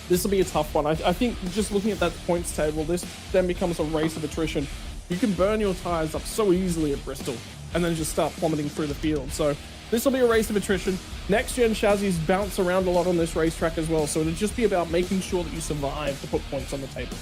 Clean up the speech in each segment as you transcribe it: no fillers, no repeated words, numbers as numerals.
This will be a tough one. I think just looking at that points table, this then becomes a race of attrition. You can burn your tires up so easily at Bristol and then just start plummeting through the field. So this will be a race of attrition. Next gen chassis bounce around a lot on this racetrack as well, so it'll just be about making sure that you survive to put points on the table.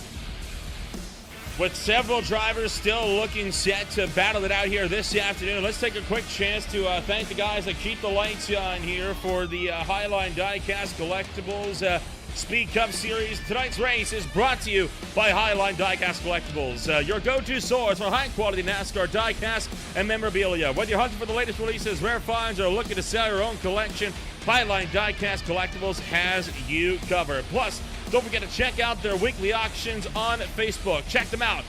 With several drivers still looking set to battle it out here this afternoon, let's take a quick chance to thank the guys that keep the lights on here for the Highline Diecast Collectibles Speed Cup Series. Tonight's race is brought to you by Highline Diecast Collectibles, your go-to source for high-quality NASCAR diecast and memorabilia. Whether you're hunting for the latest releases, rare finds, or looking to sell your own collection, Highline Diecast Collectibles has you covered. Plus, don't forget to check out their weekly auctions on Facebook. Check them out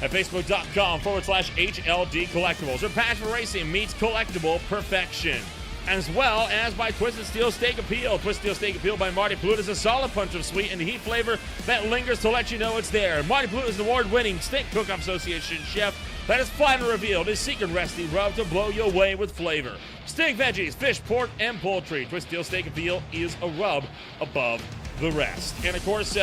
at facebook.com/HLD Collectibles. Their passion for racing meets collectible perfection. As well as by Twisted Steel Steak Appeal. Twisted Steel Steak Appeal by Marty Pluta is a solid punch of sweet and heat flavor that lingers to let you know it's there. Marty Pluta is an award-winning Steak Cook-Off Association chef that has finally revealed his secret recipe rub to blow you away with flavor. Steak, veggies, fish, pork, and poultry. Twisted Steel Steak Appeal is a rub above the rest. And of course,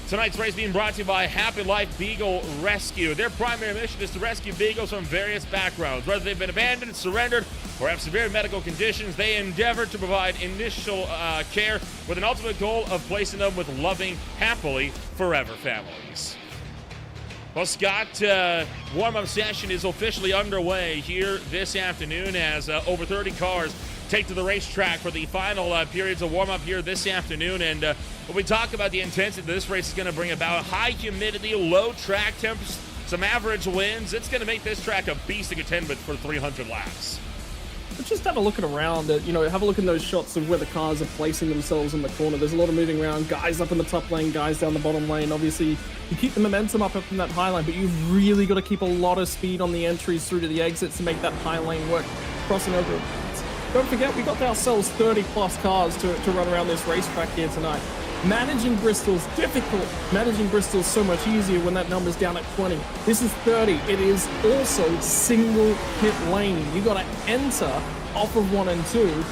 tonight's race being brought to you by Happy Life Beagle Rescue. Their primary mission is to rescue beagles from various backgrounds. Whether they've been abandoned, surrendered, or have severe medical conditions, they endeavor to provide initial care with an ultimate goal of placing them with loving, happily forever families. Well, Scott, warm-up session is officially underway here this afternoon as over 30 cars take to the racetrack for the final periods of warm-up here this afternoon. And when we talk about the intensity this race is going to bring about, high humidity, low track temps, some average winds, it's going to make this track a beast to contend with for 300 laps. But just have a look around, have a look in those shots of where the cars are placing themselves in the corner. There's a lot of moving around, guys up in the top lane, guys down the bottom lane. Obviously, you keep the momentum up in that high line, but you've really got to keep a lot of speed on the entries through to the exits to make that high lane work, crossing over. Don't forget, we got ourselves 30-plus cars to run around this racetrack here tonight. Managing Bristol's difficult. Managing Bristol's so much easier when that number's down at 20. This is 30. It is also single pit lane. You got to enter off of 1 and 2,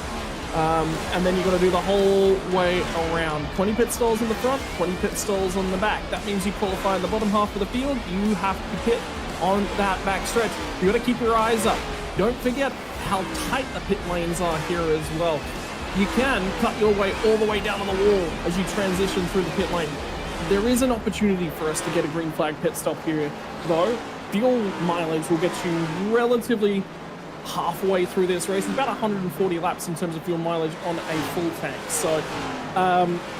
and then you got to do the whole way around. 20 pit stalls in the front, 20 pit stalls on the back. That means you qualify in the bottom half of the field. You have to pit on that back stretch. You got to keep your eyes up. Don't forget how tight the pit lanes are here as well. You can cut your way all the way down on the wall as you transition through the pit lane. There is an opportunity for us to get a green flag pit stop here, though. Fuel mileage will get you relatively halfway through this race. It's about 140 laps in terms of fuel mileage on a full tank. So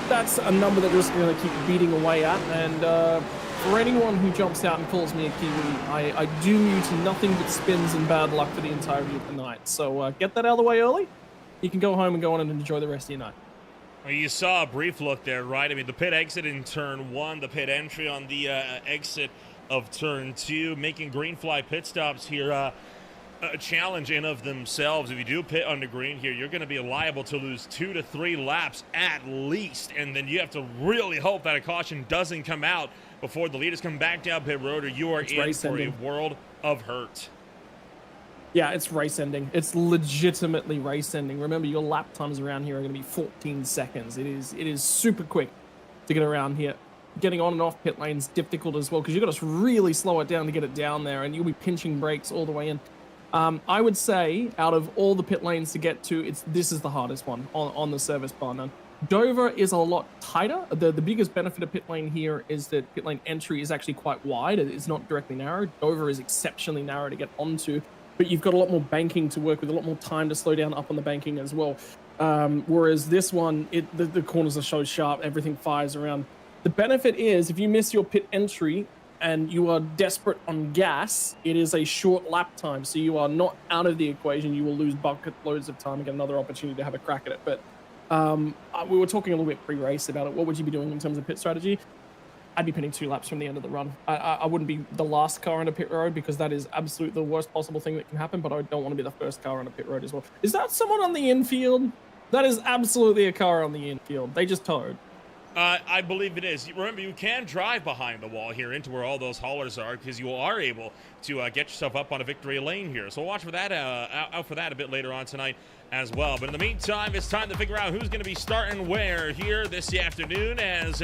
that's a number that we're just going to keep beating away at. And for anyone who jumps out and calls me a Kiwi, I doom you to nothing but spins and bad luck for the entirety of the night. So get that out of the way early. You can go home and go on and enjoy the rest of your night. Well, you saw a brief look there, right? I mean, the pit exit in turn 1, the pit entry on the exit of turn 2, making green flag pit stops here a challenge in of themselves. If you do pit on the green here, you're going to be liable to lose 2 to 3 laps at least, and then you have to really hope that a caution doesn't come out before the leaders come back down pit road, or you are in for a world of hurt. Yeah, it's race ending. It's legitimately race ending. Remember, your lap times around here are going to be 14 seconds. It is super quick to get around here. Getting on and off pit lane's difficult as well because you've got to really slow it down to get it down there, and you'll be pinching brakes all the way in. I would say out of all the pit lanes to get to, this is the hardest one on the service bar. Now, Dover is a lot tighter. The biggest benefit of pit lane here is that pit lane entry is actually quite wide. It's not directly narrow. Dover is exceptionally narrow to get onto, but you've got a lot more banking to work with, a lot more time to slow down up on the banking as well. Whereas this one, the corners are so sharp, everything fires around. The benefit is if you miss your pit entry and you are desperate on gas, it is a short lap time, so you are not out of the equation. You will lose bucket loads of time and get another opportunity to have a crack at it. But we were talking a little bit pre-race about it. What would you be doing in terms of pit strategy? I'd be pitting 2 laps from the end of the run. I wouldn't be the last car on a pit road because that is absolutely the worst possible thing that can happen, but I don't want to be the first car on a pit road as well. Is that someone on the infield? That is absolutely a car on the infield. They just towed. I believe it is. Remember, you can drive behind the wall here into where all those haulers are because you are able to get yourself up on a victory lane here. So watch for that, out for that a bit later on tonight as well. But in the meantime, it's time to figure out who's going to be starting where here this afternoon as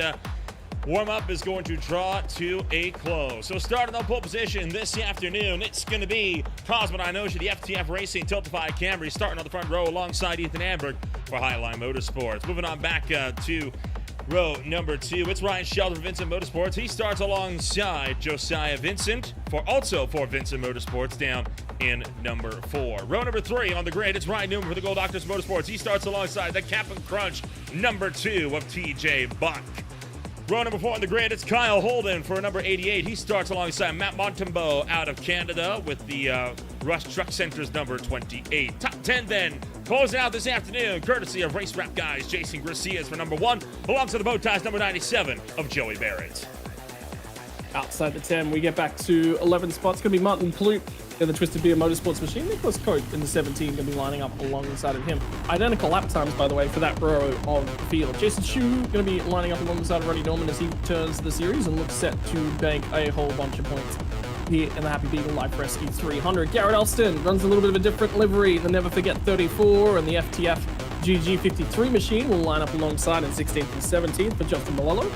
warm-up is going to draw to a close. So starting on pole position this afternoon, it's going to be Cosmo Inosha, the FTF Racing Tiltify Camry, starting on the front row alongside Ethan Amberg for Highline Motorsports. Moving on back to row number 2, it's Ryan Shelton for Vincent Motorsports. He starts alongside Josiah Vincent for Vincent Motorsports down in number 4. Row number 3 on the grid, it's Ryan Newman for the Gold Doctors Motorsports. He starts alongside the Cap'n Crunch number 2 of TJ Buck. Row number 4 on the grid, it's Kyle Holden for number 88. He starts alongside Matt Montembeau out of Canada with the Rush Truck Center's number 28. Top 10 then, closing out this afternoon, courtesy of Race Wrap Guys. Jason Gracias for number 1, alongside the Bow Ties number 97 of Joey Barrett. Outside the 10, we get back to 11 spots. Going to be Martin Ploop in the Twisted Beer Motorsports machine. Nicholas Cote in the 17 going to be lining up alongside of him. Identical lap times, by the way, for that row of field. Jason Shu going to be lining up alongside of Ronnie Norman as he turns the series and looks set to bank a whole bunch of points here in the Happy Beagle Life Rescue 300. Garrett Elston runs a little bit of a different livery. The Never Forget 34 and the FTF GG53 machine will line up alongside in 16th and 17th for Justin Malello.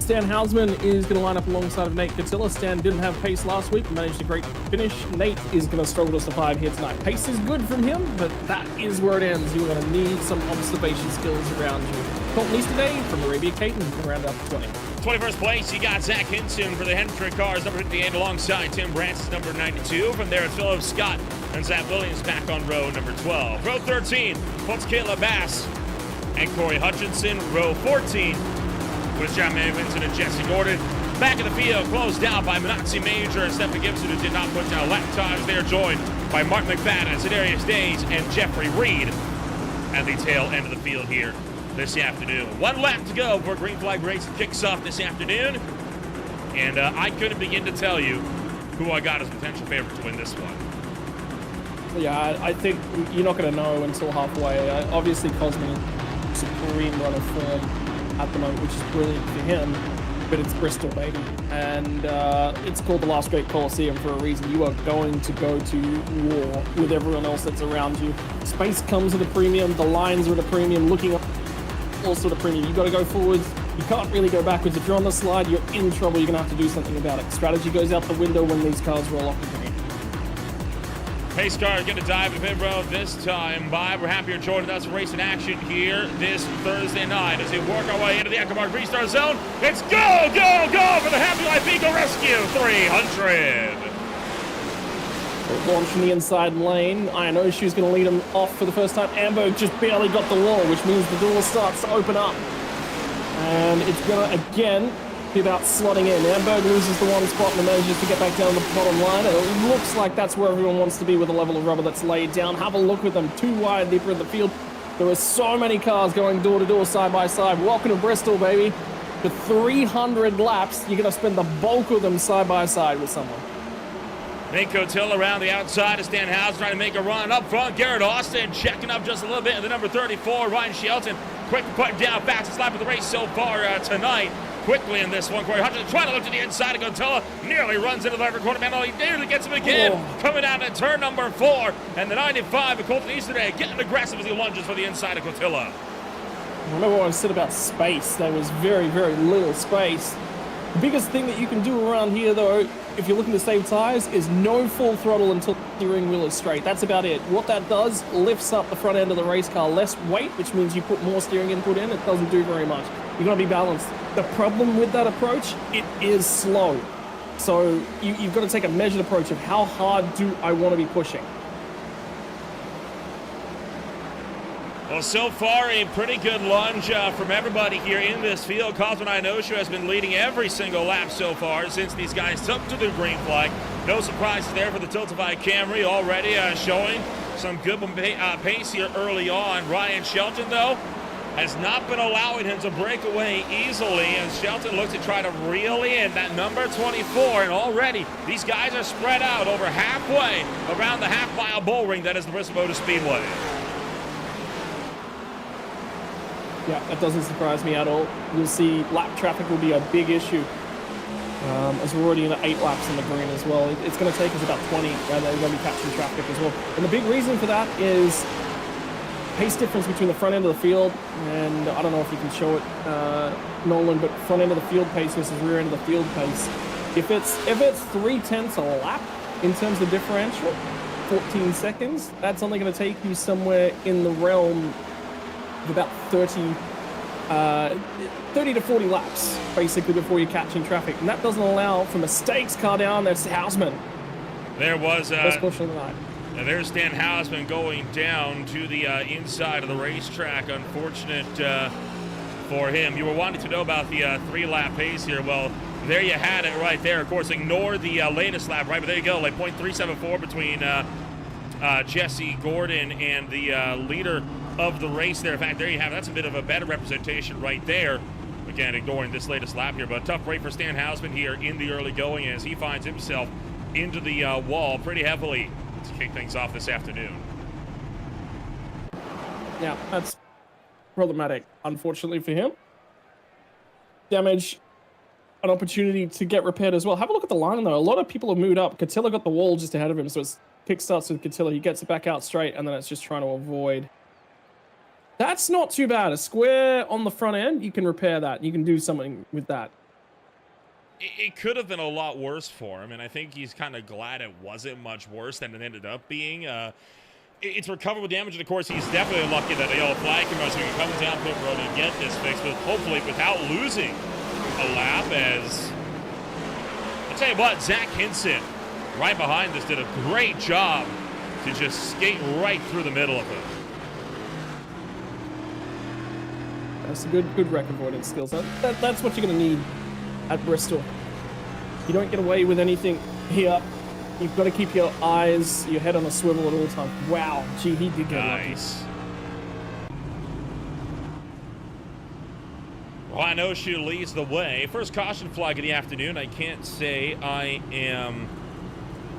Stan Hausman is going to line up alongside of Nate Catilla. Stan didn't have pace last week, managed a great finish. Nate is going to struggle to survive here tonight. Pace is good from him, but that is where it ends. You're going to need some observation skills around you. Colton Easterday from Arabia Caton can round out the 20. 21st place, you got Zach Hinson for the Hendrick Cars, number 58, alongside Tim Brance's number 92. From there, Philip Scott and Zach Williams back on row number 12. Row 13, puts Kayla Bass and Corey Hutchinson. Row 14, with John May Vincent and Jesse Gordon. Back in the field, closed out by Minazzi Major and Stephen Gibson, who did not put down lap times. They are joined by Mark McFadden, Zedarius Days, and Jeffrey Reed at the tail end of the field here this afternoon. One lap to go before Green Flag Racing kicks off this afternoon. And I couldn't begin to tell you who I got as potential favorite to win this one. Yeah, I think you're not going to know until halfway. Obviously, Cosmo, supreme run of form at the moment, which is brilliant for him, but it's Bristol, baby. And it's called the Last Great Coliseum for a reason. You are going to go to war with everyone else that's around you. Space comes at a premium, the lines are at a premium, looking up also at a premium. You've got to go forwards. You can't really go backwards. If you're on the slide, you're in trouble. You're going to have to do something about it. Strategy goes out the window when these cars roll off the green. Pace car is going to dive in the pit road this time by. We're happy you're joining us for racing action here this Thursday night as we work our way into the EchoMark restart zone. It's go, go, go for the Happy Life Beagle Rescue 300. Launch from the inside lane. Inoshu's going to lead him off for the first time. Amber just barely got the wall, which means the door starts to open up. And it's going to, again, be about slotting in. Amber loses the one spot and manages to get back down to the bottom line. And it looks like that's where everyone wants to be with the level of rubber that's laid down. Have a look with them. Too wide, deeper in the field. There are so many cars going door to door, side by side. Welcome to Bristol, baby. For 300 laps, you're going to spend the bulk of them side by side with someone. Nate Cotilla around the outside of Stan House trying to make a run up front. Garrett Austin checking up just a little bit. And the number 34, Ryan Shelton, quick putting down fastest lap of the race so far tonight. Quickly in this one, Corey Hutchinson trying to look to the inside of Cotilla, nearly runs into the driver corner man. He nearly gets him again. Coming out at turn number 4. And the 95 of Colton Easterday getting aggressive as he lunges for the inside of Cotilla. Remember what I said about space? There was very, very little space. The biggest thing that you can do around here, though, if you're looking to save tires, is no full throttle until the steering wheel is straight. That's about it. What that does, lifts up the front end of the race car. Less weight, which means you put more steering input in. It doesn't do very much. You've got to be balanced. The problem with that approach, it is slow. So you've got to take a measured approach of how hard do I want to be pushing. Well, so far, a pretty good lunge from everybody here in this field. Cosmo Inosha has been leading every single lap so far since these guys took to the green flag. No surprises there for the Tiltify Camry, already showing some good pace here early on. Ryan Shelton, though, has not been allowing him to break away easily, and Shelton looks to try to reel in that number 24, and already these guys are spread out over halfway around the half-mile bull ring that is the Bristol Motor Speedway. Yeah, that doesn't surprise me at all. You'll see lap traffic will be a big issue. As we're already in 8 laps in the green as well. It's going to take us about 20, and they're going to be catching traffic as well. And the big reason for that is pace difference between the front end of the field and I don't know if you can show it, Nolan, but front end of the field pace versus rear end of the field pace. If it's 3/10 a lap in terms of differential, 14 seconds, that's only going to take you somewhere in the realm of about 30 to 40 laps, basically, before you're catching traffic. And that doesn't allow for mistakes. Car down, there's Hausman. There was First caution of the night. and there's Dan Hausman going down to the inside of the racetrack. Unfortunate for him. You were wanting to know about the 3-lap pace here. Well, there you had it right there. Of course, ignore the latest lap, right? But there you go, like 0.374 between Jesse Gordon and the leader of the race there. In fact, there you have it. That's a bit of a better representation right there. Again, ignoring this latest lap here, but a tough break for Stan Hausman here in the early going as he finds himself into the wall pretty heavily to kick things off this afternoon. Yeah, that's problematic, unfortunately for him. Damage, an opportunity to get repaired as well. Have a look at the line, though. A lot of people have moved up. Catilla got the wall just ahead of him, so it's kick starts with Catilla. He gets it back out straight, and then it's just trying to avoid. That's not too bad. A square on the front end, you can repair that. You can do something with that. It could have been a lot worse for him, and I think he's kind of glad it wasn't much worse than it ended up being. It's recoverable damage, and of course, he's definitely lucky that a yellow flag came out so he can come down pit road and get this fixed, but hopefully without losing a lap. As I'll tell you what, Zach Hinson right behind this did a great job to just skate right through the middle of it. That's a good wreck avoidance skills. That's what you're going to need at Bristol. You don't get away with anything here. You've got to keep your eyes, your head on a swivel at all times. Wow, gee, he did get nice. Rhinoshoe leads the way. First caution flag of the afternoon. I can't say I am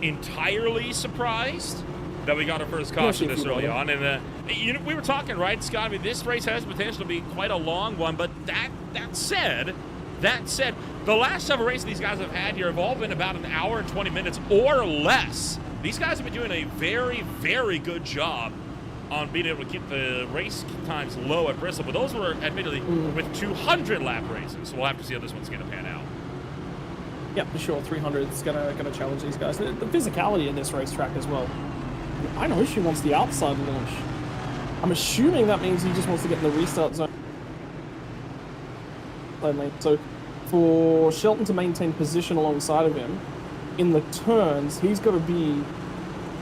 entirely surprised that we got our first caution this early on. And we were talking, right, Scott? I mean, this race has potential to be quite a long one. But that said, the last several races these guys have had here have all been about an hour and 20 minutes or less. These guys have been doing a very, very good job on being able to keep the race times low at Bristol. But those were admittedly with 200-lap races. So we'll have to see how this one's going to pan out. Yeah, for sure. 300 is gonna challenge these guys. The physicality in this racetrack as well. I know she wants the outside launch. I'm assuming that means he just wants to get in the restart zone. So for Shelton to maintain position alongside of him in the turns, he's got to be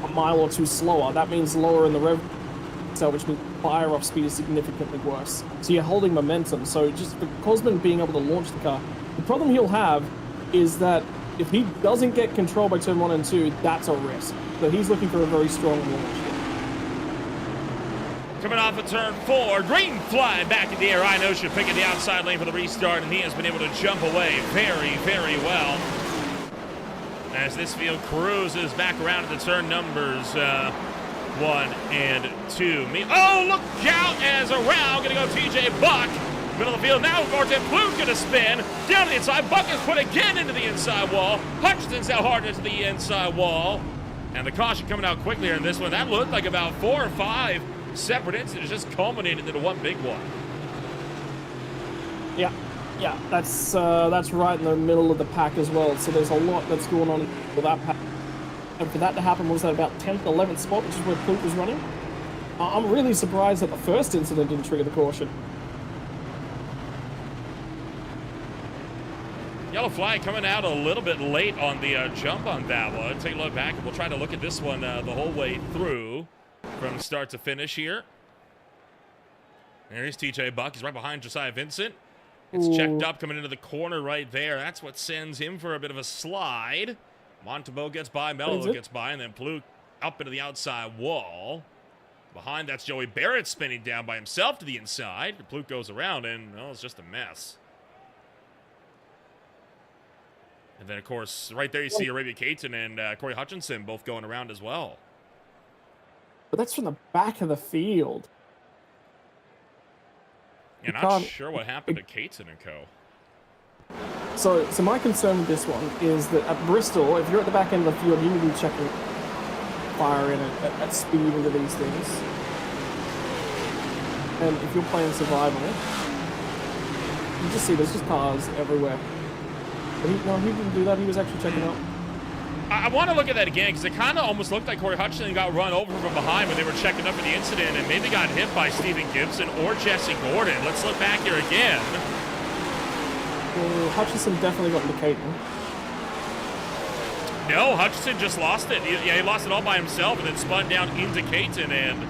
a mile or two slower. That means lower in the rev, which means fire off speed is significantly worse. So you're holding momentum. So just for Cosman being able to launch the car, the problem he'll have is that if he doesn't get control by turn 1 and 2, that's a risk. So he's looking for a very strong launch. Coming off of turn 4, green flag back in the air. Rhinoshoe picking the outside lane for the restart, and he has been able to jump away very, very well. As this field cruises back around to the turn numbers 1 and 2. Oh, look out as around. Gonna go TJ Buck. Middle of the field now. Martin Blue gonna spin down the inside. Buck is put again into the inside wall. Hutchinson's out hard into the inside wall. And the caution coming out quickly here in this one. That looked like about 4 or 5 separate incidents just culminated into one big one. Yeah, that's right in the middle of the pack as well. So there's a lot that's going on with that pack. And for that to happen, was that about 10th, 11th spot, which is where Pluke was running? I'm really surprised that the first incident didn't trigger the caution. Yellow flag coming out a little bit late on the jump on that one. Take a look back, and we'll try to look at this one the whole way through from start to finish here. There's TJ Buck. He's right behind Josiah Vincent. It's checked up coming into the corner right there. That's what sends him for a bit of a slide. Montembeau gets by, Mello gets by, and then Pluke up into the outside wall. Behind that's Joey Barrett spinning down by himself to the inside. Pluke goes around, and well, it's just a mess. And then, of course, right there you see Arabia Caton and Corey Hutchinson both going around as well. But that's from the back of the field. Yeah, not sure what happened to Caton and co. So my concern with this one is that at Bristol, if you're at the back end of the field, you need to be checking fire in at speed into these things. And if you're playing survival, you just see there's just cars everywhere. But he didn't do that. He was actually checking out. I want to look at that again because it kind of almost looked like Corey Hutchinson got run over from behind when they were checking up for the incident and maybe got hit by Steven Gibson or Jesse Gordon. Let's look back here again. Well, Hutchinson definitely got into Caton. No, Hutchinson just lost it. He lost it all by himself and then spun down into Caton, and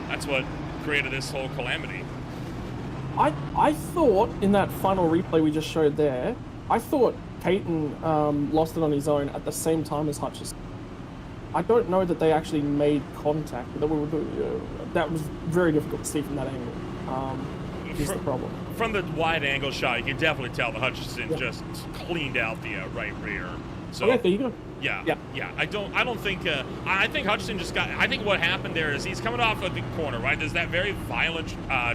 that's what created this whole calamity. I thought in that final replay we just showed there, I thought Caton lost it on his own at the same time as Hutchinson. I don't know that they actually made contact. That was very difficult to see from that angle. Is the problem. From the wide angle shot, you can definitely tell that Hutchinson just cleaned out the right rear. So okay, there you go. Yeah. I don't think. I think Hutchinson just got. I think what happened there is he's coming off of the corner, right? There's that very violent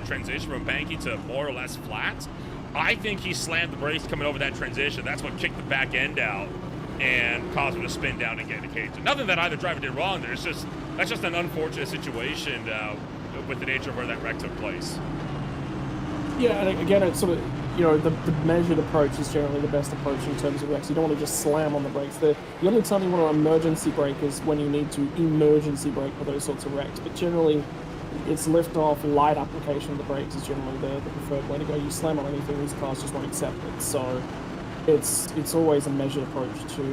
transition from banky to more or less flat. I think he slammed the brakes coming over that transition. That's what kicked the back end out and caused him to spin down and get into Caton. Nothing that either driver did wrong there. That's just an unfortunate situation with the nature of where that wreck took place. Yeah, and again, it's sort of, the measured approach is generally the best approach in terms of wrecks. You don't want to just slam on the brakes. The only time you want to emergency brake is when you need to emergency brake for those sorts of wrecks. But generally, it's lift-off, light application of the brakes is generally the preferred way to go. You slam on anything, these cars just won't accept it. So it's always a measured approach to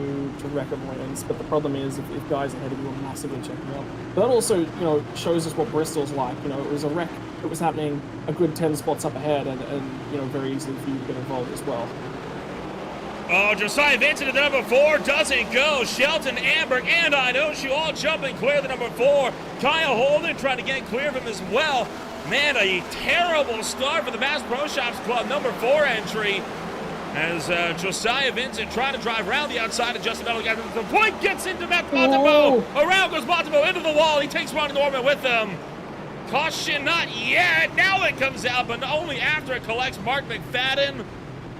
wreck avoidance. But the problem is if guys ahead of you are massively checking out. But that also, shows us what Bristol's like. It was a wreck that was happening a good 10 spots up ahead and very easily for you to get involved as well. Oh, Josiah Vincent at the number 4 doesn't go. Shelton, Amberg, and Inoshu all jumping clear the number 4. Kyle Holden trying to get clear of him as well. Man, a terrible start for the Bass Pro Shops Club number 4 entry. As Josiah Vincent trying to drive around the outside of Justin Metal. The point gets into Matt Montembeau. Around goes Montembeau into the wall. He takes Ron Norman with him. Caution not yet. Now it comes out, but only after it collects Mark McFadden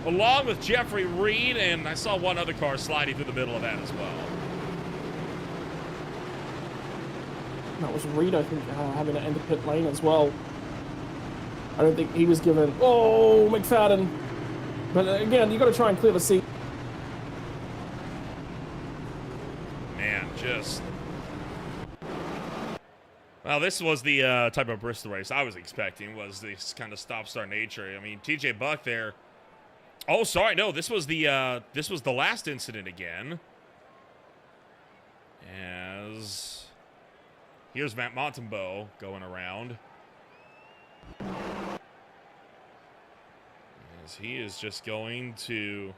along with Jeffrey Reed, and I saw one other car sliding through the middle of that as well. That was Reed, I think, having to enter pit lane as well. I don't think he was given... Oh, McFadden. But again, you got to try and clear the seat. Man, just... Well, this was the type of Bristol race I was expecting, was this kind of stop-start nature. I mean, TJ Buck there... Oh, sorry, no, this was the last incident again. As here's Matt Montembeau going around. As he is just going to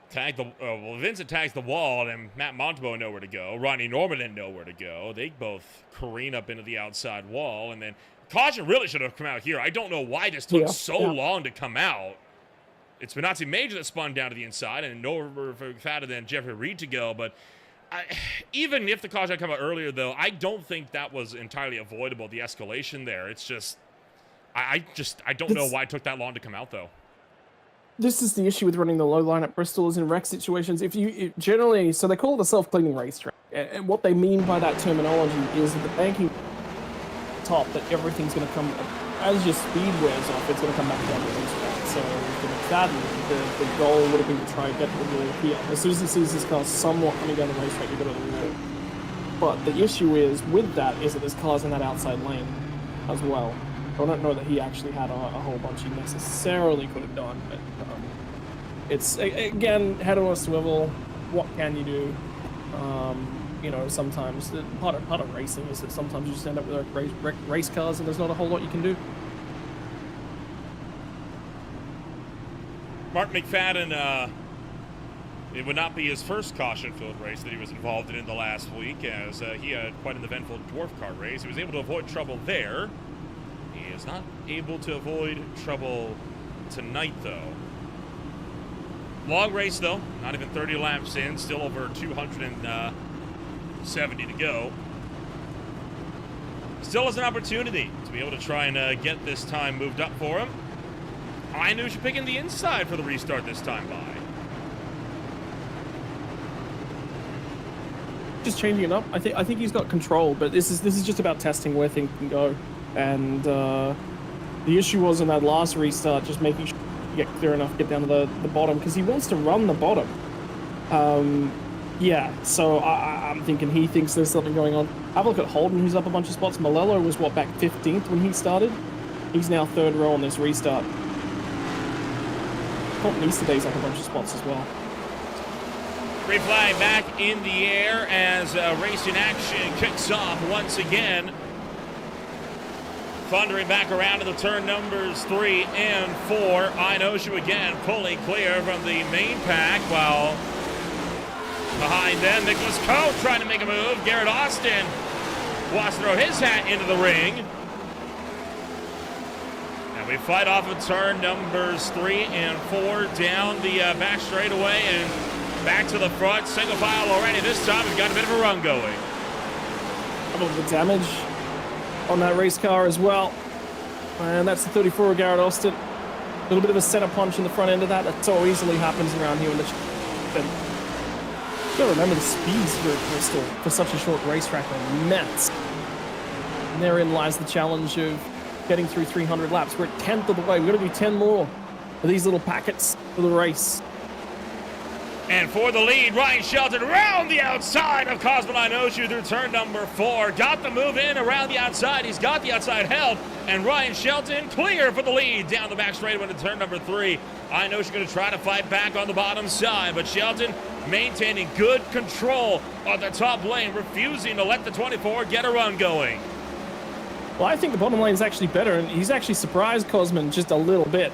tag the well, Vincent tags the wall, and Matt Montembeau nowhere to go. Ronnie Norman didn't know where to go. They both careen up into the outside wall, and then caution really should have come out here. I don't know why this took so long to come out. It's Benazzi Major that spun down to the inside, and no fatter than Jeffrey Reed to go. But even if the caution had come out earlier, though, I don't think that was entirely avoidable, the escalation there. It's just, I don't know why it took that long to come out, though. This is the issue with running the low line at Bristol is in wreck situations. Generally, so they call it a self-cleaning racetrack. And what they mean by that terminology is that the banking top, that everything's going to come, as your speed wears off, it's going to come back down the racetrack. So for McFadden, the goal would have been to try and get to the wall here. As soon as he sees this car somewhat coming down the racetrack, you go to the wall. But the issue is, with that, is that there's cars in that outside lane as well. I don't know that he actually had a whole bunch he necessarily could have done, but it's, again, head on a swivel. What can you do? Sometimes part of racing is that sometimes you just end up with race cars and there's not a whole lot you can do. Mark McFadden, it would not be his first caution-filled race that he was involved in the last week, as he had quite an eventful dwarf car race. He was able to avoid trouble there. He is not able to avoid trouble tonight, though. Long race, though. Not even 30 laps in. Still over 270 to go. Still has an opportunity to be able to try and get this time moved up for him. I knew she picking the inside for the restart this time by. Just changing it up. I think he's got control, but this is just about testing where things can go. And the issue was in that last restart, just making sure you get clear enough, get down to the bottom, because he wants to run the bottom. Yeah, so I'm thinking he thinks there's something going on. Have a look at Holden, who's up a bunch of spots. Malello was, what, back 15th when he started? He's now 3rd row on this restart. Colton Easterday's up a bunch of spots as well. Free flag back in the air as racing action kicks off once again. Thundering back around to the turn numbers 3 and 4. Inoshu again pulling clear from the main pack, while behind them, Nicholas Coe trying to make a move. Garrett Austin wants to throw his hat into the ring. And we fight off of turn numbers 3 and 4 down the back straightaway and back to the front. Single file already. This time we've got a bit of a run going. A little bit of damage on that race car as well. And that's the 34 of Garrett Austin. A little bit of a center punch in the front end of that. That so easily happens around here. You gotta remember the speeds here at Bristol for such a short racetrack are immense. And therein lies the challenge of getting through 300 laps. We're at 10th of the way. We've got to do 10 more of these little packets for the race. And for the lead, Ryan Shelton around the outside of Cosmo Inoshu through turn number 4. Got the move in around the outside. He's got the outside held. And Ryan Shelton clear for the lead down the back straightaway to turn number 3. Inoshu going to try to fight back on the bottom side, but Shelton maintaining good control on the top lane, refusing to let the 24 get a run going. Well, I think the bottom lane is actually better, and he's actually surprised Cosman just a little bit.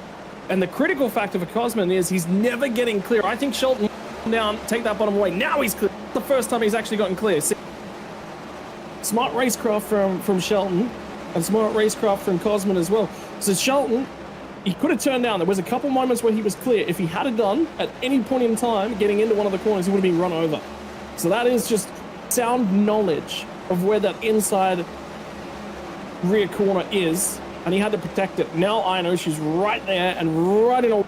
And the critical factor for Cosman is he's never getting clear. I think Shelton down, take that bottom away. Now he's clear. The first time he's actually gotten clear. See? Smart racecraft from Shelton, and smart racecraft from Cosman as well. So Shelton, he could have turned down. There was a couple moments where he was clear. If he had it done at any point in time, getting into one of the corners, he would have been run over. So that is just sound knowledge of where that inside rear corner is, and he had to protect it. Now Inoshu's right there and right in a...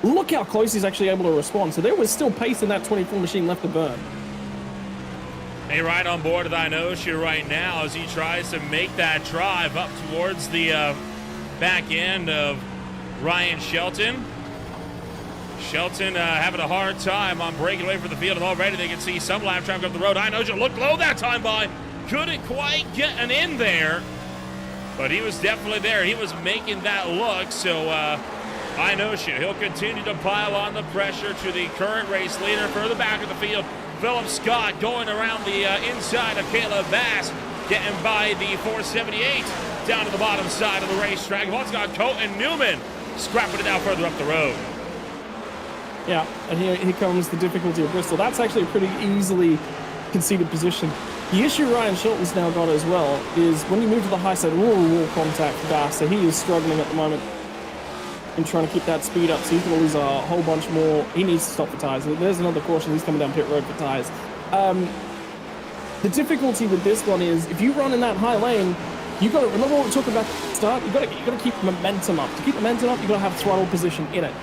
Look how close he's actually able to respond. So there was still pace in that 24 machine left to burn. Hey, right on board with Inoshu right now as he tries to make that drive up towards the back end of Ryan Shelton. Shelton having a hard time on breaking away from the field, and already they can see some lap traffic up the road. Inoshu looked low that time by. Couldn't quite get an in there, but he was definitely there. He was making that look, so Inoshu, he'll continue to pile on the pressure to the current race leader further back of the field. Philip Scott going around the inside of Caleb Bass, getting by the 478 down to the bottom side of the racetrack. Once got Coe and Newman scrapping it out further up the road. Yeah, and here comes the difficulty of Bristol. That's actually a pretty easily conceded position. The issue Ryan Shelton's now got as well is when you move to the high side, wall contact for Bass, so he is struggling at the moment in trying to keep that speed up, so he's going to lose a whole bunch more. He needs to stop for tires. There's another caution. He's coming down pit road for tires. The difficulty with this one is if you run in that high lane, you got to remember what we talked about at the start. You got to keep momentum up. To keep momentum up, you got to have throttle position in it.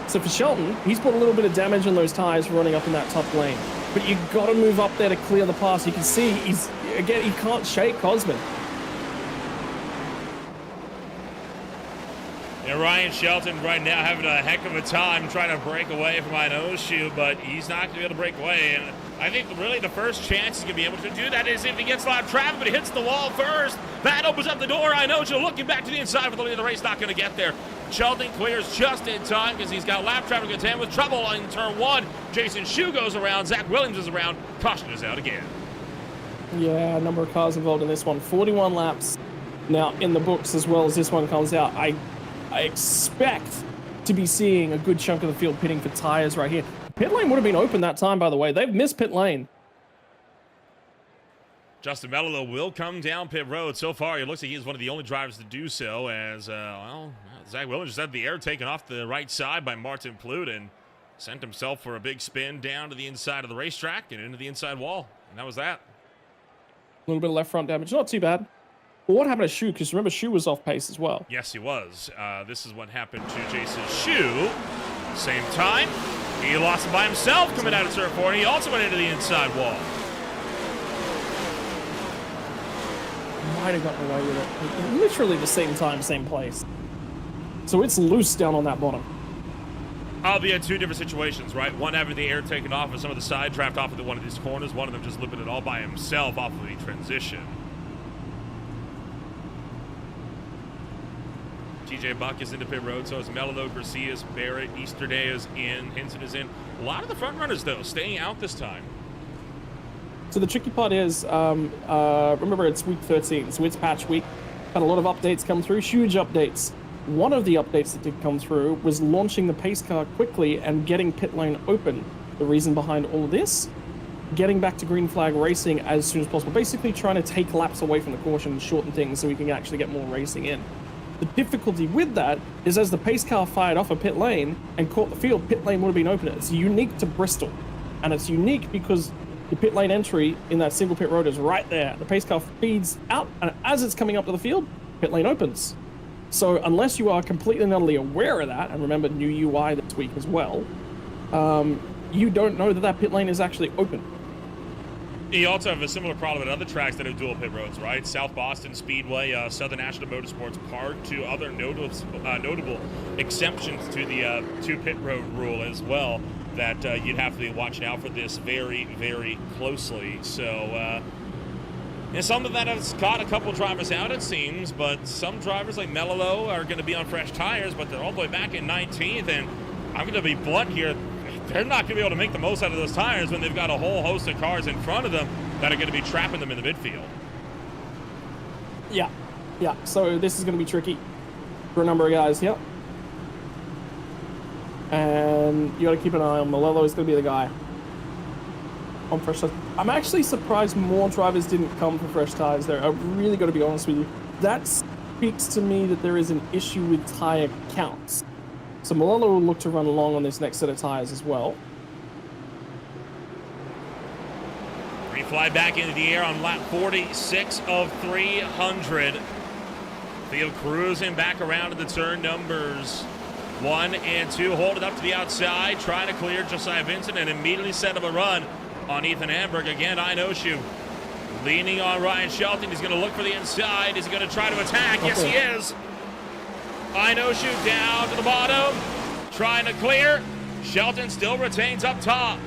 So for Shelton, he's put a little bit of damage on those tires running up in that top lane. But you got to move up there to clear the pass. You can see he can't shake Cosman. And Ryan Shelton right now having a heck of a time trying to break away from Inoshu, but he's not going to be able to break away. And I think really the first chance he's going to be able to do that is if he gets a lot of traffic, but he hits the wall first. That opens up the door. Inoshu looking back to the inside for the lead of the race, not going to get there. Shelton clears just in time because he's got lap traffic at 10 with trouble on turn 1. Jason Shue goes around. Zach Williams is around. Caution is out again. Yeah, a number of cars involved in this one. 41 laps now in the books as well as this one comes out. I expect to be seeing a good chunk of the field pitting for tires right here. Pit lane would have been open that time, by the way. They've missed pit lane. Justin Mello will come down pit road. So far, it looks like he's one of the only drivers to do so as, Zach Williams just had the air taken off the right side by Martin Plute and sent himself for a big spin down to the inside of the racetrack and into the inside wall. And that was that. A little bit of left front damage. Not too bad. Well, what happened to Shue? Because remember, Shue was off pace as well. Yes, he was. This is what happened to Jason Shue. Same time, he lost it by himself coming out of turn 4, and he also went into the inside wall. might have gotten away with it. Literally the same time, same place. So it's loose down on that bottom. I'll be in two different situations, right? One having the air taken off and some of the side draft off of one of these corners. One of them just lipping it all by himself off of the transition. TJ Buck is into pit road, so is Mello, Garcias, Barrett, Easterday is in, Hinson is in. A lot of the front runners, though, staying out this time. So the tricky part is, remember it's week 13, so it's patch week. Had a lot of updates come through, huge updates. One of the updates that did come through was launching the pace car quickly and getting pit lane open. The reason behind all of this, getting back to green flag racing as soon as possible. Basically trying to take laps away from the caution and shorten things so we can actually get more racing in. The difficulty with that is as the pace car fired off a pit lane and caught the field, pit lane would have been open. It's unique to Bristol. And it's unique because the pit lane entry in that single pit road is right there. The pace car feeds out, and as it's coming up to the field, pit lane opens. So unless you are completely and utterly aware of that, and remember new UI this week as well, you don't know that that pit lane is actually open. You also have a similar problem at other tracks that have dual pit roads, right? South Boston Speedway, Southern National Motorsports Park, two other notable exceptions to the two pit road rule as well that you'd have to be watching out for this very, very closely. So, and some of that has caught a couple drivers out, it seems, but some drivers like Mello are going to be on fresh tires, but they're all the way back in 19th, and I'm going to be blunt here. They're not going to be able to make the most out of those tires when they've got a whole host of cars in front of them that are going to be trapping them in the midfield. Yeah. So this is going to be tricky for a number of guys here. And you got to keep an eye on Malello. Is going to be the guy on fresh tires. I'm actually surprised more drivers didn't come for fresh tires there. I've really got to be honest with you. That speaks to me that there is an issue with tire counts. So Malello will look to run along on this next set of tires as well. We fly back into the air on lap 46 of 300. Field cruising back around to the turn numbers 1 and 2. Hold it up to the outside, trying to clear Josiah Vincent and immediately set up a run on Ethan Hamburg. Again, Inoshu leaning on Ryan Shelton. He's going to look for the inside. Is he going to try to attack? Yes, he is. Inoshu down to the bottom, trying to clear. Shelton still retains up top.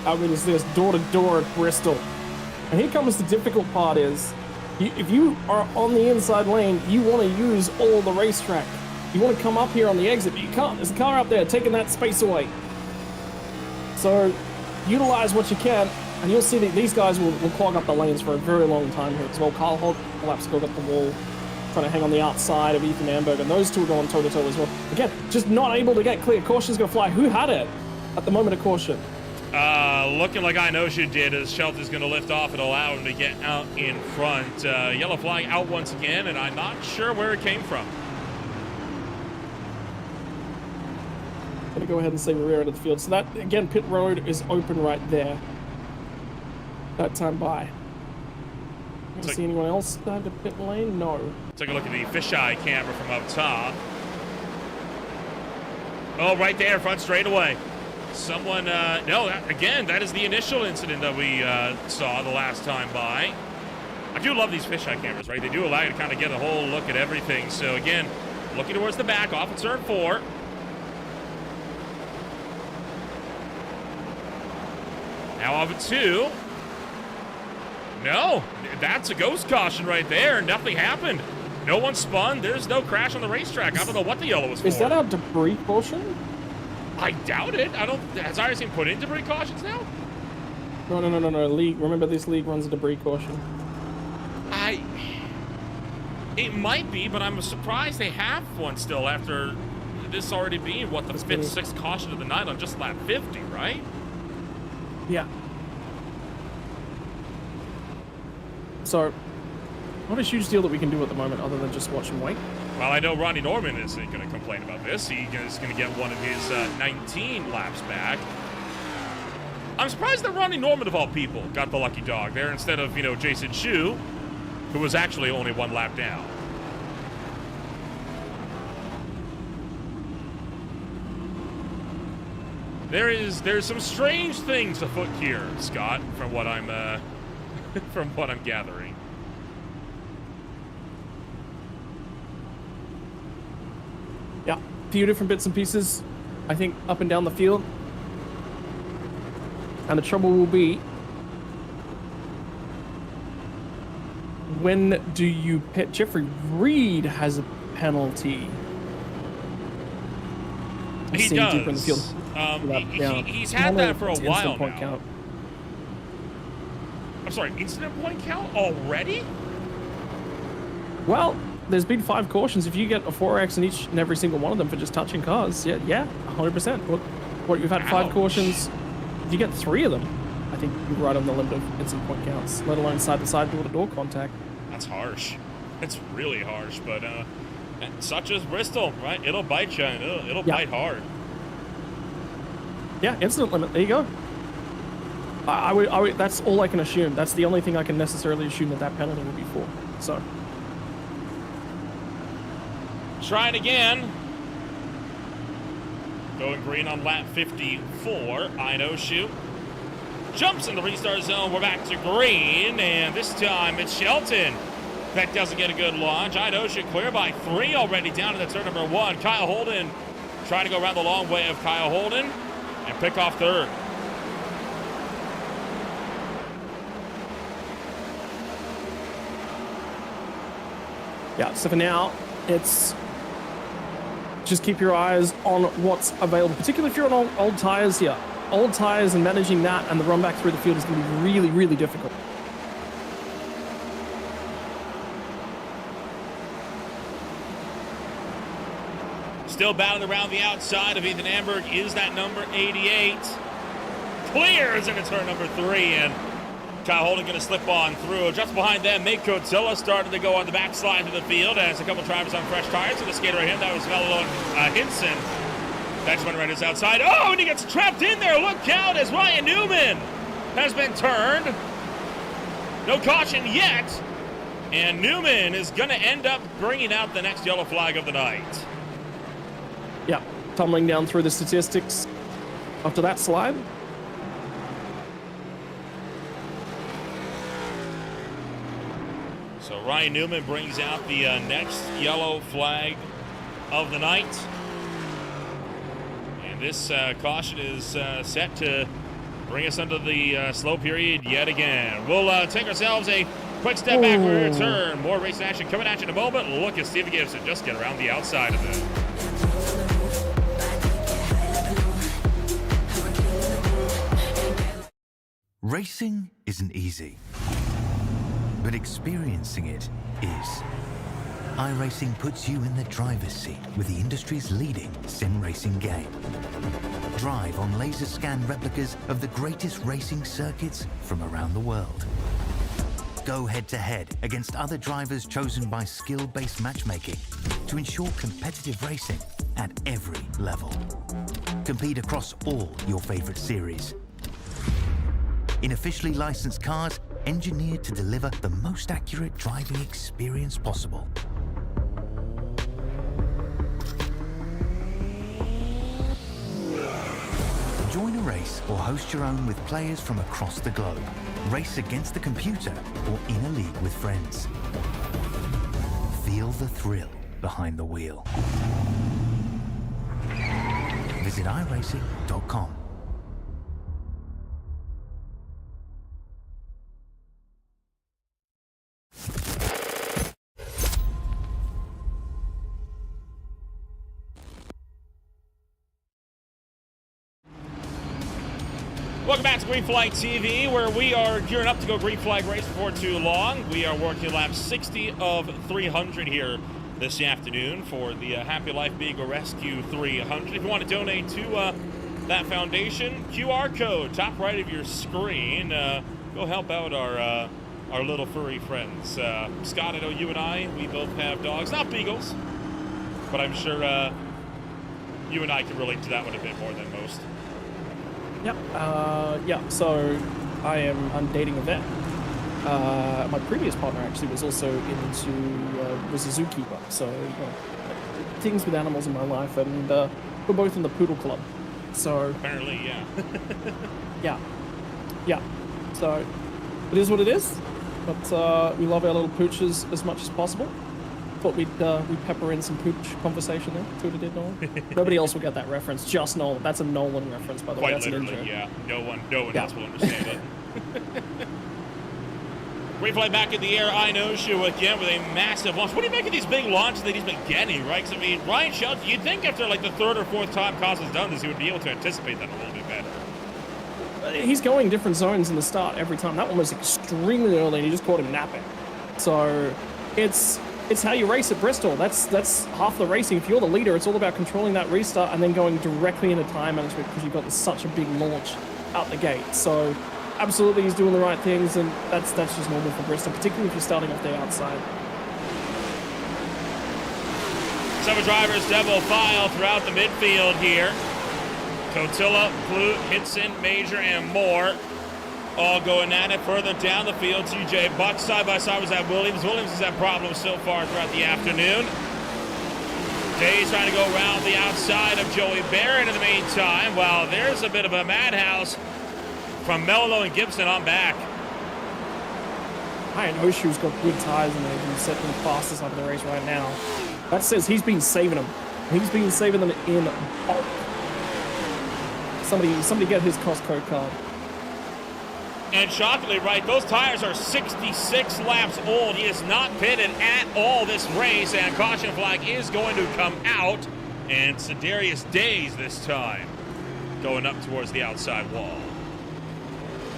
How good is this? Door to door at Bristol. And here comes the difficult part is, if you are on the inside lane, you want to use all the racetrack. You want to come up here on the exit, but you can't. There's a car up there taking that space away. So utilize what you can, and you'll see that these guys will clog up the lanes for a very long time here as well. Carl Holt collapsed, still got the wall, trying to hang on the outside of Ethan Amberg, and those two are going toe-to-toe as well. Again, just not able to get clear. Caution's going to fly. Who had it at the moment of caution? Looking like Inoshu did, as Shelton's going to lift off and allow him to get out in front. Yellow flag out once again, and I'm not sure where it came from. Going to go ahead and say rear end of the field. So that, again, pit road is open right there. That time by. Do you see anyone else down to pit lane? No. Take a look at the fisheye camera from up top. Oh, right there, front straightaway. Someone, no, again, that is the initial incident that we saw the last time by. I do love these fisheye cameras, right? They do allow you to kind of get a whole look at everything. So again, looking towards the back, off at turn 4. Now off at 2. No, that's a ghost caution right there. Nothing happened. No one spun. There's no crash on the racetrack. I don't know what the yellow was for. Is that our debris caution? I doubt it. Has IRC put in debris cautions now? No. League. Remember, this league runs a debris caution. It might be, but I'm surprised they have one still after this already being, what, the 5th, 6th caution of the night on just lap 50, right? Yeah. So, not a huge deal that we can do at the moment other than just watch and wait. Well, I know Ronnie Norman isn't going to complain about this. He is going to get one of his 19 laps back. I'm surprised that Ronnie Norman, of all people, got the lucky dog there instead of, Jason Chu, who was actually only 1 lap down. There's some strange things afoot here, Scott, from what I'm from what I'm gathering. Yeah, a few different bits and pieces, I think, up and down the field. And the trouble will be, when do you pit? Jeffrey Reed has a penalty. He does. Deeper in the field. He's had that for a while now. Count. I'm sorry, incident point count already? Well, there's been 5 cautions. If you get a 4X in each and every single one of them for just touching cars, yeah, 100%. What you've had 5 cautions. If you get 3 of them, I think you're right on the limit of incident point counts, let alone side-to-side door-to-door contact. That's harsh. It's really harsh, but such as Bristol, right? It'll bite you. It'll bite hard. Yeah, incident limit. There you go. I would. That's all I can assume. That's the only thing I can necessarily assume that penalty will be for. So. Try it again. Going green on lap 54. Inoshu jumps in the restart zone. We're back to green, and this time it's Shelton that doesn't get a good launch. Inoshu clear by 3 already down to the turn number 1. Kyle Holden trying to go around the long way of Kyle Holden and pick off 3rd. Yeah, so for now, it's just keep your eyes on what's available, particularly if you're on old tires here. Old tires and managing that and the run back through the field is going to be really, really difficult. Still battling around the outside of Ethan Amberg is that number 88. Clears into turn number 3, and Kyle Holden going to slip on through. Just behind them, Nate Cotilla started to go on the backslide of the field as a couple drivers on fresh tires. And the skater right here, that was Mello and Hinson. That's one right is outside. Oh, and he gets trapped in there. Look out as Ryan Newman has been turned. No caution yet. And Newman is going to end up bringing out the next yellow flag of the night. Yeah, tumbling down through the statistics after that slide. So Ryan Newman brings out the next yellow flag of the night. And this caution is set to bring us under the slow period yet again. We'll take ourselves a quick step back. We return. More racing action coming at you in a moment. Look at Stephen Gibson just get around the outside of it. Racing isn't easy, but experiencing it is. iRacing puts you in the driver's seat with the industry's leading sim racing game. Drive on laser scan replicas of the greatest racing circuits from around the world. Go head-to-head against other drivers chosen by skill-based matchmaking to ensure competitive racing at every level. Compete across all your favorite series. In officially licensed cars, engineered to deliver the most accurate driving experience possible. Join a race or host your own with players from across the globe. Race against the computer or in a league with friends. Feel the thrill behind the wheel. Visit iRacing.com. Welcome back to Green Flag TV, where we are gearing up to go green flag race before too long. We are working lap 60 of 300 here this afternoon for the Happy Life Beagle Rescue 300. If you want to donate to that foundation, QR code, top right of your screen. Go help out our little furry friends. Scott, I know you and I, we both have dogs, not beagles, but I'm sure you and I can relate to that one a bit more than most. Yep. Yeah. So I'm dating a vet. My previous partner actually was also was a zookeeper. So things with animals in my life, and we're both in the poodle club. So apparently, yeah. Yeah. So it is what it is. But we love our little pooches as much as possible. Thought we'd pepper in some pooch conversation there. See what it did, Nolan? Nobody else will get that reference. Just Nolan. That's a Nolan reference, by the way. Quite That's literally, an yeah. No one else will understand it. Replay back in the air, I know you again with a massive launch. What do you make of these big launches that he's been getting, right? Because, I mean, Ryan Shelton, you'd think after like the third or fourth time Cos has done this, he would be able to anticipate that a little bit better. He's going different zones in the start every time. That one was extremely early, and he just caught him napping. So it's how you race at Bristol. That's half the racing. If you're the leader, it's all about controlling that restart and then going directly into time management because you've got such a big launch out the gate. So absolutely, he's doing the right things, and that's just normal for Bristol, particularly if you're starting off the outside. Seven drivers double file throughout the midfield here. Cotilla, Clute, Hitson, Major, and more all going at it further down the field. TJ Buck side by side was at Williams. Williams has had problems so far throughout the afternoon. Day's trying to go around the outside of Joey Barrett in the meantime. Well, there's a bit of a madhouse from Mello and Gibson on back. Ryan Oshu's got good tires and he's setting the fastest up of the race right now. That says he's been saving them. He's been saving them in bulk. Somebody get his Costco card. And shockingly, right, those tires are 66 laps old. He is not pitted at all this race, and caution flag is going to come out. And Sedarius Days this time going up towards the outside wall.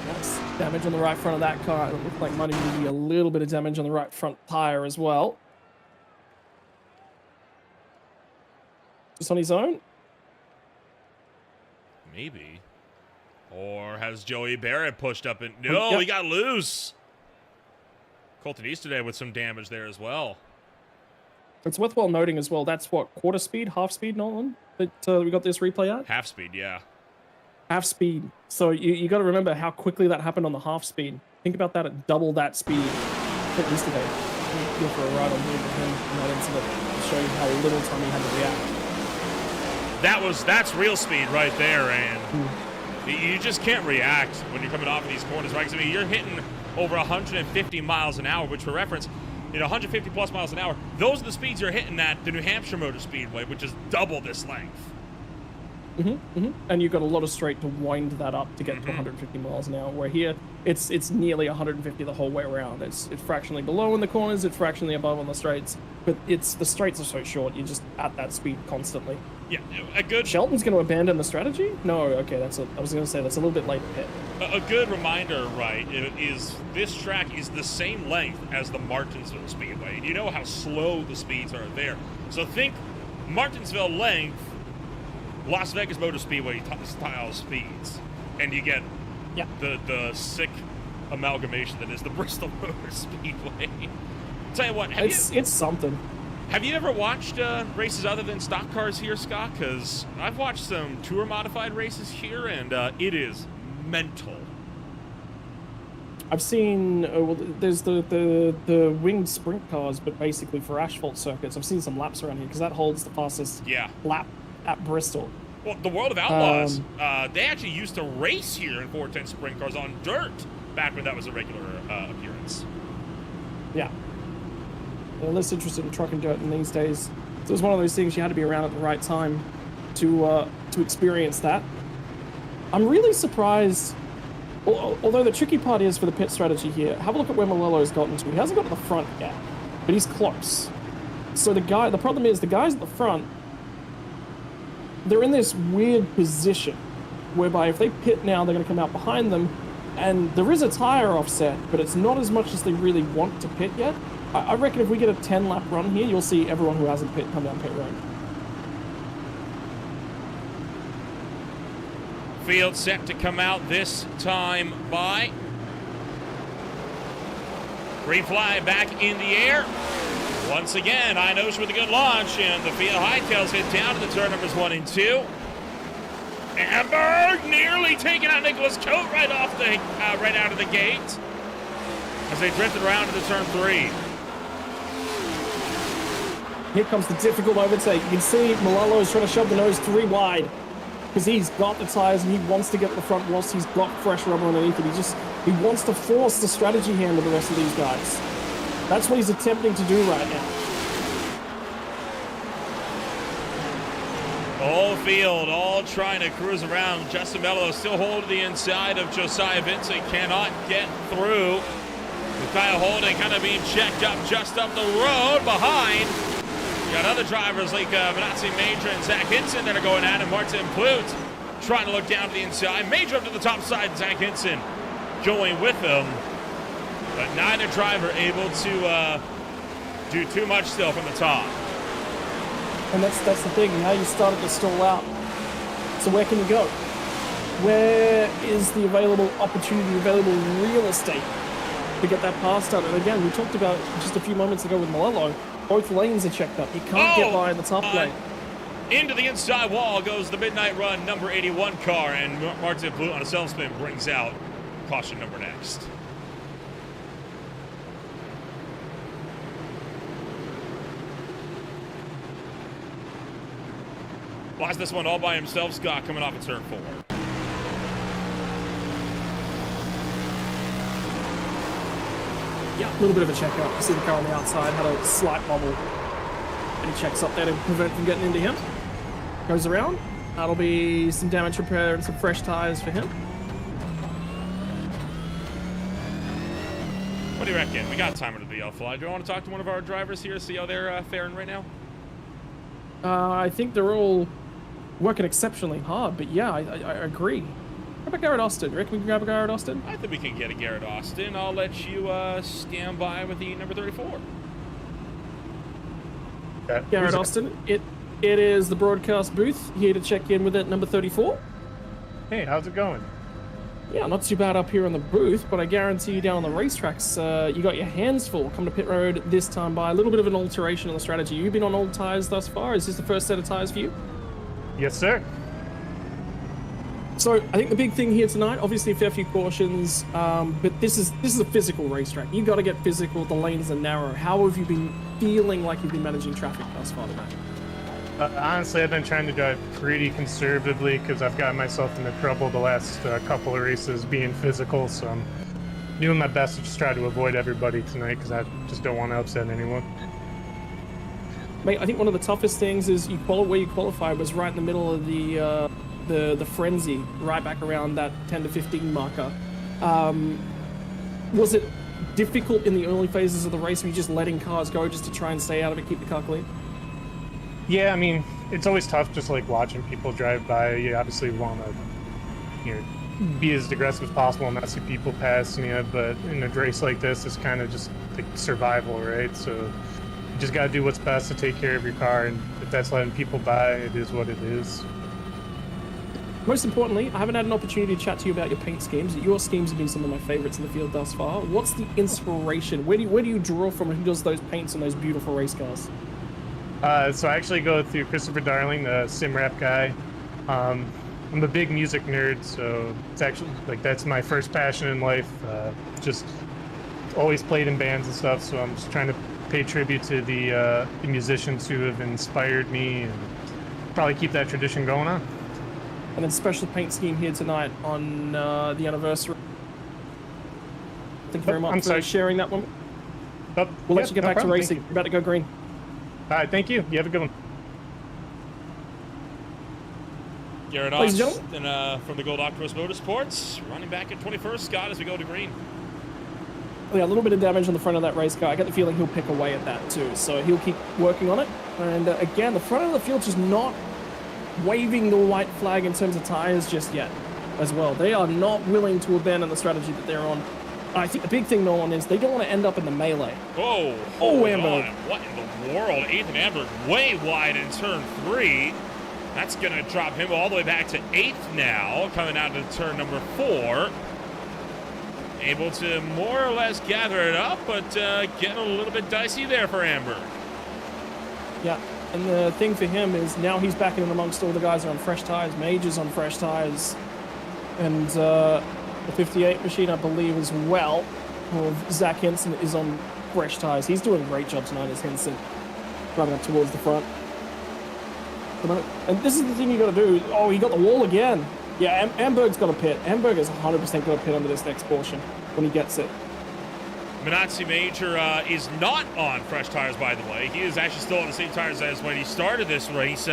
That's damage on the right front of that car. It looked like might even be a little bit of damage on the right front tire as well. Just on his own? Maybe. Or has Joey Barrett pushed up and no, he got loose. Colton Easterday with some damage there as well. It's worthwhile noting as well, that's what, quarter speed, half speed, Nolan, that we got this replay at? Half speed, yeah. Half speed. So you got to remember how quickly that happened on the half speed. Think about that at double that speed for Easterday. Go for a ride on board with him in that incident to show you how little time he had to react. That's real speed right there, and you just can't react when you're coming off of these corners, right? 'Cause, I mean, you're hitting over 150 miles an hour, which for reference, 150 plus miles an hour. Those are the speeds you're hitting at the New Hampshire Motor Speedway, which is double this length. And you've got a lot of straight to wind that up to get to 150 miles an hour, where here it's nearly 150 the whole way around. It's fractionally below in the corners, it's fractionally above on the straights, but the straights are so short, you're just at that speed constantly. Yeah, a good... Shelton's going to abandon the strategy? No, okay, I was going to say that's a little bit late hit. A good reminder, right, is this track is the same length as the Martinsville Speedway. You know how slow the speeds are there. So think Martinsville length, Las Vegas Motor Speedway style speeds, and you get the sick amalgamation that is the Bristol Motor Speedway. Tell you what, it's something. Have you ever watched races other than stock cars here, Scott? Because I've watched some tour modified races here, and it is mental. I've seen there's the winged sprint cars, but basically for asphalt circuits. I've seen some laps around here because that holds the fastest lap at Bristol. Well, the World of Outlaws, they actually used to race here in 410 sprint cars on dirt back when that was a regular appearance. Yeah. They're less interested in truck and dirt in these days. So it was one of those things you had to be around at the right time to experience that. I'm really surprised, although the tricky part is for the pit strategy here, have a look at where Malello's gotten to. He hasn't got to the front yet, but he's close. So the problem is the guys at the front, they're in this weird position whereby if they pit now, they're going to come out behind them, and there is a tire offset, but it's not as much as they really want to pit yet. I reckon if we get a 10-lap run here, you'll see everyone who hasn't pit come down pit road. Field set to come out this time by. Green flag back in the air. Once again, Inosh with a good launch, and the field hightails hit down to the turn numbers 1 and 2. Amberg nearly taking out Nicholas Coate right out of the gate as they drifted around to the turn 3. Here comes the difficult overtake. You can see Malello is trying to shove the nose 3 wide because he's got the tires and he wants to get the front whilst he's got fresh rubber underneath it. He wants to force the strategy hand with the rest of these guys. That's what he's attempting to do right now. The whole field all trying to cruise around. Justin Mello still holding the inside of Josiah Vincent. Cannot get through. Kyle Holden kind of being checked up just up the road behind. You got other drivers like Manassi Major and Zach Hinson that are going at him. Martin Plut trying to look down to the inside. Major up to the top side. Zach Hinson going with him. But neither driver able to do too much still from the top. And that's the thing. Now you started to stall out. So where can you go? Where is the available opportunity, available real estate to get that pass done? And again, we talked about just a few moments ago with Malello. Both lanes are checked up. You can't get by in the top lane. Into the inside wall goes the Midnight Run number 81 car, and Martin Blue on a self-spin brings out caution number next. Watch this one all by himself. Scott coming off of turn 4. Yeah, a little bit of a check out. You see the car on the outside had a slight bobble. And he checks up there to prevent from getting into him. Goes around. That'll be some damage repair and some fresh tires for him. What do you reckon? We got time to the fly. Do you want to talk to one of our drivers here, see how they're faring right now? I think they're all working exceptionally hard, but yeah, I agree. How about Garrett Austin? Rick, we can grab a Garrett Austin? I think we can get a Garrett Austin. I'll let you stand by with the number 34. Garrett Austin, it is the broadcast booth, here to check in with it, number 34. Hey, how's it going? Yeah, not too bad up here on the booth, but I guarantee you down on the racetracks, you got your hands full. Come to pit road this time by a little bit of an alteration on the strategy. You've been on old tires thus far. Is this the first set of tires for you? Yes, sir. So I think the big thing here tonight, obviously a fair few cautions, but this is a physical racetrack. You got to get physical. The lanes are narrow. How have you been feeling like you've been managing traffic thus far tonight? Honestly, I've been trying to drive pretty conservatively because I've gotten myself into trouble the last couple of races being physical, so I'm doing my best to just try to avoid everybody tonight because I just don't want to upset anyone. Mate, I think one of the toughest things is where you qualified was right in the middle of the frenzy, right back around that 10 to 15 marker. Was it difficult in the early phases of the race? Were you just letting cars go just to try and stay out of it, keep the car clean? Yeah, I mean, it's always tough just like watching people drive by. You obviously want to, be as aggressive as possible and not see people passing you, but in a race like this, it's kind of just like survival, right? So you just got to do what's best to take care of your car, and if that's letting people by, it is what it is. Most importantly, I haven't had an opportunity to chat to you about your paint schemes. Your schemes have been some of my favorites in the field thus far. What's the inspiration? Where do you draw from? Who does those paints on those beautiful race cars? So I actually go through Christopher Darling, the sim rap guy. I'm a big music nerd, so it's actually like that's my first passion in life. Just always played in bands and stuff, so I'm just trying to pay tribute to the musicians who have inspired me and probably keep that tradition going on. And then special paint scheme here tonight on the anniversary. Thank you very much for sharing that one. We'll let you get back to racing. You're about to go green. All right, thank you. You have a good one. Garrett Austin from the Gold Octopus Motorsports, running back at 21st, Scott, as we go to green. Yeah, a little bit of damage on the front of that race car. I get the feeling he'll pick away at that too, so he'll keep working on it. And again, the front of the field just not waving the white flag in terms of tires just yet as well. They are not willing to abandon the strategy that they're on. I think the big thing, Nolan, is they don't want to end up in the melee. Oh, Amberg. What in the world? Ethan Amberg way wide in turn 3. That's going to drop him all the way back to 8th now, coming out to turn number 4. Able to more or less gather it up, but getting a little bit dicey there for Amberg. Yeah, and the thing for him is now he's back in amongst all the guys that are on fresh tires. Major's on fresh tires. And the 58 machine, I believe, as well, of Zach Henson is on fresh tires. He's doing a great job tonight as Henson, driving up towards the front. And this is the thing you got to do. Oh, he got the wall again. Yeah, Amberg's got a pit. Amberg is 100% got a pit under this next portion when he gets it. Minazzi Major is not on fresh tires, by the way. He is actually still on the same tires as when he started this race.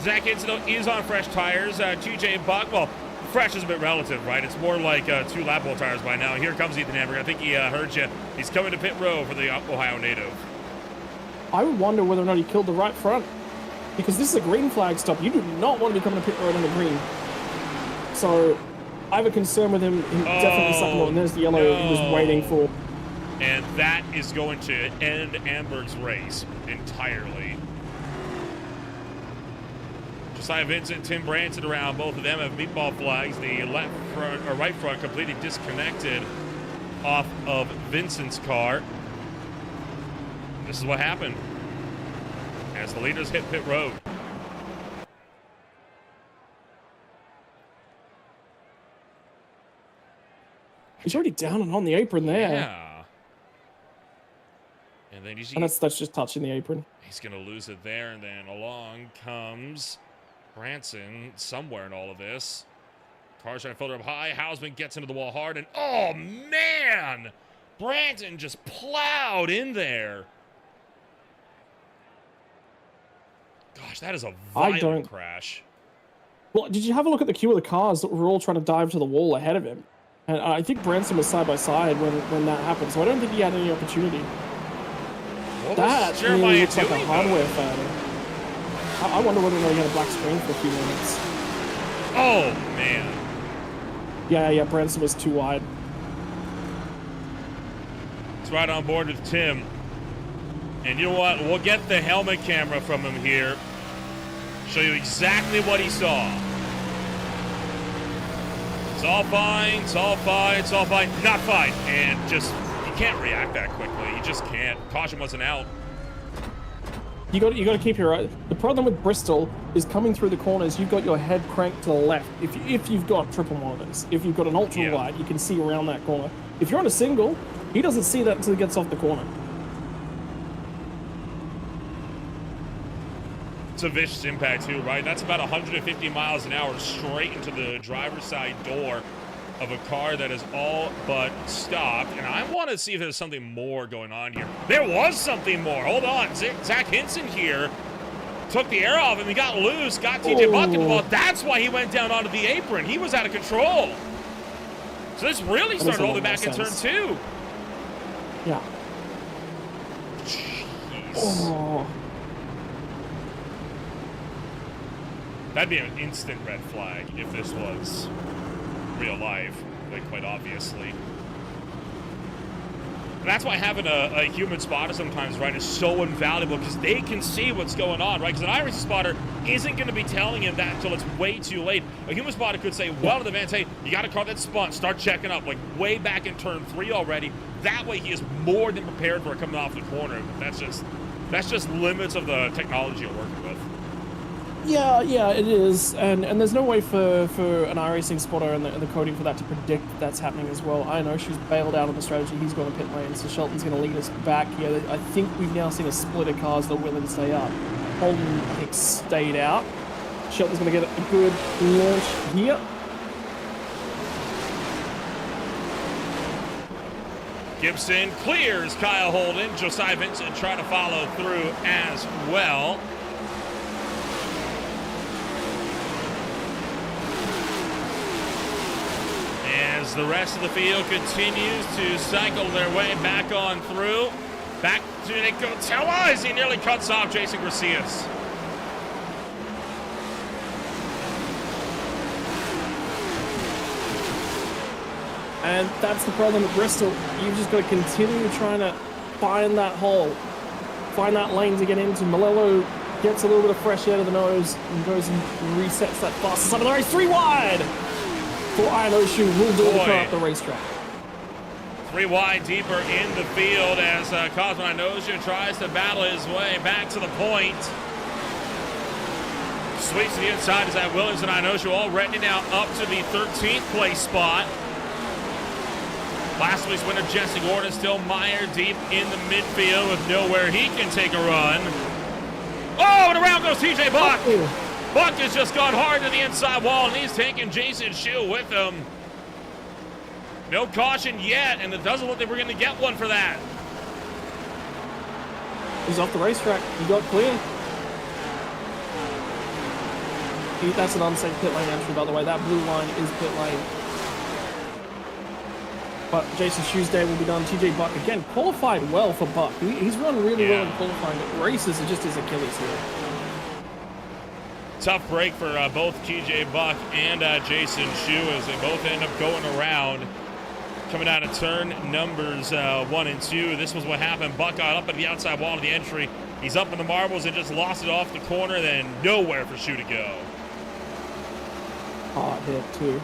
Zach Hinson is on fresh tires. TJ Buck, well, fresh is a bit relative, right? It's more like 2 lap hole tires by now. Here comes Ethan Amberg. I think he heard you. He's coming to pit row for the Ohio native. I would wonder whether or not he killed the right front, because this is a green flag stop. You do not want to be coming to pit road on the green. So I have a concern with him definitely sucking on. And there's the yellow he was waiting for. And that is going to end Amberg's race entirely. Josiah Vincent, Tim Branson around. Both of them have meatball flags. The left front or right front completely disconnected off of Vincent's car. This is what happened as the leaders hit pit road. He's already down and on the apron there. Yeah. And then you see, and that's just touching the apron. He's going to lose it there, and then along comes Branson somewhere in all of this. Car's trying to filter up high. Hausman gets into the wall hard, and oh, man! Branson just plowed in there. Gosh, that is a violent crash. Well, did you have a look at the queue of the cars that were all trying to dive to the wall ahead of him? And I think Branson was side by side when that happened, so I don't think he had any opportunity. That really looks like a hardware failure. I wonder whether or not he had a black screen for a few minutes. Oh, man. Yeah, Branson was too wide. It's right on board with Tim. And you know what? We'll get the helmet camera from him here. Show you exactly what he saw. It's all fine, it's all fine, it's all fine. Not fine. And just, you can't react that quickly. You just can't. Caution wasn't out. You got to keep your eye. The problem with Bristol is coming through the corners. You've got your head cranked to the left. If you've got triple monitors, if you've got an ultra wide, you can see around that corner. If you're on a single, he doesn't see that until he gets off the corner. It's a vicious impact too, right? That's about 150 miles an hour straight into the driver's side door of a car that is all but stopped. And I want to see if there's something more going on here. There was something more. Hold on. Zach Hinson here took the air off him. He got loose, got TJ Buck involved. That's why he went down onto the apron. He was out of control. So this really started all the way back in turn 2. Yeah. Jeez. Oh. That'd be an instant red flag if this was real life, like quite obviously. And that's why having a human spotter sometimes, right, is so invaluable, because they can see what's going on, right? Because an iRacing spotter isn't going to be telling him that until it's way too late. A human spotter could say, well in advance, hey, you got a car that's spun, start checking up, like way back in turn 3 already. That way he is more than prepared for it coming off the corner. That's just limits of the technology you're working with. Yeah, it is, and there's no way for an iRacing spotter and the coding for that to predict that's happening as well. I know she's bailed out of the strategy. He's going to pit lane, so Shelton's going to lead us back here. I think we've now seen a split of cars that are willing to stay up. Holden, I think, stayed out. Shelton's going to get a good launch here. Gibson clears Kyle Holden. Josiah Vincent trying to follow through as well. As the rest of the field continues to cycle their way back on through. Back to Nico Tella as he nearly cuts off Jason Gracias. And that's the problem with Bristol. You've just got to continue trying to find that hole. Find that lane to get into. Malello gets a little bit of fresh air to the nose and goes and resets that fastest side of the race. 3 wide! For Iron Ocean will do the car up the racetrack. 3 wide deeper in the field as Cosmo Inosha tries to battle his way back to the point. Sweeps to the inside as that Williams and Inosha already now up to the 13th place spot. Last week's winner Jesse Gordon still mired deep in the midfield with nowhere he can take a run. Oh, and around goes TJ Buck. Buck has just gone hard to the inside wall, and he's taking Jason Shu with him. No caution yet, and it doesn't look like we're going to get one for that. He's off the racetrack. He got clear. That's an unsafe pit lane entry, by the way. That blue line is pit lane. But Jason Shu's day will be done. TJ Buck, again, qualified well for Buck. He's run really well in qualifying, but races are just his Achilles heel. Tough break for both TJ Buck and Jason Shu as they both end up going around. Coming out of turn numbers 1 and 2. This was what happened. Buck got up at the outside wall of the entry. He's up in the marbles and just lost it off the corner, then nowhere for Shu to go. Hard hit, too.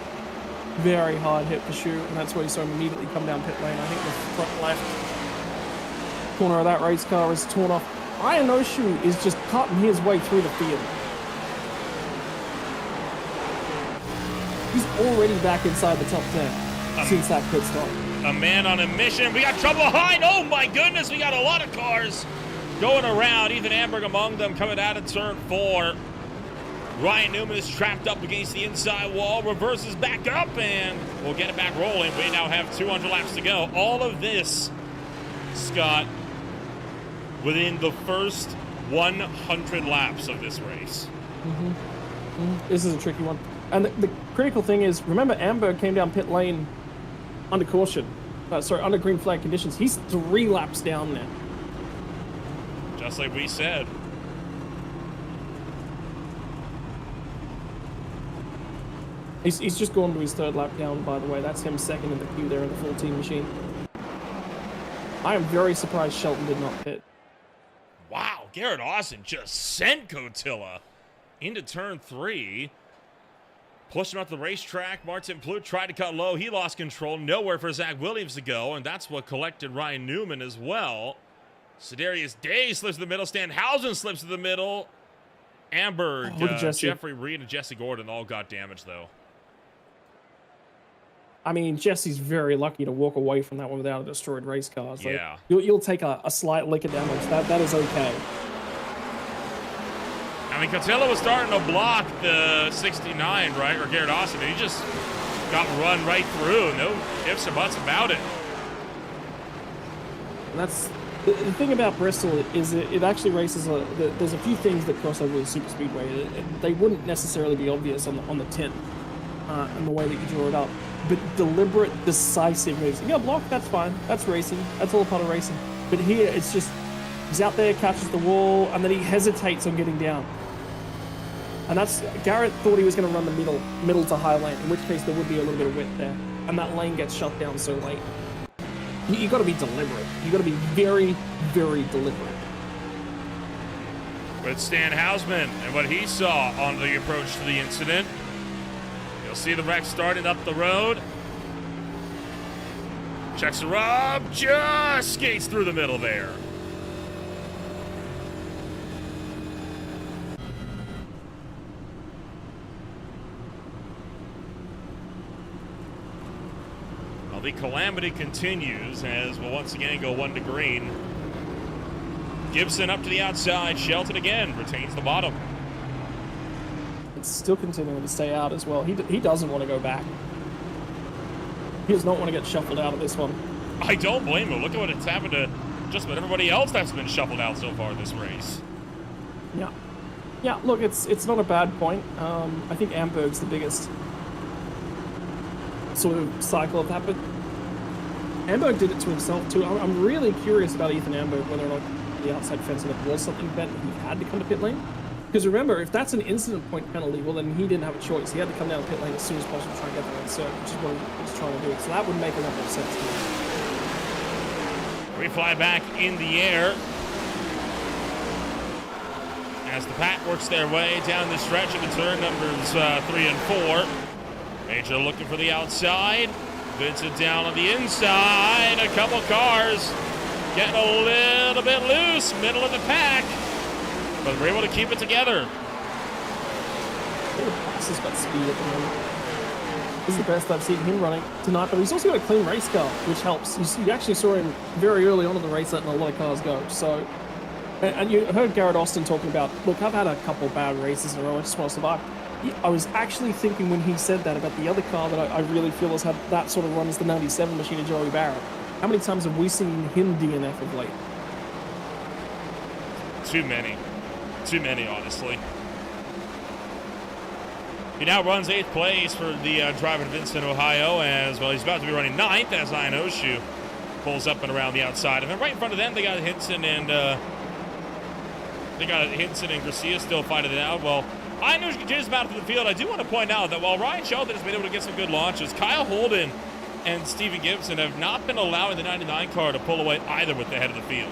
Very hard hit for Shu, and that's why you saw him immediately come down pit lane. I think the front left corner of that race car is torn off. I know Shu is just cutting his way through the field. He's already back inside the top 10 since that pit stop. A man on a mission. We got trouble behind. Oh my goodness, we got a lot of cars going around. Ethan Amberg among them coming out of turn 4. Ryan Newman is trapped up against the inside wall, reverses back up, and we'll get it back rolling. We now have 200 laps to go. All of this, Scott, within the first 100 laps of this race. This is a tricky one. And the critical thing is, remember, Amberg came down pit lane under caution. Under green flag conditions. He's 3 laps down now. Just like we said. He's just gone to his 3rd lap down, by the way. That's him second in the queue there in the full team machine. I am very surprised Shelton did not pit. Wow, Garrett Austin just sent Cotilla into turn 3. Pushed him off the racetrack. Martin Plout tried to cut low. He lost control. Nowhere for Zach Williams to go, and that's what collected Ryan Newman as well. Sedarius Day slips to the middle. Stanhausen slips to the middle. Amberg, Jeffrey Reed, and Jesse Gordon all got damaged, though. I mean, Jesse's very lucky to walk away from that one without a destroyed race car. So yeah. You'll take a slight lick of damage. That is okay. I mean, Cotilla was starting to block the 69, right? Or Garrett Austin. And he just got run right through. No ifs or buts about it. And that's the thing about Bristol is it actually races. There's a few things that cross over with Super Speedway. They wouldn't necessarily be obvious on the tint and the way that you draw it up. But deliberate, decisive moves. You got blocked, that's fine. That's racing. That's all part of racing. But here, it's just he's out there, catches the wall, and then he hesitates on getting down. And that's Garrett thought he was going to run the middle to high lane, in which case there would be a little bit of width there, and that lane gets shut down so late. You got to be deliberate. You got to be very, very deliberate. But Stan Hausman and what he saw on the approach to the incident. You'll see the wreck starting up the road. Checks her up, just skates through the middle there. Well, the calamity continues as we'll once again go 1 to green. Gibson up to the outside. Shelton again retains the bottom. It's still continuing to stay out as well. He doesn't want to go back. He does not want to get shuffled out of this one. I don't blame him. Look at what it's happened to just about everybody else that's been shuffled out so far this race. Yeah. Yeah, look, it's not a bad point. I think Amberg's the biggest sort of cycle of that, but Amberg did it to himself too. I'm really curious about Ethan Amberg, whether or not the outside fence and it was something bent and he had to come to pit lane. Because remember, if that's an incident point penalty, well then he didn't have a choice. He had to come down pit lane as soon as possible to try and get that insert, which is what he was trying to do. So that would make a lot more sense to me. We fly back in the air as the pack works their way down the stretch of the turn numbers 3 and 4. Major looking for the outside. Vincent down on the inside. A couple cars getting a little bit loose, middle of the pack. But we're able to keep it together. This has got speed at the moment. This is the best I've seen him running tonight, but he's also got a clean race car, which helps. You actually saw him very early on in the race letting a lot of cars go. So And you heard Garrett Austin talking about, look, I've had a couple bad races in a row. I just want to survive. I was actually thinking when he said that about the other car that I really feel has had that sort of run as the 97 machine of Joey Barrett. How many times have we seen him DNF of late? Too many. Too many, honestly. He now runs 8th place for the driver in Vincent, Ohio, as well. He's about to be running 9th as Ian Oshu pulls up and around the outside. And then right in front of them, they got Hinson and Garcia still fighting it out. Well, Ian Oshu continues to battle through the field. I do want to point out that while Ryan Sheldon has been able to get some good launches, Kyle Holden and Steven Gibson have not been allowing the 99 car to pull away either with the head of the field.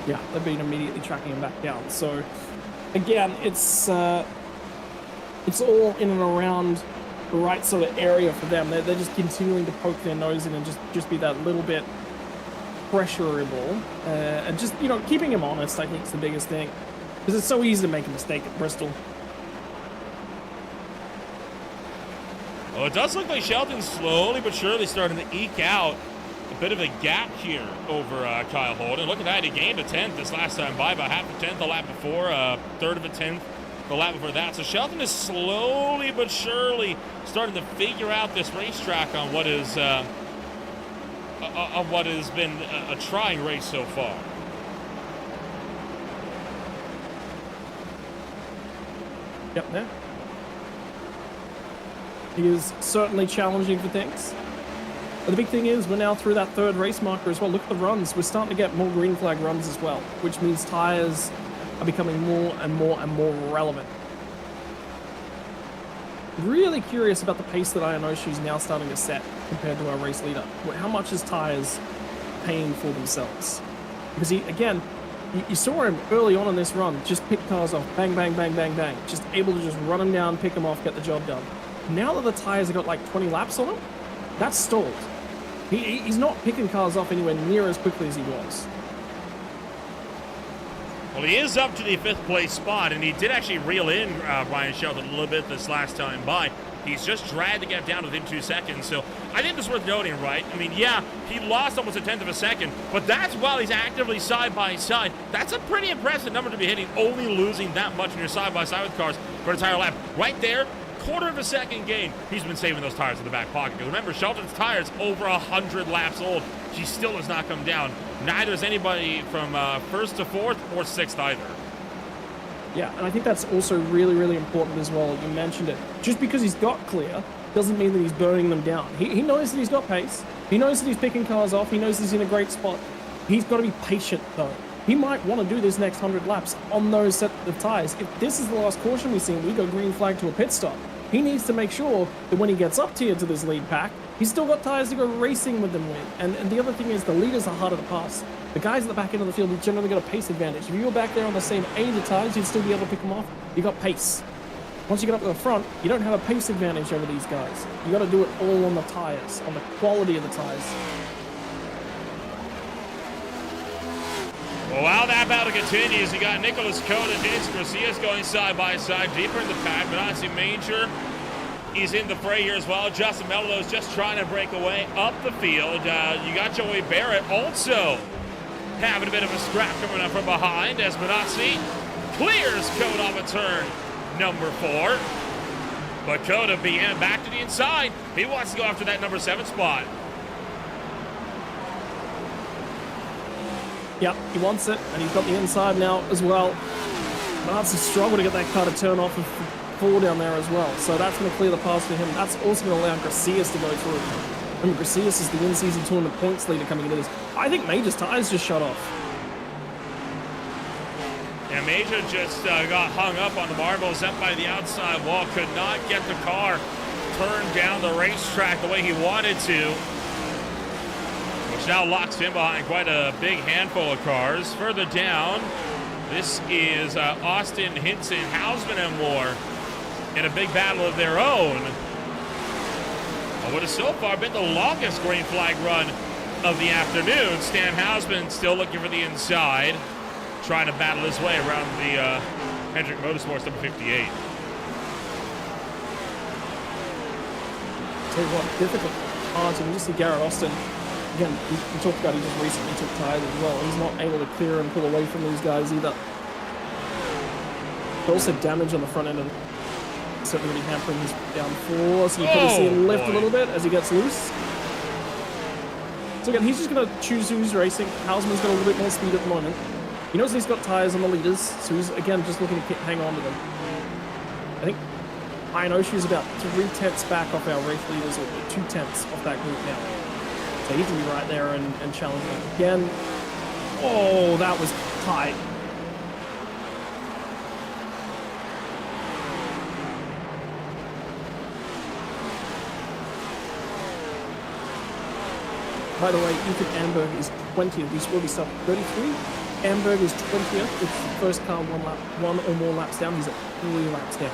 Yeah, they've been immediately tracking him back down. So, again, it's all in and around the right sort of area for them. They're just continuing to poke their nose in and just be that little bit pressurable. And just, you know, keeping him honest, I think, is the biggest thing. Because it's so easy to make a mistake at Bristol. Well, it does look like Sheldon's slowly but surely starting to eke out a bit of a gap here over Kyle Holden. Look at that, he gained a 10th this last time by about half a 10th the lap before, a third of a 10th the lap before that. So Sheldon is slowly but surely starting to figure out this racetrack on what has been a trying race so far. Yep, there. He is certainly challenging for things. But the big thing is we're now through that third race marker as well. Look at the runs. We're starting to get more green flag runs as well, which means tires are becoming more and more and more relevant. Really curious about the pace that Ian Oshu is now starting to set compared to our race leader. How much is tires paying for themselves? Because you saw him early on in this run, just pick cars off, bang, bang, bang, bang, bang. Just able to just run them down, pick them off, get the job done. Now that the tires have got like 20 laps on them, that's stalled. He's not picking cars off anywhere near as quickly as he was. Well, he is up to the 5th place spot, and he did actually reel in Ryan Sheldon a little bit this last time by. He's just dragged the gap down within 2 seconds, so I think that's worth noting, right? I mean, yeah, he lost almost a 10th of a second, but that's while he's actively side by side. That's a pretty impressive number to be hitting, only losing that much when you're side by side with cars for an entire lap. Right there, quarter of a second gain. He's been saving those tires in the back pocket. Because remember, Sheldon's tires over 100 laps old. She still has not come down. Neither is anybody from 1st to 4th or 6th either. Yeah, and I think that's also really, really important as well. You mentioned it. Just because he's got clear doesn't mean that he's burning them down. He knows that he's got pace. He knows that he's picking cars off. He knows he's in a great spot. He's got to be patient, though. He might want to do this next 100 laps on those set of tires. If this is the last caution we see and we go green flag to a pit stop, he needs to make sure that when he gets up tier to this lead pack, he's still got tires to go racing with them with. And the other thing is the leaders are harder to pass. The guys at the back end of the field, you generally got a pace advantage. If you were back there on the same age of tires, you'd still be able to pick them off. You got pace. Once you get up to the front, you don't have a pace advantage over these guys. You got to do it all on the tires, on the quality of the tires. Well, while that battle continues, you got Nicholas Code and Jason Garcia going side by side, deeper in the pack. Benazzi Major, he's in the fray here as well. Justin Mello's just trying to break away up the field. You got Joey Barrett also having a bit of a scrap coming up from behind as Benazzi clears Code off a turn number 4. But Coda being back to the inside. He wants to go after that number 7 spot. Yep, he wants it, and he's got the inside now as well. Benazzi struggled to get that car to turn off and fall down there as well. So that's going to clear the path for him. That's also going to allow Garcias to go through. And Garcias is the in-season tournament points leader coming into this. I think Major's tires just shut off. Yeah, Major just got hung up on the marbles up by the outside wall. Could not get the car turned down the racetrack the way he wanted to, which now locks him behind quite a big handful of cars. Further down, this is Austin, Hinson, Hausman, and Moore in a big battle of their own. What has so far been the longest green flag run of the afternoon. Stan Hausman still looking for the inside, trying to battle his way around the Hendrick Motorsports number 58. Tell you what, difficult. You just see Garrett Austin again, we talked about he just recently took tires as well. He's not able to clear and pull away from these guys either. But also damage on the front end of certainly really hampering his downforce. So you probably see him lift a little bit as he gets loose. So again, he's just going to choose who's racing. Hausman's got a little bit more speed at the moment. He knows he's got tires on the leaders, so he's again just looking to hang on to them. I think Ionoshu's about 3/10 back off our race leaders, or 2/10 off that group now. So he's going to be right there and challenging again. Oh, that was tight. By the way, Ethan Amberg is 20th. He's already started 33. Amberg is 20th. It's the first car one or more laps down. He's at 3 laps down.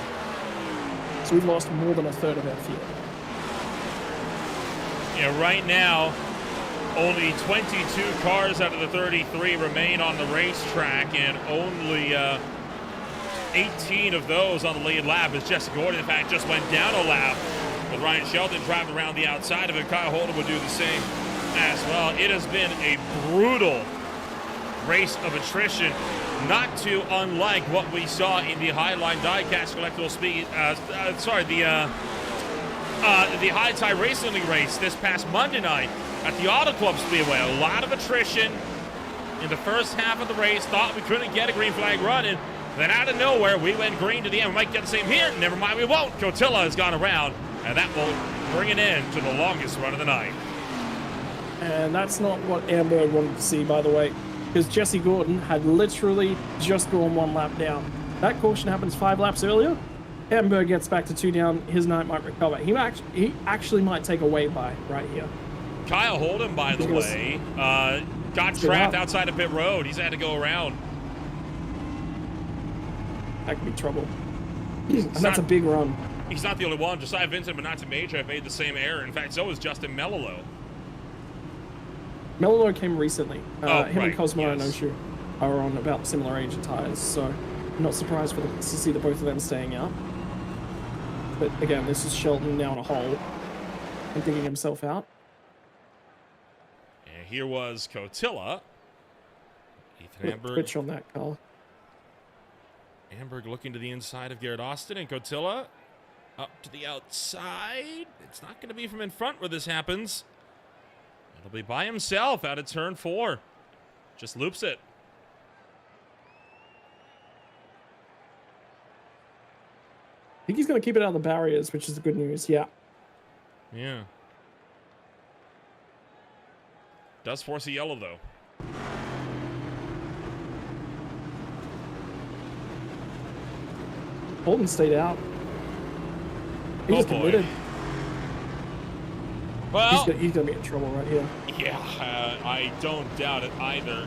So we've lost more than a third of our field. Yeah, right now, only 22 cars out of the 33 remain on the racetrack, and only 18 of those on the lead lap. As Jesse Gordon, in fact, just went down a lap with Ryan Shelton driving around the outside of it. Kyle Holden would do the same as well. It has been a brutal race of attrition, not too unlike what we saw in the Highline Diecast Collectible Speed. The High Tie Racing League race this past Monday night at the Auto Club Speedway. A lot of attrition in the first half of the race. Thought we couldn't get a green flag run, and then out of nowhere we went green to the end. We might get the same here. Never mind, we won't. Cotilla has gone around, and that will bring an end to the longest run of the night. And that's not what Amberg wanted to see, by the way, because Jesse Gordon had literally just gone 1 lap down. That caution happens 5 laps earlier. Amberg gets back to 2 down. His night might recover. He actually might take a way by right here. Kyle Holden, by the way, got trapped outside of pit road. He's had to go around. That could be trouble. And that's a big run. He's not the only one. Josiah Vincent, but not to Major, have made the same error. In fact, so is Justin Melilo. Melilo came recently. Him right, and Cosmo and yes. Oshu are on about similar age of tires, so I'm not surprised to see the both of them staying out. But again, this is Shelton now in a hole and digging himself out. And here was Cotilla. Ethan Amberg. Twitch on that car. Amberg looking to the inside of Garrett Austin, and Cotilla up to the outside. It's not going to be from in front where this happens. It'll be by himself out of turn 4. Just loops it. I think he's going to keep it out of the barriers, which is the good news. Yeah. Yeah. Does force a yellow, though. Holden stayed out. He just committed. Well, he's going to be in trouble right here. Yeah, I don't doubt it either.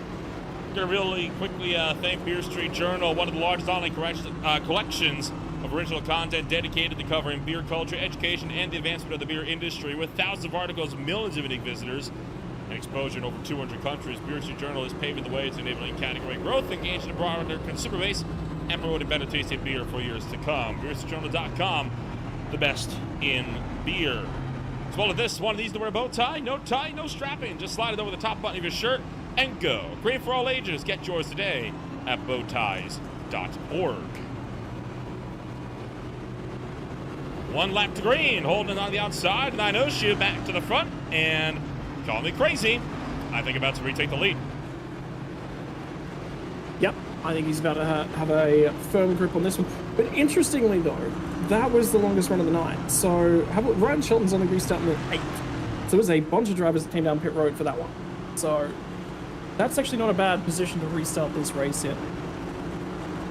Gonna really quickly thank Beer Street Journal, one of the largest online collections of original content dedicated to covering beer culture, education, and the advancement of the beer industry. With thousands of articles, millions of unique visitors, and exposure in over 200 countries, Beer Street Journal is paving the way to enabling category growth, engaging a broader consumer base, and promoting better tasting beer for years to come. BeerStreetJournal.com, the best in beer. As well as this, one of these to wear a bow tie, no strapping. Just slide it over the top button of your shirt and go. Great for all ages. Get yours today at bowties.org. 1 lap to green, holding on the outside, and I know she back to the front, and call me crazy, I think about to retake the lead. Yep, I think he's about to have a firm grip on this one. But interestingly, though, that was the longest run of the night. So Ryan Shelton's only restarting at 8th. So there was a bunch of drivers that came down pit road for that one. So that's actually not a bad position to restart this race in.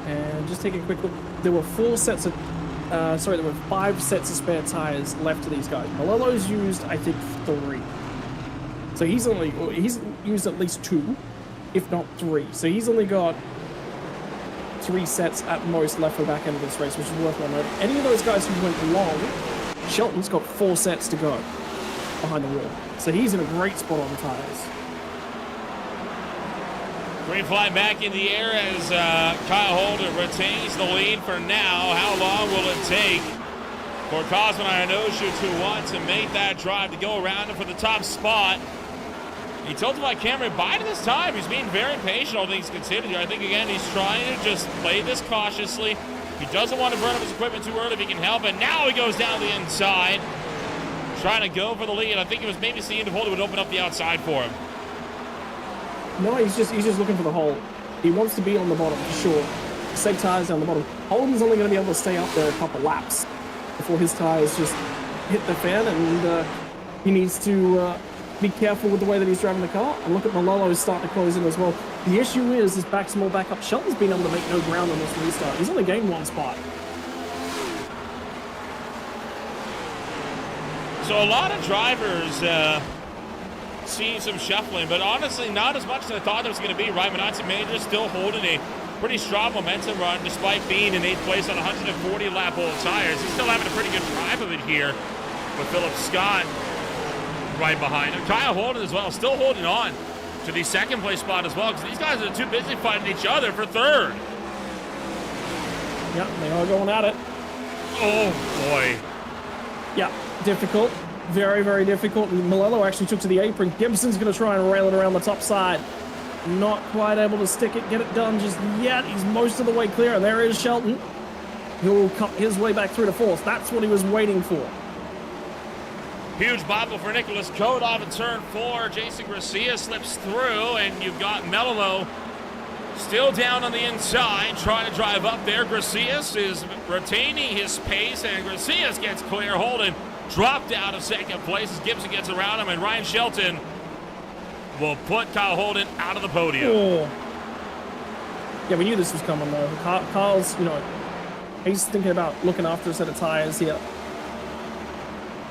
And just taking a quick look, there were 5 sets of spare tires left to these guys. Malelo's used, I think, 3. So he's used at least 2, if not 3. So he's only got 3 sets at most left for the back end of this race, which is worth noting. Any of those guys who went long, Shelton's got 4 sets to go behind the wheel. So he's in a great spot on the tires. Green flag back in the air as Kyle Holden retains the lead for now. How long will it take for Cosmo Ionoshu to want to make that drive to go around him for the top spot? He tilted my camera by this time. He's being very patient, all things considered here. I think, again, he's trying to just play this cautiously. He doesn't want to burn up his equipment too early if he can help it. Now he goes down the inside, trying to go for the lead. I think it was maybe seeing if Holden would open up the outside for him. No, he's just looking for the hole. He wants to be on the bottom for sure. Seg tires down the bottom. Holden's only going to be able to stay up there a couple laps before his tires just hit the fan, and he needs to be careful with the way that he's driving the car. And look at Malolo starting to close in as well. The issue is his back's more back up. Shelton's been able to make no ground on this restart. He's only gained one spot. So a lot of drivers seeing some shuffling, but honestly not as much as I thought there was going to be. Right, Minazzi Major still holding a pretty strong momentum run despite being in 8th place on 140 lap old tires. He's still having a pretty good drive of it here with Philip Scott right behind him. Kyle Holden as well, still holding on to the 2nd place spot as well, because these guys are too busy fighting each other for 3rd. Yep, they are going at it. Oh boy. Yeah, difficult. Very, very difficult. Malello actually took to the apron. Gibson's going to try and rail it around the top side. Not quite able to stick it, get it done just yet. He's most of the way clear. There is Shelton. He'll cut his way back through to 4th. That's what he was waiting for. Huge bobble for Nicholas Code off in turn 4. Jason Garcia slips through, and you've got Mello still down on the inside, trying to drive up there. Garcias is retaining his pace, and Garcias gets clear. Holden dropped out of 2nd place as Gibson gets around him, and Ryan Shelton will put Kyle Holden out of the podium. Oh. Yeah, we knew this was coming though. Kyle's, he's thinking about looking after a set of tires here.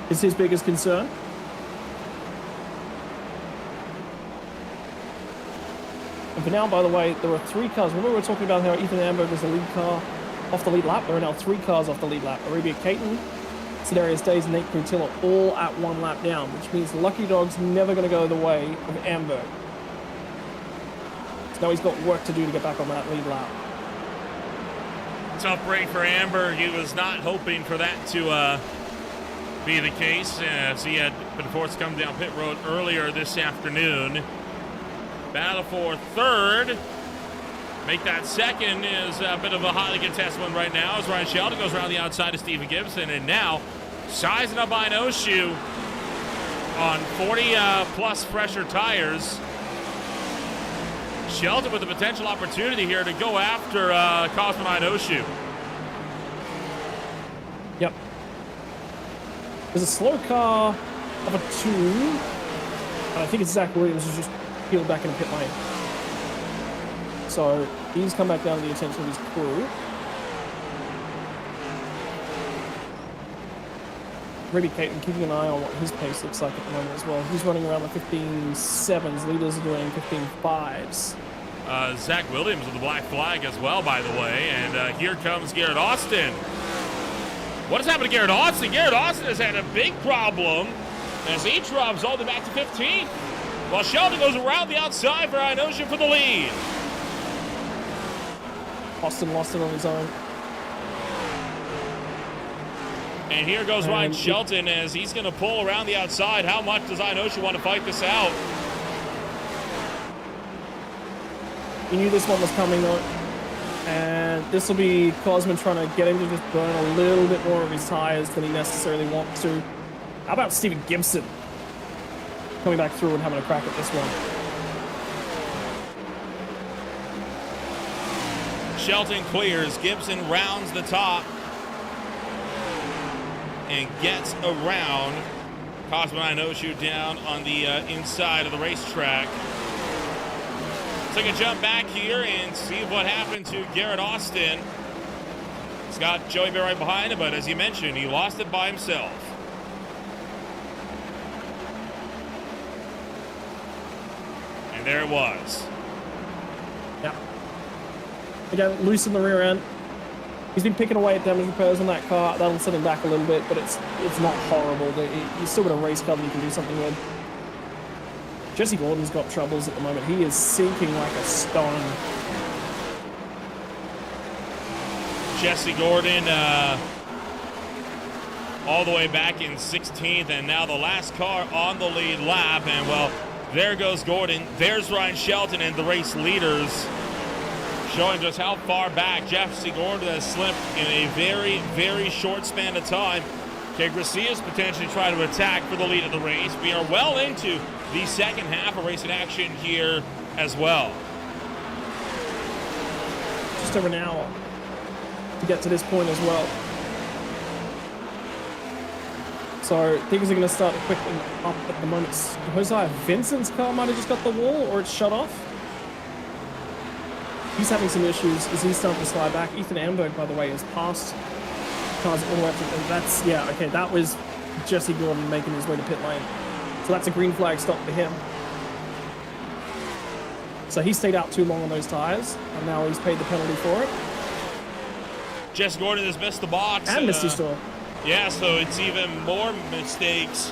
Is his biggest concern. And for now, by the way, there are 3 cars. Remember we were talking about how Ethan Amberg was the lead car off the lead lap? There are now 3 cars off the lead lap. Arabia Caton, Sedarius Days, and Nate Quintilla all at 1 lap down, which means Lucky Dog's never going to go the way of Amberg. So now he's got work to do to get back on that lead lap. Tough break for Amberg. He was not hoping for that to be the case, as he had been forced to come down pit road earlier this afternoon. Battle for 3rd. Make that 2nd is a bit of a hotly contested one right now as Ryan Shelton goes around the outside of Stephen Gibson, and now sizing up Inoshu on 40 plus fresher tires. Shelton with the potential opportunity here to go after Cosman Inoshu. Yep. There's a slow car of a 2. And I think it's Zach Williams who's just peeled back in the pit lane. So he's come back down to the attention of his crew. Reddy Caton keeping an eye on what his pace looks like at the moment as well. He's running around the 15.7s. Leaders are doing 15.5s. Zach Williams with the black flag as well, by the way. And here comes Garrett Austin. What has happened to Garrett Austin? Garrett Austin has had a big problem as he drops all the way back to 15th, while Sheldon goes around the outside for Inoshu for the lead. Austin lost it on his own. And here goes Ryan Shelton as he's going to pull around the outside. How much does Inoshu want to fight this out? He knew this one was coming though. And this will be Cosman trying to get him to just burn a little bit more of his tires than he necessarily wants to. How about Stephen Gibson coming back through and having a crack at this one? Shelton clears. Gibson rounds the top and gets around Cosman Inoshu down on the inside of the racetrack. Take a jump back here and see what happened to Garrett Austin. He's got Joey Bear right behind him, but as you mentioned, he lost it by himself. And there it was. Yeah. Again, loose in the rear end. He's been picking away at damage repairs on that car. That'll set him back a little bit, but it's not horrible. He's still got a race car that you can do something with. Jesse Gordon's got troubles at the moment. He is sinking like a stone. Jesse Gordon all the way back in 16th, and now the last car on the lead lap. And, well, There goes Gordon. There's Ryan Shelton and the race leaders, showing just how far back Jesse Gordon has slipped in a very, very short span of time. Okay, Garcia's potentially trying to attack for the lead of the race. We are well into the second half of racing action here as well. Just over an hour to get to this point as well. So things are going to start quickly up at the moment. Hosea Vincent's car might have just got the wall, or it's shut off. He's having some issues as he's starting to slide back. Ethan Amberg, by the way, has passed cars all the way up to, and that's, yeah, okay, that was Jesse Gordon making his way to pit lane. So that's a green flag stop for him. So he stayed out too long on those tires, and now he's paid the penalty for it. Jesse Gordon has missed the box. And Misty Store. Yeah, so it's even more mistakes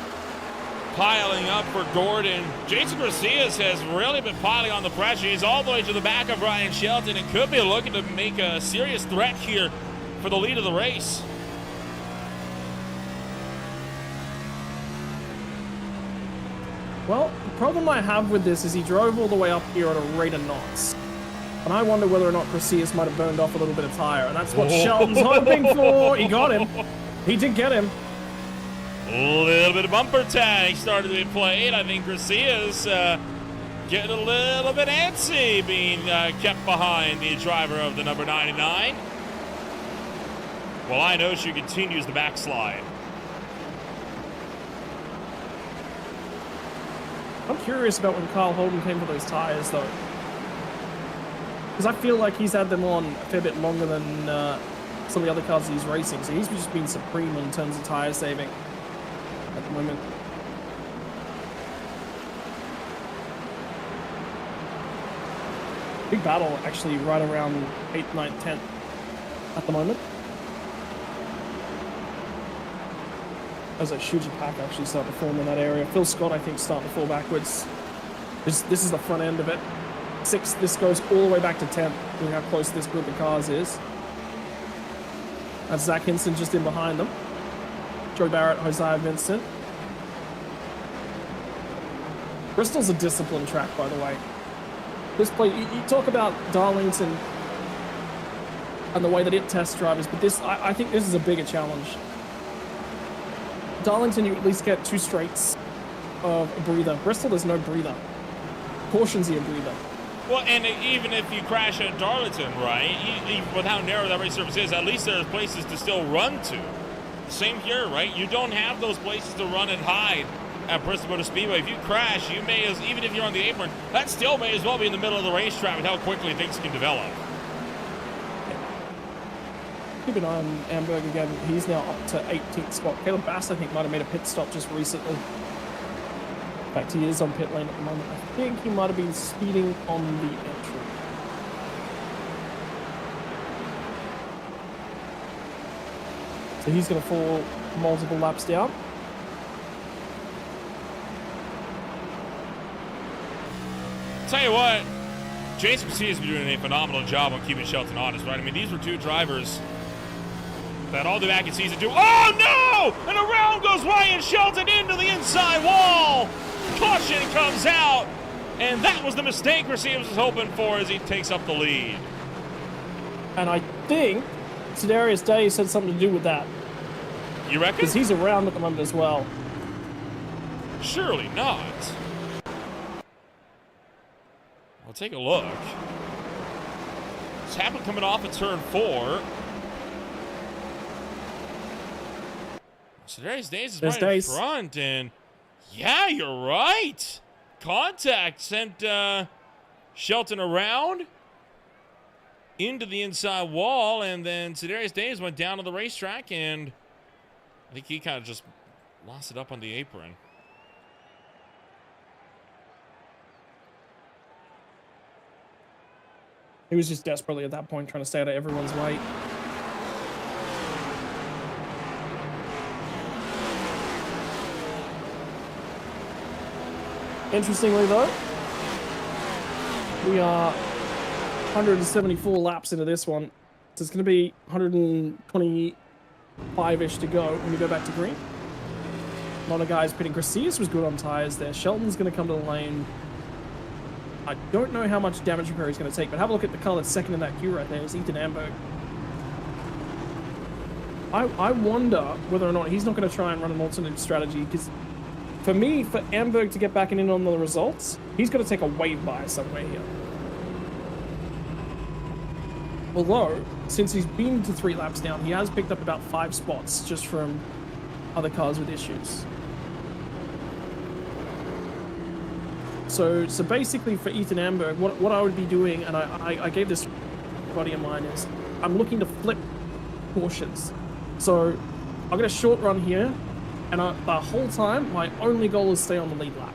piling up for Gordon. Jason Garcia has really been piling on the pressure. He's all the way to the back of Ryan Shelton and could be looking to make a serious threat here for the lead of the race. Well, the problem I have with this is he drove all the way up here at a rate of knots. And I wonder whether or not Garcias might have burned off a little bit of tire. And that's what Shelton's hoping for. He got him. He did get him. A little bit of bumper tag started to be played. I think Garcia's getting a little bit antsy being kept behind the driver of the number 99. Well, I know she continues the backslide. I'm curious about when Kyle Holden came for those tires, though. Because I feel like he's had them on a fair bit longer than some of the other cars he's racing. So he's just been supreme in terms of tire saving at the moment. Big battle, actually, right around 8th, 9th, 10th at the moment. As a Shuji Pack actually start to form in that area. Phil Scott, I think, starting to fall backwards. This is the front end of it. 6th, this goes all the way back to 10th. Look how close this group of cars is. That's Zach Hinson just in behind them. Joe Barrett, Hosea Vincent. Bristol's a disciplined track, by the way. This place, you talk about Darlington and the way that it tests drivers, but this, I think this is a bigger challenge. Darlington, you at least get 2 straights of a breather. Bristol, there's no breather. Caution's your breather. Well, and even if you crash at Darlington, right, with how narrow that race surface is, at least there's places to still run to. Same here, right? You don't have those places to run and hide at Bristol Motor Speedway. If you crash, you may, even if you're on the apron, that still may as well be in the middle of the racetrack with how quickly things can develop. Keep an eye on Amberg again. He's now up to 18th spot. Caleb Bass, I think, might have made a pit stop just recently. In fact, he is on pit lane at the moment. I think he might have been speeding on the entry. So he's going to fall multiple laps down. Tell you what, Jason Garcia has been doing a phenomenal job on keeping Shelton honest, right? I mean, these were 2 drivers that all the back in season 2. Oh no! And around goes Ryan Shelton into the inside wall. Caution comes out, and that was the mistake Garcia was hoping for as he takes up the lead. And I think Sedarius Days had something to do with that. You reckon? Because he's around at the moment as well. Surely not. We'll take a look. It's happened coming off of turn 4. Sedarius Days is right in front, and yeah, you're right. Contact sent Shelton around into the inside wall, and then Sedarius Days went down to the racetrack, and I think he kind of just lost it up on the apron. He was just desperately at that point trying to stay out of everyone's way. Interestingly, though, we are 174 laps into this one. So it's going to be 125-ish to go when we go back to green. A lot of guys pitting. Gracias was good on tires there. Shelton's going to come to the lane. I don't know how much damage repair he's going to take, but have a look at the car that's second in that queue right there. It's Ethan Amberg. I wonder whether or not he's not going to try and run an alternative strategy, because for me, for Amberg to get back in on the results, he's got to take a wave by somewhere here. Although, since he's been to 3 laps down, he has picked up about 5 spots just from other cars with issues. So basically for Ethan Amberg, what I would be doing, and I gave this buddy of mine, is I'm looking to flip cautions. So I'll get a short run here, and the whole time, my only goal is stay on the lead lap.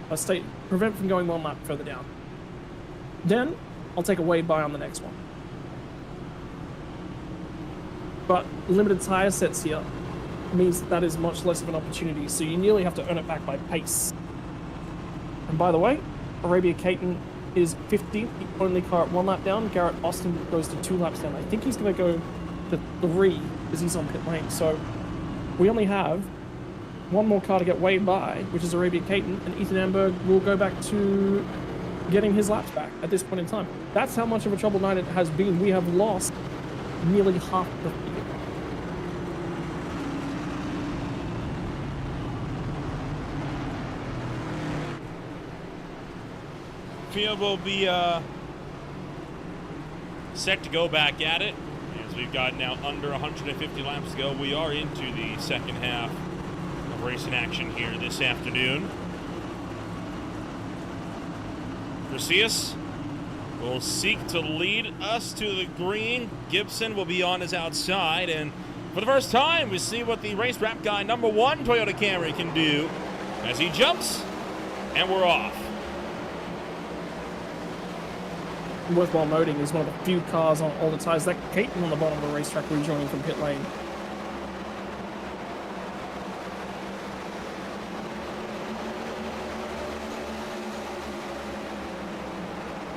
Prevent from going 1 lap further down. Then I'll take a wave by on the next one. But limited tire sets here means that is much less of an opportunity, so you nearly have to earn it back by pace. And by the way, Arabia Caton is 15th, the only car at 1 lap down. Garrett Austin goes to 2 laps down. I think he's going to go to 3 because he's on pit lane. So we only have 1 more car to get way by, which is Arabia Caton, and Ethan Amberg will go back to getting his laps back at this point in time. That's how much of a troubled night it has been. We have lost nearly half the field. Field will be set to go back at it, as we've got now under 150 laps to go. We are into the second half of racing action here this afternoon. Gracias will seek to lead us to the green. Gibson will be on his outside, and for the first time we see what the race wrap guy number 1 Toyota Camry can do as he jumps, and we're off. Worthwhile noting is one of the few cars on all the tires. That Caton on the bottom of the racetrack rejoining from pit lane.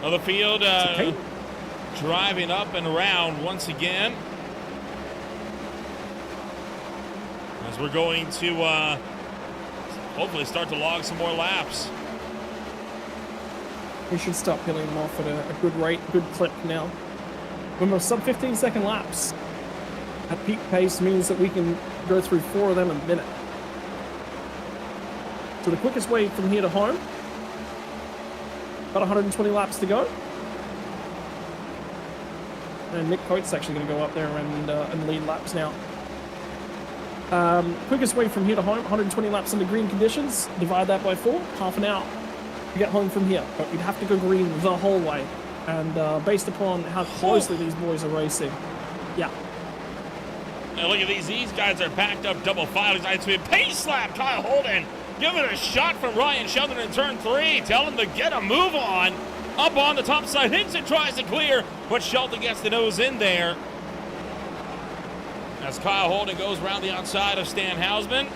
Well, the field driving up and around once again, as we're going to hopefully start to log some more laps. We should start peeling them off at a good rate, good clip now. Remember, sub 15-second laps at peak pace means that we can go through 4 of them in a minute. So the quickest way from here to home, about 120 laps to go. And Nick Coates actually going to go up there and lead laps now. Quickest way from here to home, 120 laps under green conditions. Divide that by 4, half an hour to get home from here. But we'd have to go green the whole way. And based upon how closely these boys are racing, yeah. And look at these guys are packed up double file. It's a pace lap. Kyle Holden give it a shot from Ryan Sheldon in turn 3. Tell him to get a move on. Up on the top side, hits and tries to clear, but Sheldon gets the nose in there. As Kyle Holden goes around the outside of Stan Hausman.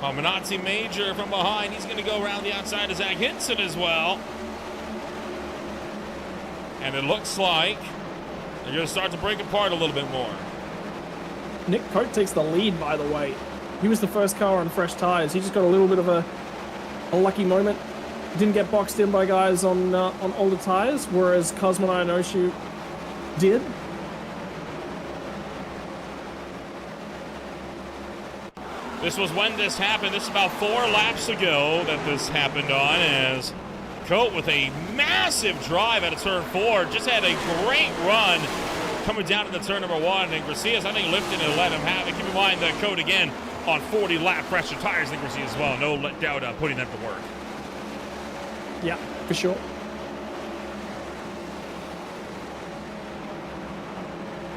Manazzi Major from behind. He's going to go around the outside of Zach Hinson as well. And it looks like they're going to start to break apart a little bit more. Nick Cote takes the lead, by the way. He was the first car on fresh tires. He just got a little bit of a lucky moment. Didn't get boxed in by guys on older tires, whereas Cosmo Ionoshu did. This was when this happened. This is about 4 laps ago that this happened on, as Cote with a massive drive out of turn 4 just had a great run coming down into turn number 1, and Gracias, I think, lifted and let him have it. Keep in mind that Cote again on 40 lap fresher tires than Gracias as well. No doubt putting them to work. Yeah, for sure.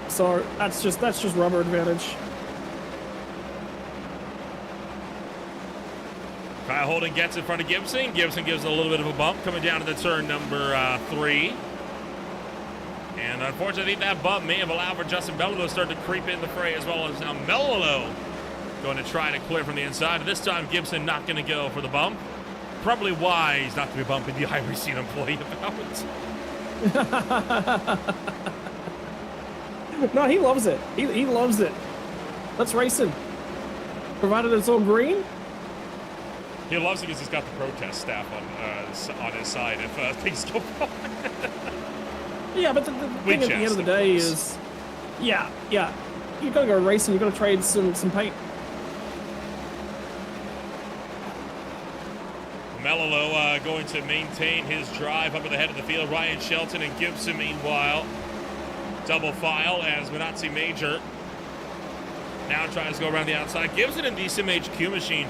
So that's just rubber advantage. Kyle Holden gets in front of Gibson. Gibson gives a little bit of a bump coming down to the turn number 3. And unfortunately, that bump may have allowed for Justin Bellow to start to creep in the fray, as well as now Mello going to try to clear from the inside. This time, Gibson not going to go for the bump. Probably wise not to be bumping the iRacing employee about. No, he loves it. He loves it. Let's race him. provided it's all green. He loves it because he's got the protest staff on his side if things go wrong. Yeah, but the thing at the end of the day is, yeah, you gotta go racing. You gotta trade some paint. Mello going to maintain his drive up at the head of the field. Ryan Shelton and Gibson, meanwhile, double file as Manazzi Major now tries to go around the outside. Gibson and the Sim HQ machine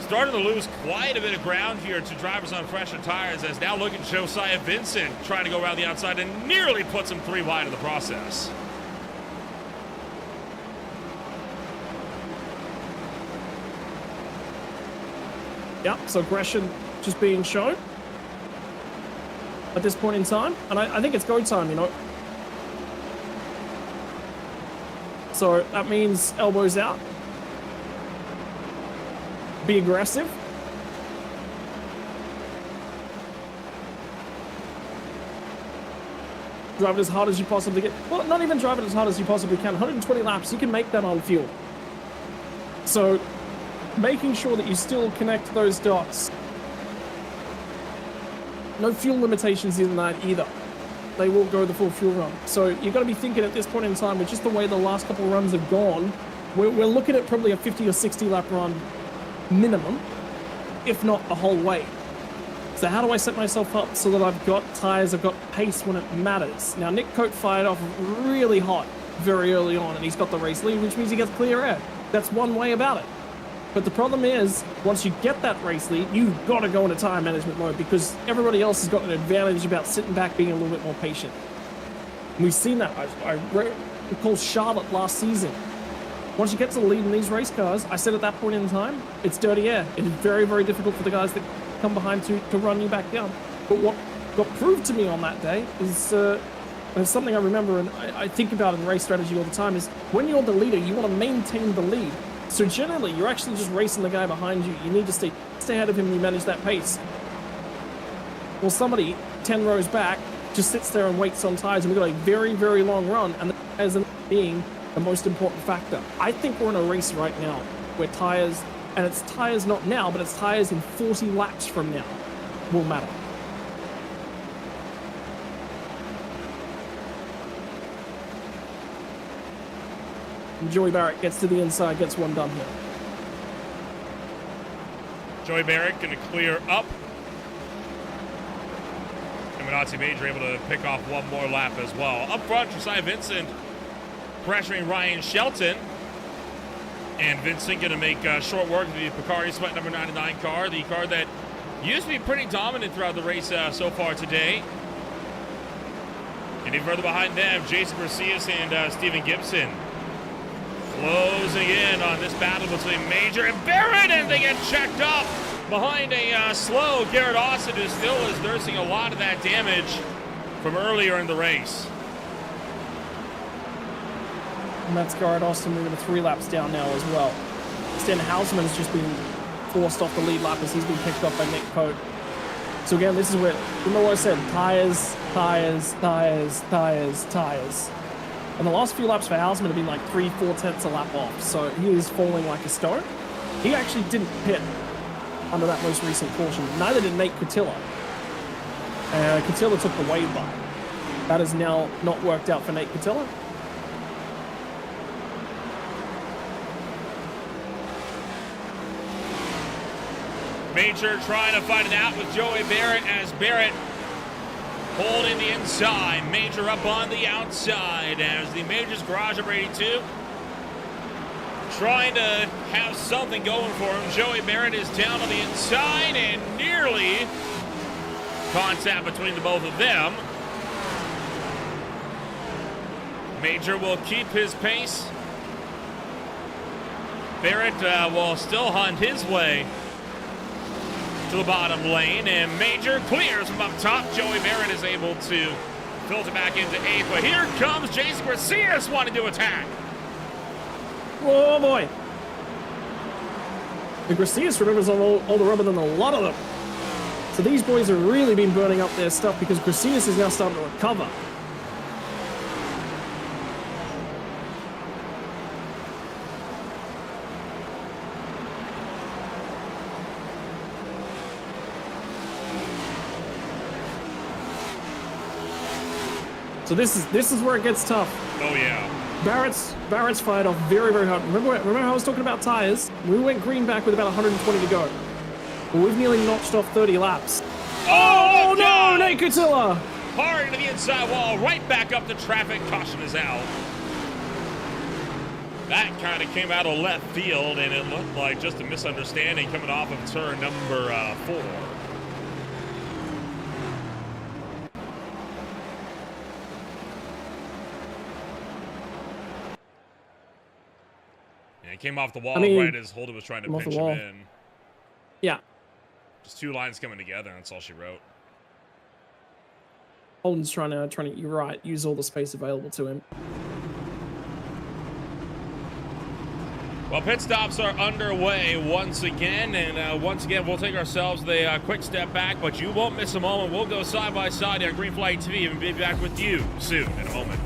starting to lose quite a bit of ground here to drivers on fresher tires, as now look at Josiah Vincent trying to go around the outside and nearly puts him 3 wide in the process. Yeah, so aggression just being shown at this point in time. And I think it's go time, you know. So that means elbows out. Be aggressive. Drive it as hard as you possibly can. Well, not even drive it as hard as you possibly can. 120 laps, you can make that on fuel. So making sure that you still connect those dots. No fuel limitations in that either. They will go the full fuel run. So you've got to be thinking at this point in time, with just the way the last couple of runs have gone, we're looking at probably a 50 or 60 lap run minimum, if not the whole way. So how do I set myself up so that I've got tires, I've got pace when it matters? Now, Nick Cote fired off really hot very early on, and he's got the race lead, which means he gets clear air. That's one way about it. But the problem is, once you get that race lead, you've got to go into tire management mode, because everybody else has got an advantage about sitting back, being a little bit more patient. And we've seen that. I recall Charlotte last season. Once you get to the lead in these race cars, I said at that point in time, it's dirty air. It is very, very difficult for the guys that come behind to run you back down. But what got proved to me on that day is, and something I remember and I think about in race strategy all the time, is when you're the leader, you want to maintain the lead. So generally, you're actually just racing the guy behind you. You need to stay ahead of him and you manage that pace. Well, somebody 10 rows back just sits there and waits on tires, and we've got a very, very long run, and the tires are being the most important factor. I think we're in a race right now where tires, and it's tires not now, but it's tires in 40 laps from now, will matter. And Joey Barrett gets to the inside, gets one done here. Joey Barrett going to clear up. And Manazzi Major able to pick off one more lap as well. Up front, Josiah Vincent pressuring Ryan Shelton. And Vincent going to make short work of the Picari Sweat number 99 car, the car that used to be pretty dominant throughout the race so far today. And even further behind them, Jason Garcias and Steven Gibson. Closing in on this battle between Major and Barrett, and they get checked up behind a slow Garrett Austin, who still is nursing a lot of that damage from earlier in the race. And that's Garrett Austin moving to 3 laps down now as well. Sten Hausman's just been forced off the lead lap as he's been picked up by Nick Cote. So again, this is where, remember what I said, tires, tires, tires, tires, tires. And the last few laps for Hausman have been like 3-4 tenths a lap off, so he is falling like a stone. He actually didn't pit under that most recent caution. Neither did Nate Cotilla. Cotilla took the wave by. That has now not worked out for Nate Cotilla. Major trying to fight it out with Joey Barrett, as Barrett holding the inside. Major up on the outside as the Major's garage number 82 trying to have something going for him. Joey Barrett is down on the inside, and nearly contact between the both of them. Major will keep his pace. Barrett will still hunt his way to the bottom lane, and Major clears from up top. Joey Barrett is able to filter back into 8th, but here comes Jason Garcias wanting to attack. Oh boy. The Garcias remembers all the rubber than a lot of them. So these boys have really been burning up their stuff, because Garcias is now starting to recover. So this is where it gets tough. Oh, yeah. Barrett's fired off very, very hard. Remember how I was talking about tires? We went green back with about 120 to go. Well, we've nearly notched off 30 laps. Oh, no, Nate Cotilla! Hard into the inside wall, right back up to traffic. Caution is out. That kind of came out of left field, and it looked like just a misunderstanding coming off of turn number 4. And it came off the wall right as Holden was trying to pinch him in. Yeah. Just 2 lines coming together, that's all she wrote. Holden's trying to, you're right, use all the space available to him. Well, pit stops are underway once again, and once again, we'll take ourselves a quick step back, but you won't miss a moment. We'll go side by side on Green Flag TV and be back with you soon in a moment.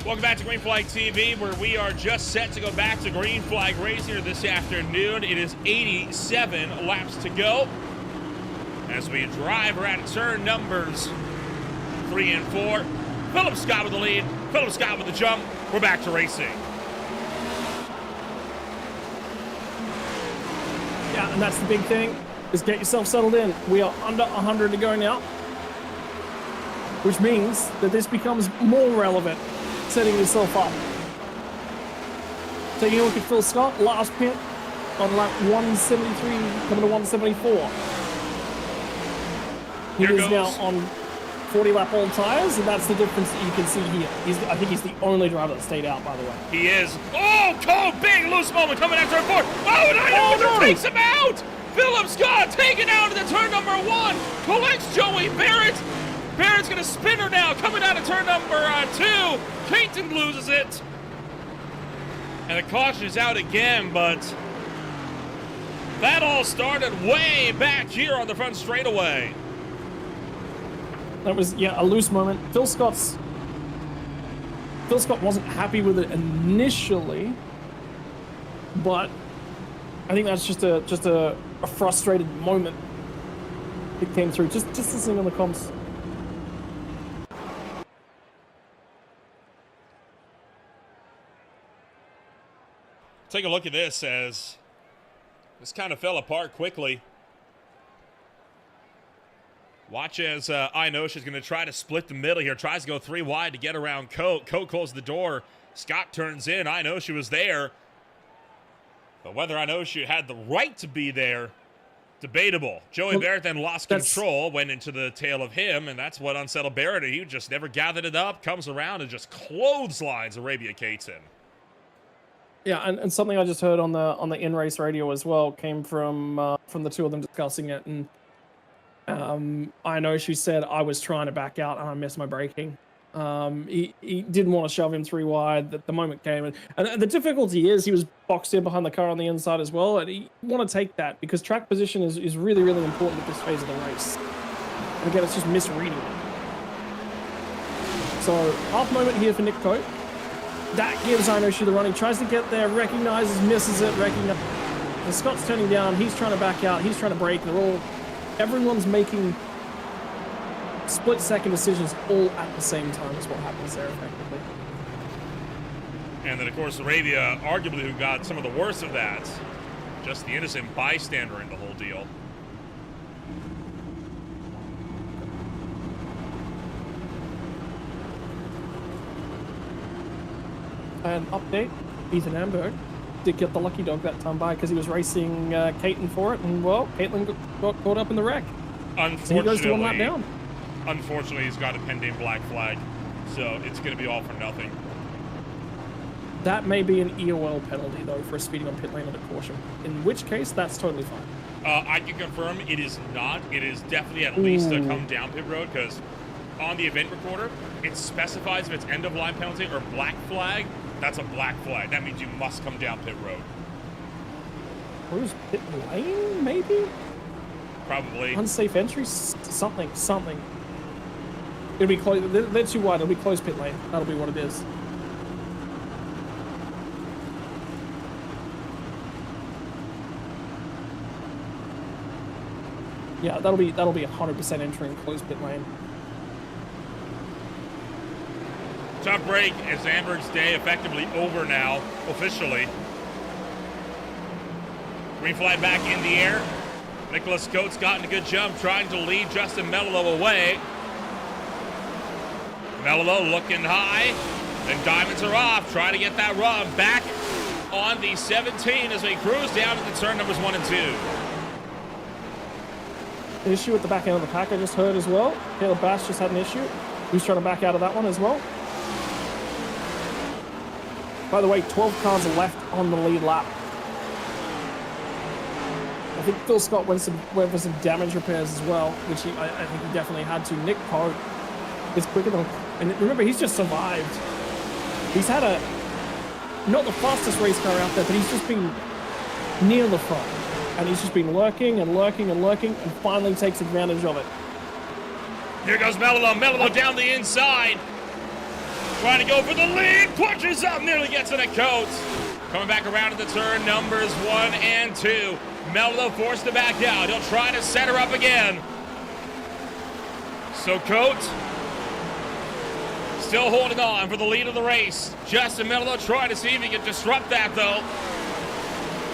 Welcome back to Green Flag TV, where we are just set to go back to Green Flag Racing here this afternoon. It is 87 laps to go as we drive around turn numbers 3 and 4. Philip Scott with the lead, Philip Scott with the jump. We're back to racing. Yeah, and that's the big thing, is get yourself settled in. We are under 100 to go now, which means that this becomes more relevant. Setting yourself up. Taking a look at Phil Scott, last pit on lap 173, coming to 174. He is now on 40 lap old tires, and that's the difference that you can see here. I think he's the only driver that stayed out, by the way. He is. Oh, Cole, big loose moment coming out turn 4. Oh, and I know takes him out. Philip Scott taken out into turn number 1. Collects Joey Barrett. Barrett's going to spin her now, coming out of turn number 2. Payton loses it. And the caution is out again, but that all started way back here on the front straightaway. That was, yeah, a loose moment. Phil Scott wasn't happy with it initially, but I think that's just a frustrated moment that came through. Just listening on the comms. Take a look at this as this kind of fell apart quickly. Watch as I know she's going to try to split the middle here. Tries to go 3 wide to get around Cote. Cote closed the door. Scott turns in. I know she was there. But whether Inoshu had the right to be there, debatable. Joey Barrett then lost control, went into the tail of him, and that's what unsettled Barrett. He just never gathered it up, comes around, and just clotheslines Arabia Caton. Yeah, and something I just heard on the in-race radio as well came from the two of them discussing it, and I know she said I was trying to back out and I missed my braking. He didn't want to shove him 3 wide. The moment came, and the difficulty is he was boxed in behind the car on the inside as well, and you want to take that because track position is really, really important at this phase of the race. And again, it's just misreading it. So half moment here for Nick Cote. That gives Inoshu the run. He tries to get there, recognizes, misses it, recognizes. And Scott's turning down. He's trying to back out. He's trying to brake. Everyone's making split-second decisions all at the same time is what happens there, effectively. And then, of course, Arabia, arguably, who got some of the worst of that. Just the innocent bystander in the whole deal. An update, Ethan Amberg did get the lucky dog that time by because he was racing Caton for it, and well, Caitlin got caught up in the wreck. Unfortunately, so he goes to 1 lap down. Unfortunately, he's got a pending black flag, so it's going to be all for nothing. That may be an EOL penalty, though, for speeding on pit lane under caution, in which case, that's totally fine. I can confirm it is not. It is definitely at least a come down pit road, because on the event recorder, it specifies if it's end-of-line penalty or black flag. That's a black flag. That means you must come down pit road. Where's pit lane, maybe? Probably. Unsafe entry? Something. It'll be close. They're too wide. It'll be close pit lane. That'll be what it is. Yeah, that'll be 100% entering close pit lane. Tough break as Amberg's day effectively over now, officially. Green flag back in the air. Nicholas Coates gotten a good jump, trying to lead Justin Mello away. Mello looking high. Then diamonds are off, trying to get that run back on the 17 as we cruise down to the turn numbers 1 and 2. Issue at the back end of the pack I just heard as well. Caleb Bass just had an issue. He's trying to back out of that one as well. By the way, 12 cars are left on the lead lap. I think Phil Scott went for some damage repairs as well, which I think he definitely had to. Nick Poe is quicker than... And remember, he's just survived. He's had not the fastest race car out there, but he's just been near the front. And he's just been lurking and lurking and lurking and finally takes advantage of it. Here goes Mello. Mello down the inside. Trying to go for the lead. Punches up. Nearly gets in a Coates. Coming back around to the turn numbers 1 and 2. Mello forced to back out. He'll try to set her up again. So Coates still holding on for the lead of the race. Justin Mello trying to see if he can disrupt that, though,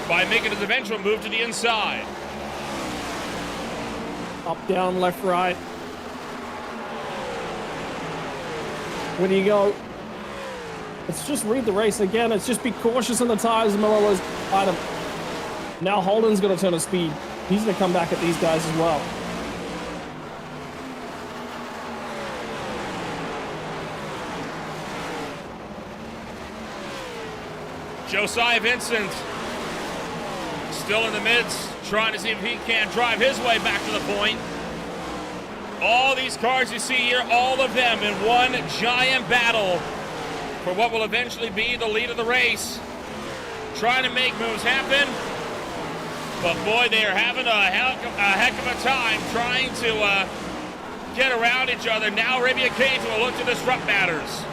by making his eventual move to the inside. Up, down, left, right. Where do you go? Let's just read the race again. Let's just be cautious on the tires. Mello's item. Now Holden's going to turn a speed. He's going to come back at these guys as well. Josiah Vincent still in the midst, trying to see if he can drive his way back to the point. All these cars you see here, all of them in one giant battle for what will eventually be the lead of the race. Trying to make moves happen, but boy, they are having a heck of a time trying to get around each other. Now Arabia Caton will look to disrupt matters.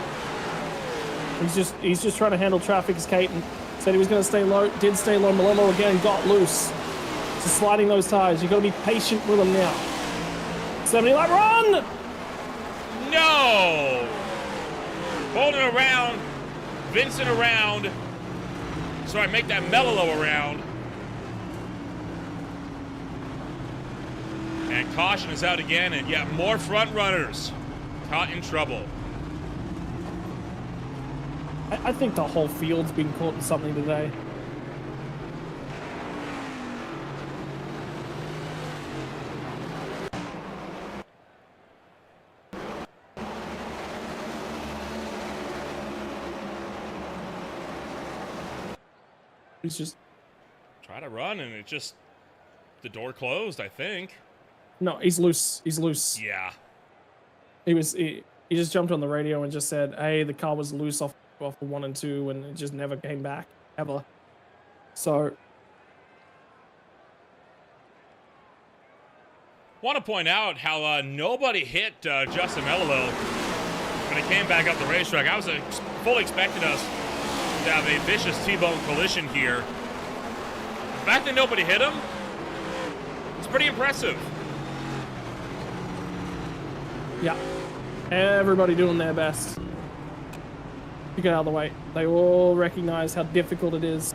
He's just trying to handle traffic as Caton said he was going to stay low. Did stay low. Melillo again got loose. Just sliding those tires. You've got to be patient with them now. 70 lap run! No! Holding around. Vincent around. Sorry, make that Mello around. And caution is out again, and yet more front runners caught in trouble. I think the whole field's been caught in something today. He's just... Try to run, and it just... The door closed, I think. No, he's loose. He's loose. Yeah. He just jumped on the radio and just said, hey, the car was loose off 1 and 2, and it just never came back, ever. So... Want to point out how nobody hit Justin Mello when he came back up the racetrack. I was fully expecting us to have a vicious T-bone collision here. The fact that nobody hit him, it's pretty impressive. Yeah. Everybody doing their best to get out of the way. They all recognize how difficult it is.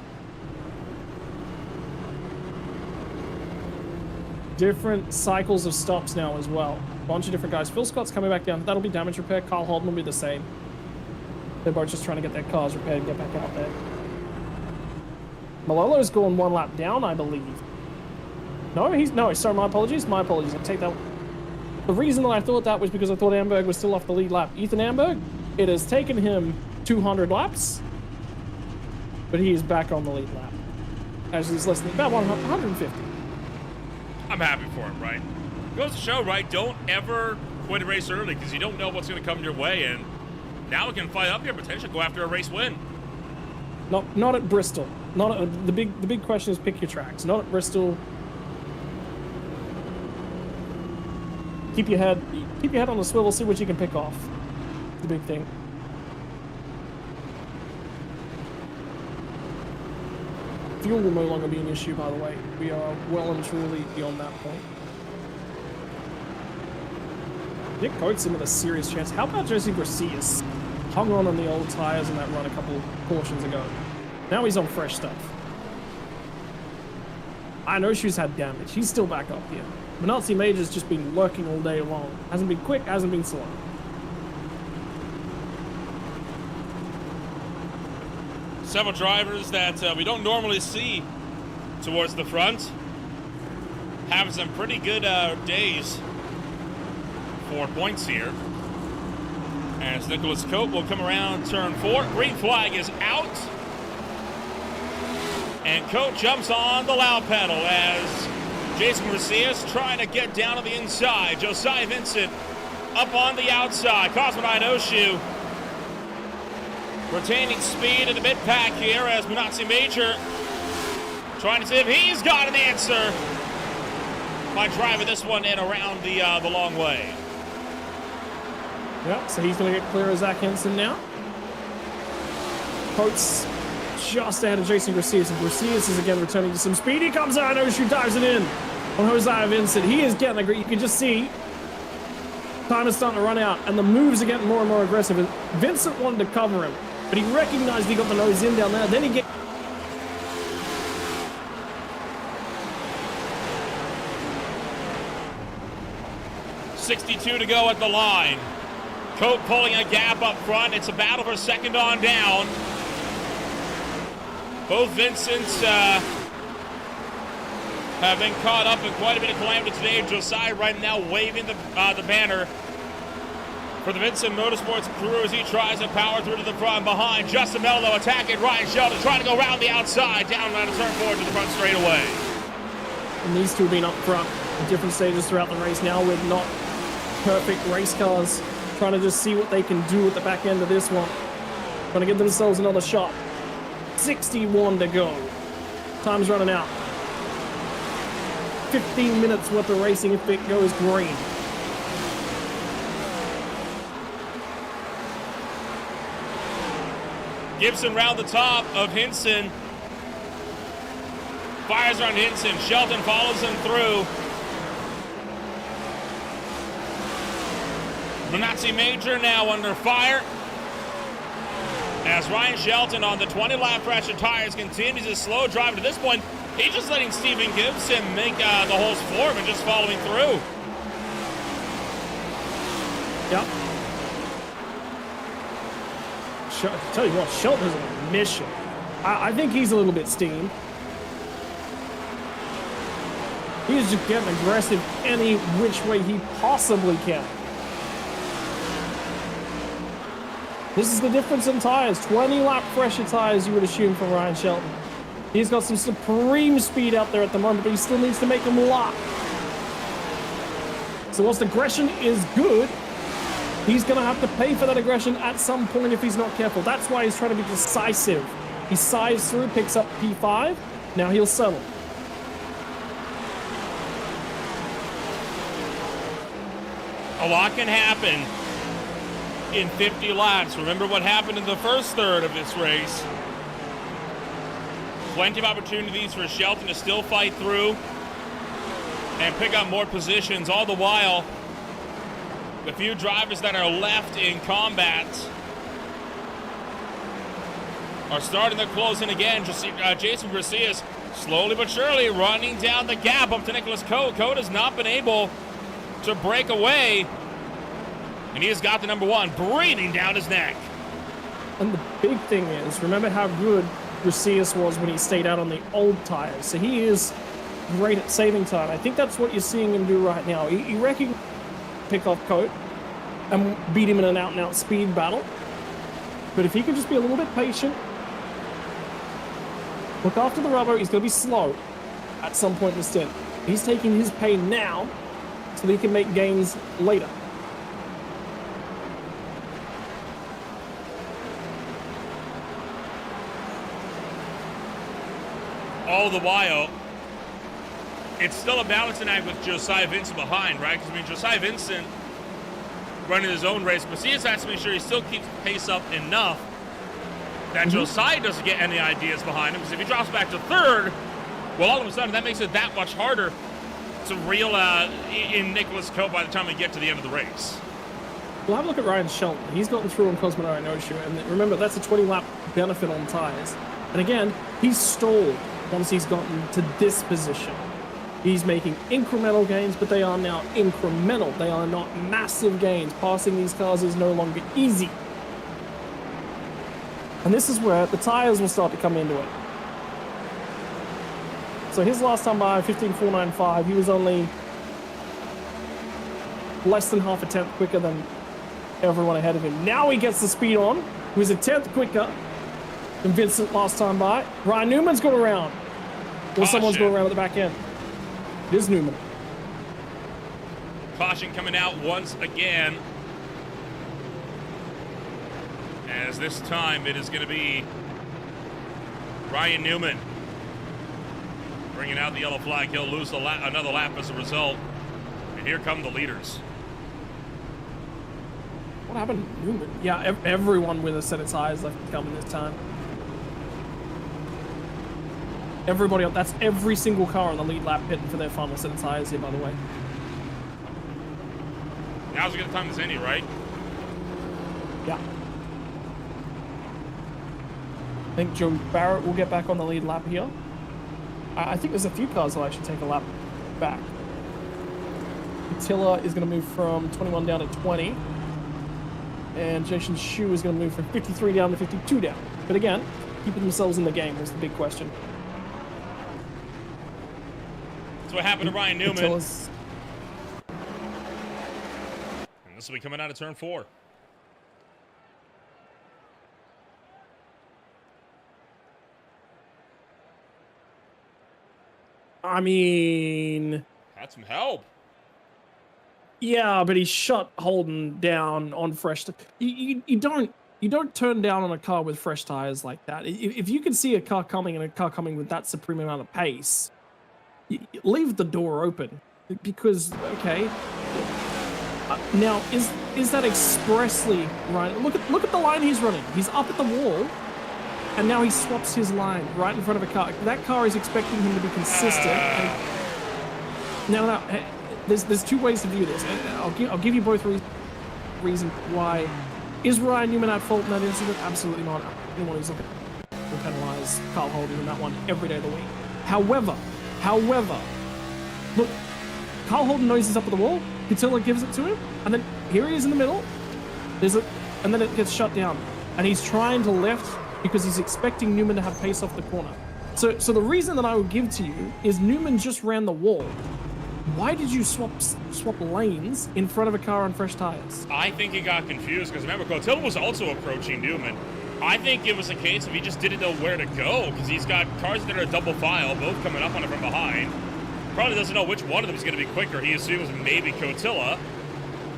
Different cycles of stops now as well. Bunch of different guys. Phil Scott's coming back down. That'll be damage repair. Carl Holden will be the same. They're both just trying to get their cars repaired and get back out there. Malolo's gone 1 lap down, I believe. No, sorry, my apologies. I take that. The reason that I thought that was because I thought Amberg was still off the lead lap. Ethan Amberg, it has taken him 200 laps, but he is back on the lead lap. As he's less than about 150. I'm happy for him, right? Goes to show, right? Don't ever quit a race early because you don't know what's going to come your way, and now we can fight up here, potentially go after a race win. Not at Bristol. Not at, the big question is pick your tracks. Not at Bristol. Keep your head on the swivel. See what you can pick off. The big thing. Fuel will no longer be an issue, by the way. We are well and truly beyond that point. Nick Coates in with a serious chance. How about Josie Garcias? Hung on the old tires in that run a couple cautions ago. Now he's on fresh stuff. I know she's had damage. He's still back up here. Nazi Major's just been lurking all day long. Hasn't been quick, hasn't been slow. Several drivers that we don't normally see towards the front. Having some pretty good days for points here. As Nicholas Cope will come around turn 4. Green flag is out. And Cope jumps on the loud pedal as Jason Garcias trying to get down to the inside. Josiah Vincent up on the outside. Cosmonite Oshu retaining speed in the mid-pack here as Manazzi Major trying to see if he's got an answer by driving this one in around the long way. Yep, so he's going to get clear of Zach Henson now. Coates just ahead of Jason Garcias, and Garcias is again returning to some speed. He comes out, Oshu dives it in on Josiah Vincent. He is getting aggressive. You can just see time is starting to run out, and the moves are getting more and more aggressive. Vincent wanted to cover him, but he recognized he got the nose in down there. Then he gets... 62 to go at the line. Cope pulling a gap up front. It's a battle for second on down. Both Vincents have been caught up in quite a bit of calamity today. Josiah right now waving the banner for the Vincent Motorsports crew as he tries to power through to the front. Behind, Justin Mello attacking Ryan Sheldon, trying to go around the outside, down around turn 4 to the front straightaway. And these two have been up front at different stages throughout the race now with not perfect race cars, trying to just see what they can do at the back end of this one. Trying to give themselves another shot. 61 to go. Time's running out. 15 minutes worth of racing if it goes green. Gibson round the top of Hinson. Fires around Hinson. Shelton follows him through. Manazzi Major now under fire. As Ryan Shelton on the 20-lap pressure tires continues his slow drive. To this point, he's just letting Stephen Gibson make the holes for him and just following through. Yep. I tell you what, Shelton is on a mission. I think he's a little bit steamed. He's just getting aggressive any which way he possibly can. This is the difference in tires. 20-lap pressure tires, you would assume, from Ryan Shelton. He's got some supreme speed out there at the moment, but he still needs to make him lock. So whilst aggression is good, he's going to have to pay for that aggression at some point if he's not careful. That's why he's trying to be decisive. He sighs through, picks up P5. Now he'll settle. A lot can happen in 50 laps. Remember what happened in the first third of this race. Plenty of opportunities for Shelton to still fight through and pick up more positions. All the while, the few drivers that are left in combat are starting to close in again. Jason Garcia's slowly but surely running down the gap up to Nicholas Coe. Coe has not been able to break away, and he has got the number one breathing down his neck. And the big thing is, remember how good Garcias was when he stayed out on the old tires. So he is great at saving time. I think that's what you're seeing him do right now. He reckon pick off Cote and beat him in an out-and-out speed battle. But if he can just be a little bit patient, look after the rubber, he's going to be slow at some point in the stint. He's taking his pain now so that he can make gains later. All the while, it's still a balancing act with Josiah Vincent behind, right? Because, I mean, Josiah Vincent running his own race, but Macias has to make sure he still keeps the pace up enough that Josiah doesn't get any ideas behind him. Because if he drops back to third, well, all of a sudden, that makes it that much harder to reel in Nicholas Coe by the time we get to the end of the race. Well, have a look at Ryan Shelton. He's gotten through on Cosmo No Shoe, and remember, that's a 20-lap benefit on tires. And again, he's stalled once he's gotten to this position. He's making incremental gains, but they are now incremental. They are not massive gains. Passing these cars is no longer easy. And this is where the tires will start to come into it. So his last time by, 15.495, he was only less than half a tenth quicker than everyone ahead of him. Now he gets the speed on. He was a tenth quicker than Vincent last time by. Ryan Newman's got around. Or someone's going around at the back end. It is Newman. Caution coming out once again. As this time it is going to be Ryan Newman bringing out the yellow flag. He'll lose another lap as a result. And here come the leaders. What happened to Newman? Yeah, everyone with a set of tires left coming this time. Everybody else, that's every single car on the lead lap pitting for their final set of tires here, by the way. Now's a good time as any, right? Yeah. I think Joe Barrett will get back on the lead lap here. I think there's a few cars that'll actually take a lap back. Attila is going to move from 21 down to 20. And Jason Shu is going to move from 53 down to 52 down. But again, keeping themselves in the game was the big question. That's what happened to Ryan Newman. Attila's... And this will be coming out of turn 4. I mean... Had some help. Yeah, but he shut Holden down on fresh... You don't turn down on a car with fresh tires like that. If you can see a car coming and a car coming with that supreme amount of pace, leave the door open. Because, okay... now, is that expressly right? Look at the line he's running. He's up at the wall, and now he swaps his line right in front of a car. That car is expecting him to be consistent. And now, there's two ways to view this. I'll give you both reasons why. Is Ryan Newman at fault in that incident? Absolutely not. Anyone who's looking will penalize Carl Holden in that one every day of the week. However, look, Carl Holden knows he's up at the wall. Attila gives it to him, and then here he is in the middle. And then it gets shut down, and he's trying to left because he's expecting Newman to have pace off the corner. So the reason that I would give to you is Newman just ran the wall. Why did you swap lanes in front of a car on fresh tires? I think he got confused because remember, Cotillo was also approaching Newman. I think it was a case of he just didn't know where to go because he's got cars that are a double file, both coming up on him from behind. Probably doesn't know which one of them is going to be quicker. He assumes maybe Cotilla,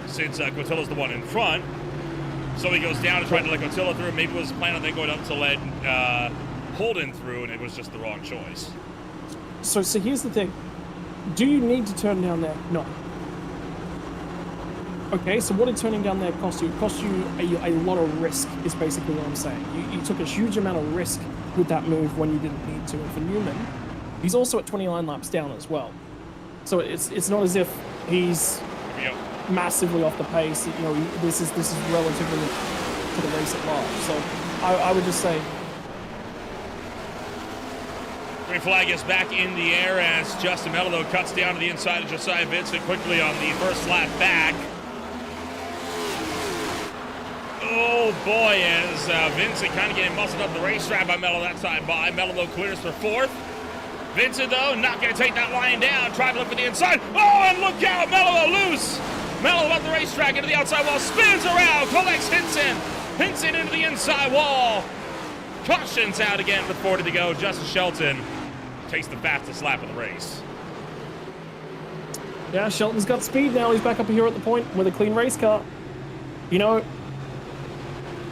since Cotilla's the one in front. So he goes down and trying to let Cotilla through. Maybe was planning on then going up to let Holden through, and it was just the wrong choice. So here's the thing. Do you need to turn down there? No. Okay, so what did turning down there cost you? It cost you a lot of risk, is basically what I'm saying. You took a huge amount of risk with that move when you didn't need to. And for Newman, he's also at 29 laps down as well. So it's not as if he's massively off the pace. You know, this is relatively to the race at large. So I would just say, Green flag is back in the air as Justin Mello cuts down to the inside of Josiah Vincent quickly on the first lap back. Oh boy, as Vincent kind of getting muscled up the racetrack by Mello that side by. Mello clears for fourth. Vincent, though, not going to take that line down. Trying to look for the inside. Oh, and look out, Mello loose. Mello up the racetrack into the outside wall. Spins around, collects Hinson. Hinson into the inside wall. Cautions out again with 40 to go. Justin Shelton takes the fastest lap of the race. yeah, Shelton's got speed now. He's back up here at the point with a clean race car. You know,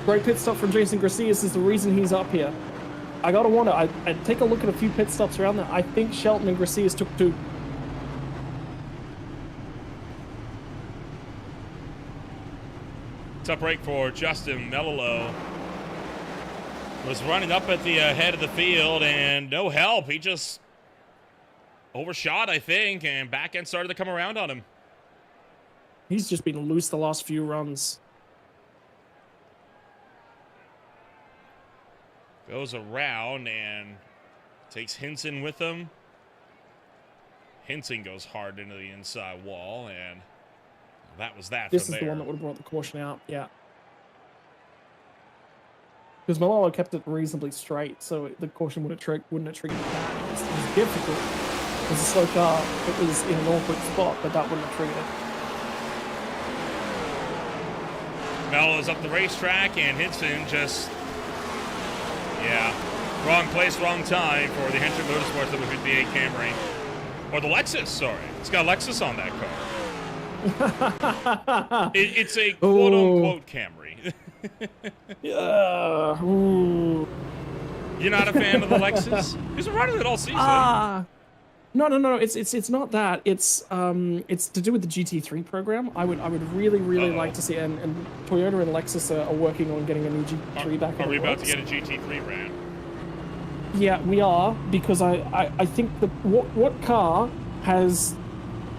great pit stop from Jason Gracias is the reason he's up here. I gotta wonder, I take a look at a few pit stops around there. I think Shelton and Gracias took two. Tough break for Justin Mello. Was running up at the head of the field and no help. He just overshot, I think, and back end started to come around on him. He's just been loose the last few runs. Goes around and takes Hinson with him. Hinson goes hard into the inside wall, and that was that. This is the one that would have brought the caution out, yeah. Because Malala kept it reasonably straight, so the caution wouldn't have triggered that. It was difficult. It was a slow car. It was in an awkward spot, but that wouldn't have triggered it. Mello's up the racetrack, and Hinson just, yeah, wrong place, wrong time for the Hendrick Motorsports W58 Camry. Or the Lexus, sorry. It's got Lexus on that car. It's a quote-unquote Camry. Yeah. Ooh. You're not a fan of the Lexus? He's been running it all season. No. It's not that. It's to do with the GT3 program. I would really like to see, and Toyota and Lexus are working on getting a new GT3 back. Are we about to get a GT3 ran? Yeah, we are, because I think what car has,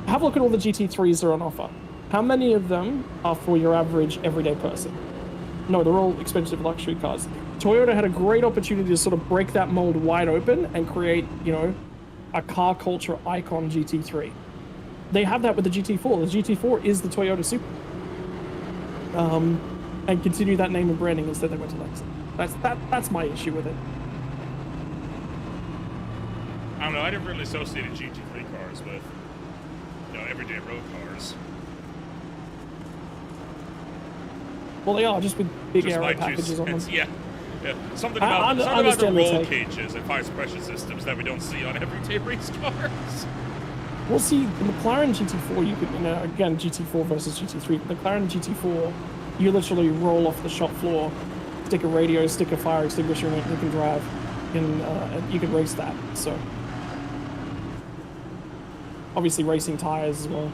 have a look at all the GT3s that are on offer. How many of them are for your average everyday person? No, they're all expensive luxury cars. Toyota had a great opportunity to sort of break that mold wide open and create, you know, a car culture icon GT3. They have that with the GT4. The GT4 is the Toyota Supra. And continue that name and branding. Instead they went to Lexus. That's my issue with it. I don't know, I never really associated GT3 cars with, you know, everyday road cars. Well, they are, just with big Just aero my 2 cents, on them. Yeah. Something about the roll take. cages and fire suppression systems that we don't see on everyday race cars. We'll see the McLaren GT4, you could, you know, again, GT4 versus GT3. The McLaren GT4, you literally roll off the shop floor, stick a radio, stick a fire extinguisher in it, you can drive, and you can race that. So, obviously racing tires as well.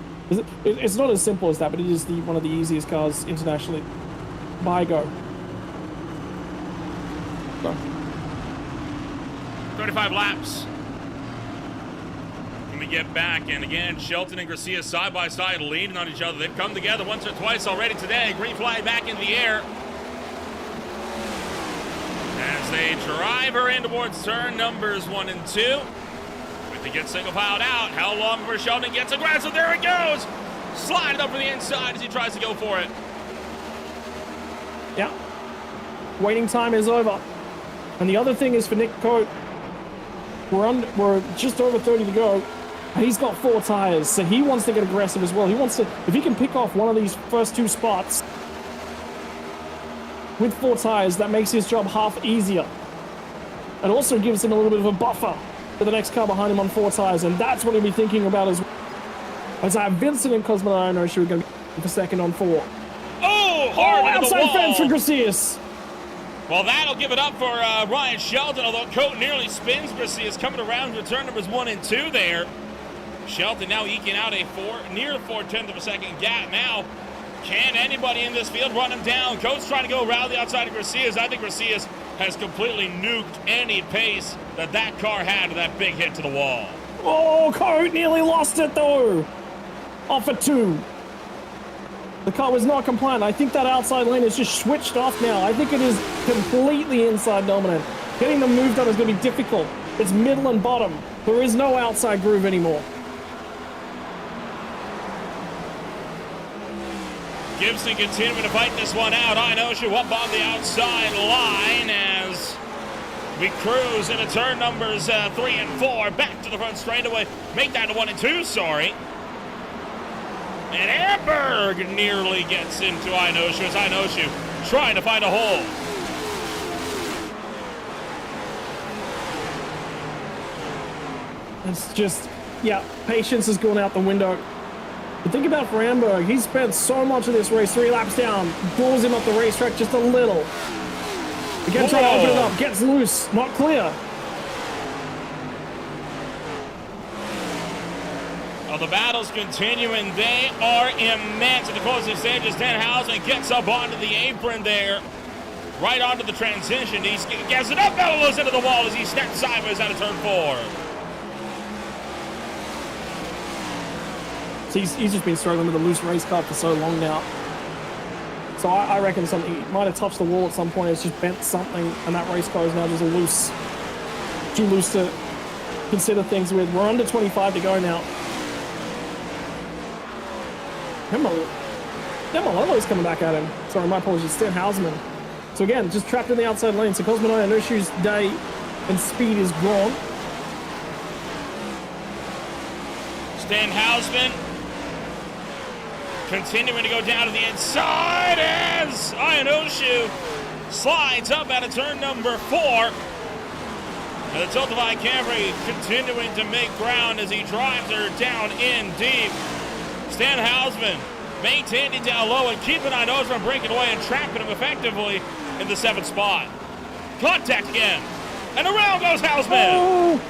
It's not as simple as that, but it is one of the easiest cars internationally. By go. 35 laps. When we get back, and again, Shelton and Garcia side by side leaning on each other. They've come together once or twice already today. Green flag back in the air. As they drive her in towards turn numbers 1 and 2. If they get single filed out, how long before Shelton gets aggressive? There it goes! Slide it up for the inside as he tries to go for it. Yeah. Waiting time is over. And the other thing is for Nick Cote, we're just over 30 to go. And he's got 4 tires, so he wants to get aggressive as well. He wants to, if he can pick off one of these first 2 spots, with 4 tires, that makes his job half easier. It also gives him a little bit of a buffer for the next car behind him on 4 tires, and that's what he'll be thinking about as well. As I have Vincent and Cosmo and Ionoshu are going to be for second on 4. Oh, hard into the outside wall. fence for Gracias. Well, that'll give it up for Ryan Shelton, although Cote nearly spins. Gracias coming around to turn numbers 1 and 2 there. Shelton now eking out a near 4/10 of a second gap. Now, can anybody in this field run him down? Coate's trying to go around the outside of Gracias. I think Gracias has completely nuked any pace that car had with that big hit to the wall. Oh, Cote nearly lost it though. Off at 2. The car was not compliant. I think that outside lane is just switched off now. I think it is completely inside dominant. Getting them moved on is going to be difficult. It's middle and bottom. There is no outside groove anymore. Gibson continuing to fight this one out. Ionoshu up on the outside line as we cruise into turn numbers 3 and 4. Back to the front straightaway. Make that to 1 and 2, sorry. And Amberg nearly gets into Ionoshu as Ionoshu trying to find a hole. It's just, yeah, patience has gone out the window. But think about for Amberg, he spent so much of this race 3 laps down, pulls him up the racetrack just a little. Again, trying to open it up, gets loose, not clear. Well, the battle's continuing. They are immense at the closing stages. Stenhausen gets up onto the apron there, right onto the transition. He gets it up, elbows into the wall as he steps sideways out of turn 4. So he's just been struggling with a loose race car for so long now. So I reckon something, he might have touched the wall at some point. It's just bent something, and that race car is now just too loose to consider things with. We're under 25 to go now. Demololo's coming back at him. Sorry, my apologies. Stan Hausman. So again, just trapped in the outside lane. So Cosmo and Ionoshu's day and speed is gone. Stan Hausman continuing to go down to the inside as Ionoshu slides up out of turn number 4. And the Tiltify Camry continuing to make ground as he drives her down in deep. Stan Hausman maintaining down low and keeping Ionoshu from breaking away and trapping him effectively in the 7th spot. Contact again. And around goes Hausman. Oh,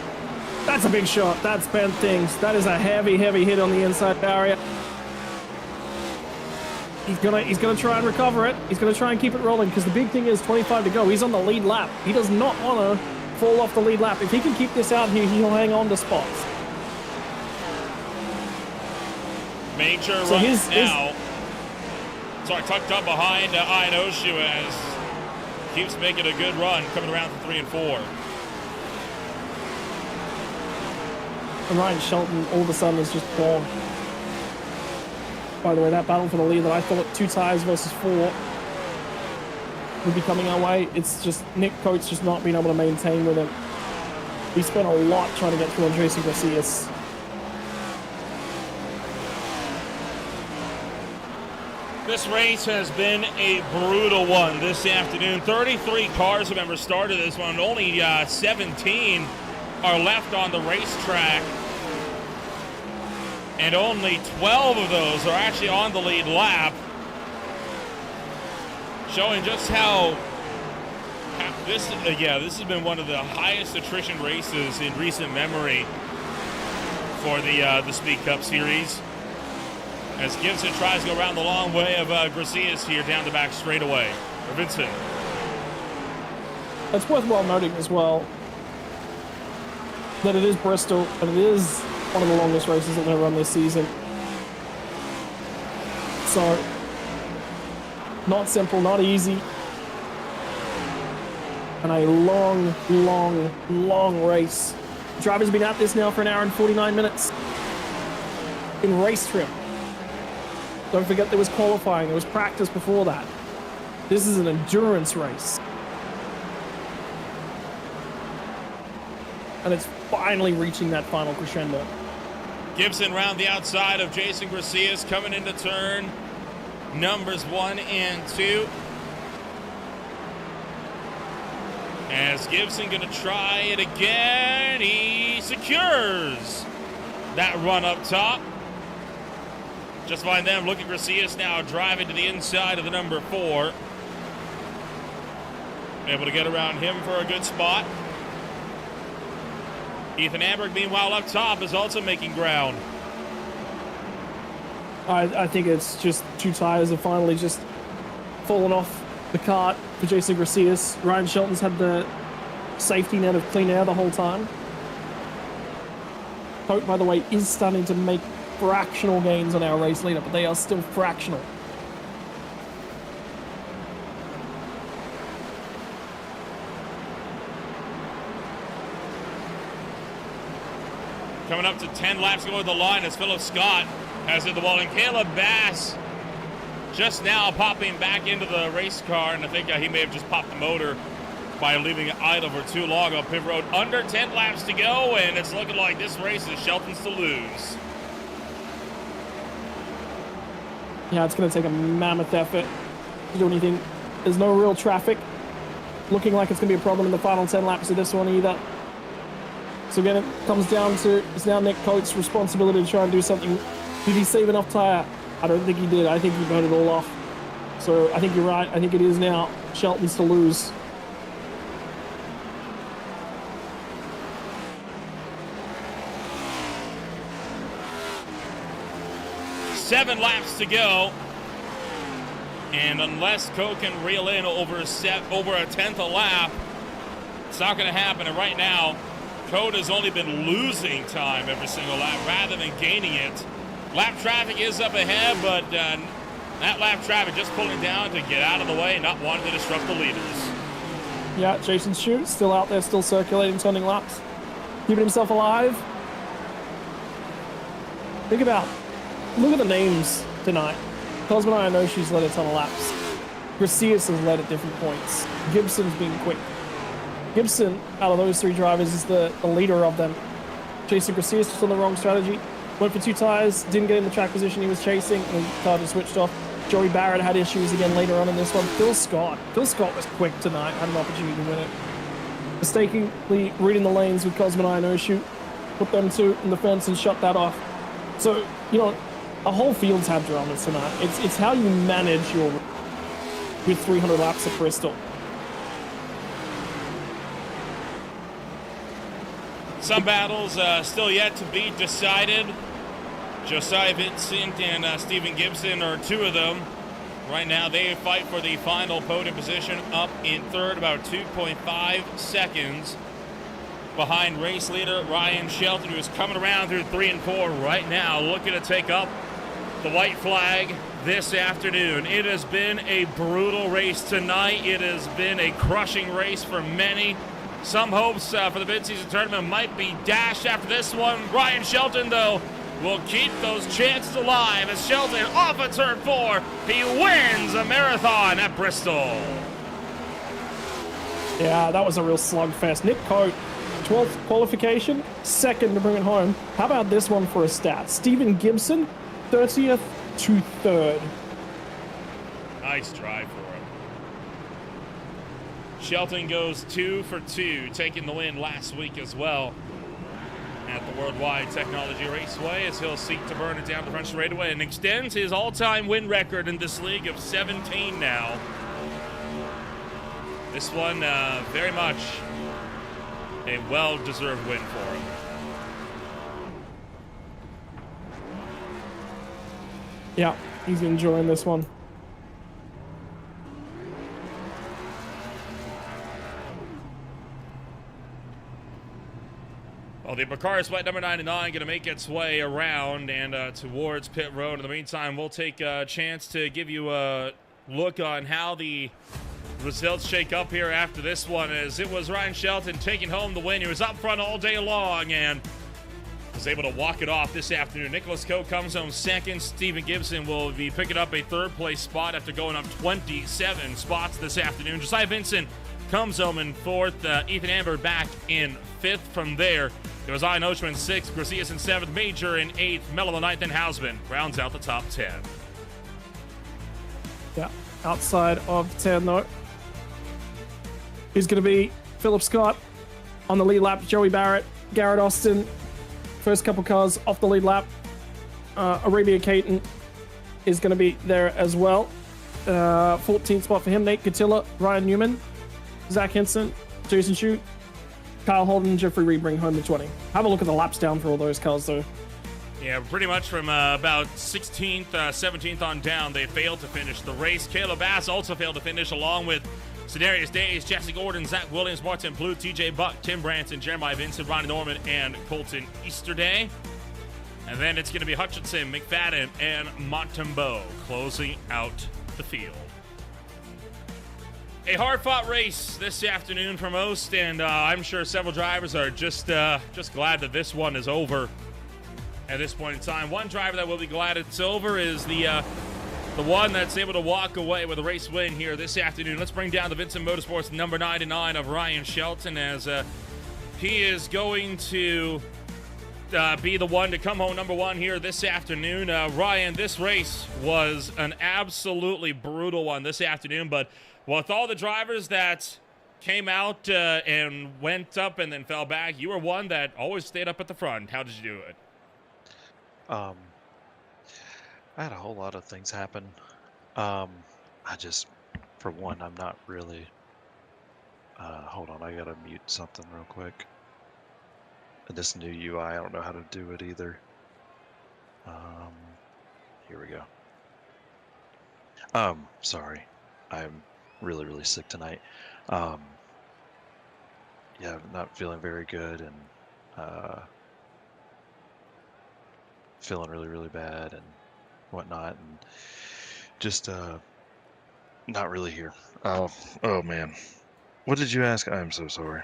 that's a big shot. That's bent things. That is a heavy, heavy hit on the inside barrier. He's gonna try and recover it. He's gonna try and keep it rolling because the big thing is 25 to go. He's on the lead lap. He does not want to fall off the lead lap. If he can keep this out here, he'll hang on to spots. Major So run now. Sorry, tucked up behind Ionoshu as keeps making a good run, coming around to 3 and 4. And Ryan Shelton all of a sudden is just gone. By the way, that battle for the lead that I thought 2 tires versus 4 would be coming our way. It's just Nick Coates just not being able to maintain with him. He spent a lot trying to get through on Jason Gracias. This race has been a brutal one this afternoon. 33 cars, remember, started this one. Only 17 are left on the racetrack. And only 12 of those are actually on the lead lap. Showing just how this has been one of the highest attrition races in recent memory for the Speed Cup Series. As Gibson tries to go around the long way of Gracias here down the back straightaway. Or Vincent. It's worthwhile noting as well that it is Bristol, and it is one of the longest races that they've run this season. So, not simple, not easy. And a long, long, long race. The driver's been at this now for 1 hour and 49 minutes. In race trim. Don't forget there was qualifying, there was practice before that. This is an endurance race. And it's finally reaching that final crescendo. Gibson round the outside of Jason Gracias coming into turn numbers 1 and 2. As Gibson gonna try it again, he secures that run up top. Just find them. Look at Gracias now driving to the inside of the number 4. Able to get around him for a good spot. Ethan Amberg, meanwhile, up top is also making ground. I think it's just 2 tires have finally just fallen off the kart for Jason Gracias. Ryan Shelton's had the safety net of clean air the whole time. Coke, by the way, is starting to make fractional gains on our race leader, but they are still fractional. Coming up to 10 laps going to the line as Philip Scott has hit the wall, and Caleb Bass just now popping back into the race car, and I think he may have just popped the motor by leaving it idle for too long on pit road. Under 10 laps to go, and it's looking like this race is Shelton's to lose. Yeah, it's going to take a mammoth effort to do anything. There's no real traffic. Looking like it's going to be a problem in the final 10 laps of this one either. So again, it comes down to, it's now Nick Coates' responsibility to try and do something. Did he save enough tire? I don't think he did. I think he burned it all off. So I think you're right. I think it is now Shelton's to lose. Seven laps to go, and unless Coe can reel in over a 10th a lap, it's not going to happen. And right now, Coe has only been losing time every single lap rather than gaining it. Lap traffic is up ahead, but that lap traffic just pulling down to get out of the way, not wanting to disrupt the leaders. Yeah, Jason Shute still out there, still circulating, turning laps, keeping himself alive. Look at the names tonight. Cosmo, I know she's led a ton of laps. Gracias has led at different points. Gibson's been quick. Gibson, out of those 3 drivers, is the leader of them. Jason Gracias just on the wrong strategy. Went for 2 tires, didn't get in the track position he was chasing, and the car just switched off. Joey Barrett had issues again later on in this one. Phil Scott was quick tonight, had an opportunity to win it. Mistakenly reading the lanes with Cosmo and I no shoot, put them 2 in the fence and shut that off. So, you know, a whole field's had dramas tonight. It's how you manage your with 300 laps at Bristol. Some battles still yet to be decided. Josiah Vincent and Stephen Gibson are 2 of them. Right now they fight for the final podium position, up in 3rd, about 2.5 seconds behind race leader Ryan Shelton, who is coming around through 3 and 4 right now, looking to take up the white flag this afternoon. It has been a brutal race tonight. It has been a crushing race for many. Some hopes for the mid-season tournament might be dashed after this one. Ryan Shelton, though, will keep those chances alive as Shelton off of turn 4. He wins a marathon at Bristol. Yeah, that was a real slugfest. Nick Cote, 12th qualification, 2nd to bring it home. How about this one for a stat? Stephen Gibson, 30th to 3rd. Nice drive for him. Shelton goes 2 for 2, taking the win last week as well at the Worldwide Technology Raceway, as he'll seek to burn it down the front straightaway and extends his all-time win record in this league of 17 now. This one very much a well-deserved win for him. Yeah, he's enjoying this one. Well, the Bacarus White number 99 going to make its way around and towards pit road. In the meantime, we'll take a chance to give you a look on how the results shake up here after this one, as it was Ryan Shelton taking home the win. He was up front all day long and was able to walk it off this afternoon. Nicholas Coe comes home 2nd. Stephen Gibson will be picking up a 3rd place spot after going up 27 spots this afternoon. Josiah Vincent comes home in 4th. Ethan Amber back in 5th from there. It was Ian Oshman in 6th, Gracias in 7th, Major in 8th, Mello in 9th, and Hausman rounds out the top 10. Yeah, outside of 10 though. He's going to be Philip Scott on the lead lap, Joey Barrett, Garrett Austin, first couple cars off the lead lap. Arabia Caton is going to be there as well. 14th spot for him, Nate Catilla, Ryan Newman, Zach Henson, Jason Shute, Kyle Holden, Jeffrey Reed bring home the 20. Have a look at the laps down for all those cars, though. Yeah, pretty much from about 16th, 17th on down, they failed to finish the race. Caleb Bass also failed to finish, along with Sedarius Days, Jesse Gordon, Zach Williams, Martin Plouffe, TJ Buck, Tim Branson, Jeremiah Vincent, Ronnie Norman, and Colton Easterday. And then it's going to be Hutchinson, McFadden, and Montembeau closing out the field. A hard-fought race this afternoon for most, and I'm sure several drivers are just glad that this one is over at this point in time. One driver that will be glad it's over is the one that's able to walk away with a race win here this afternoon. Let's bring down the Vincent Motorsports number 99 of Ryan Shelton, as he is going to be the one to come home number one here this afternoon. Ryan, this race was an absolutely brutal one this afternoon, but with all the drivers that came out and went up and then fell back, you were one that always stayed up at the front. How did you do it? I had a whole lot of things happen. For one, I'm not really, hold on, I gotta mute something real quick. This new UI, I don't know how to do it either. Here we go. Sorry, I'm really sick tonight. Yeah, I'm not feeling very good, and feeling really bad and whatnot, and just not really here. Oh man, what did you ask? I'm so sorry.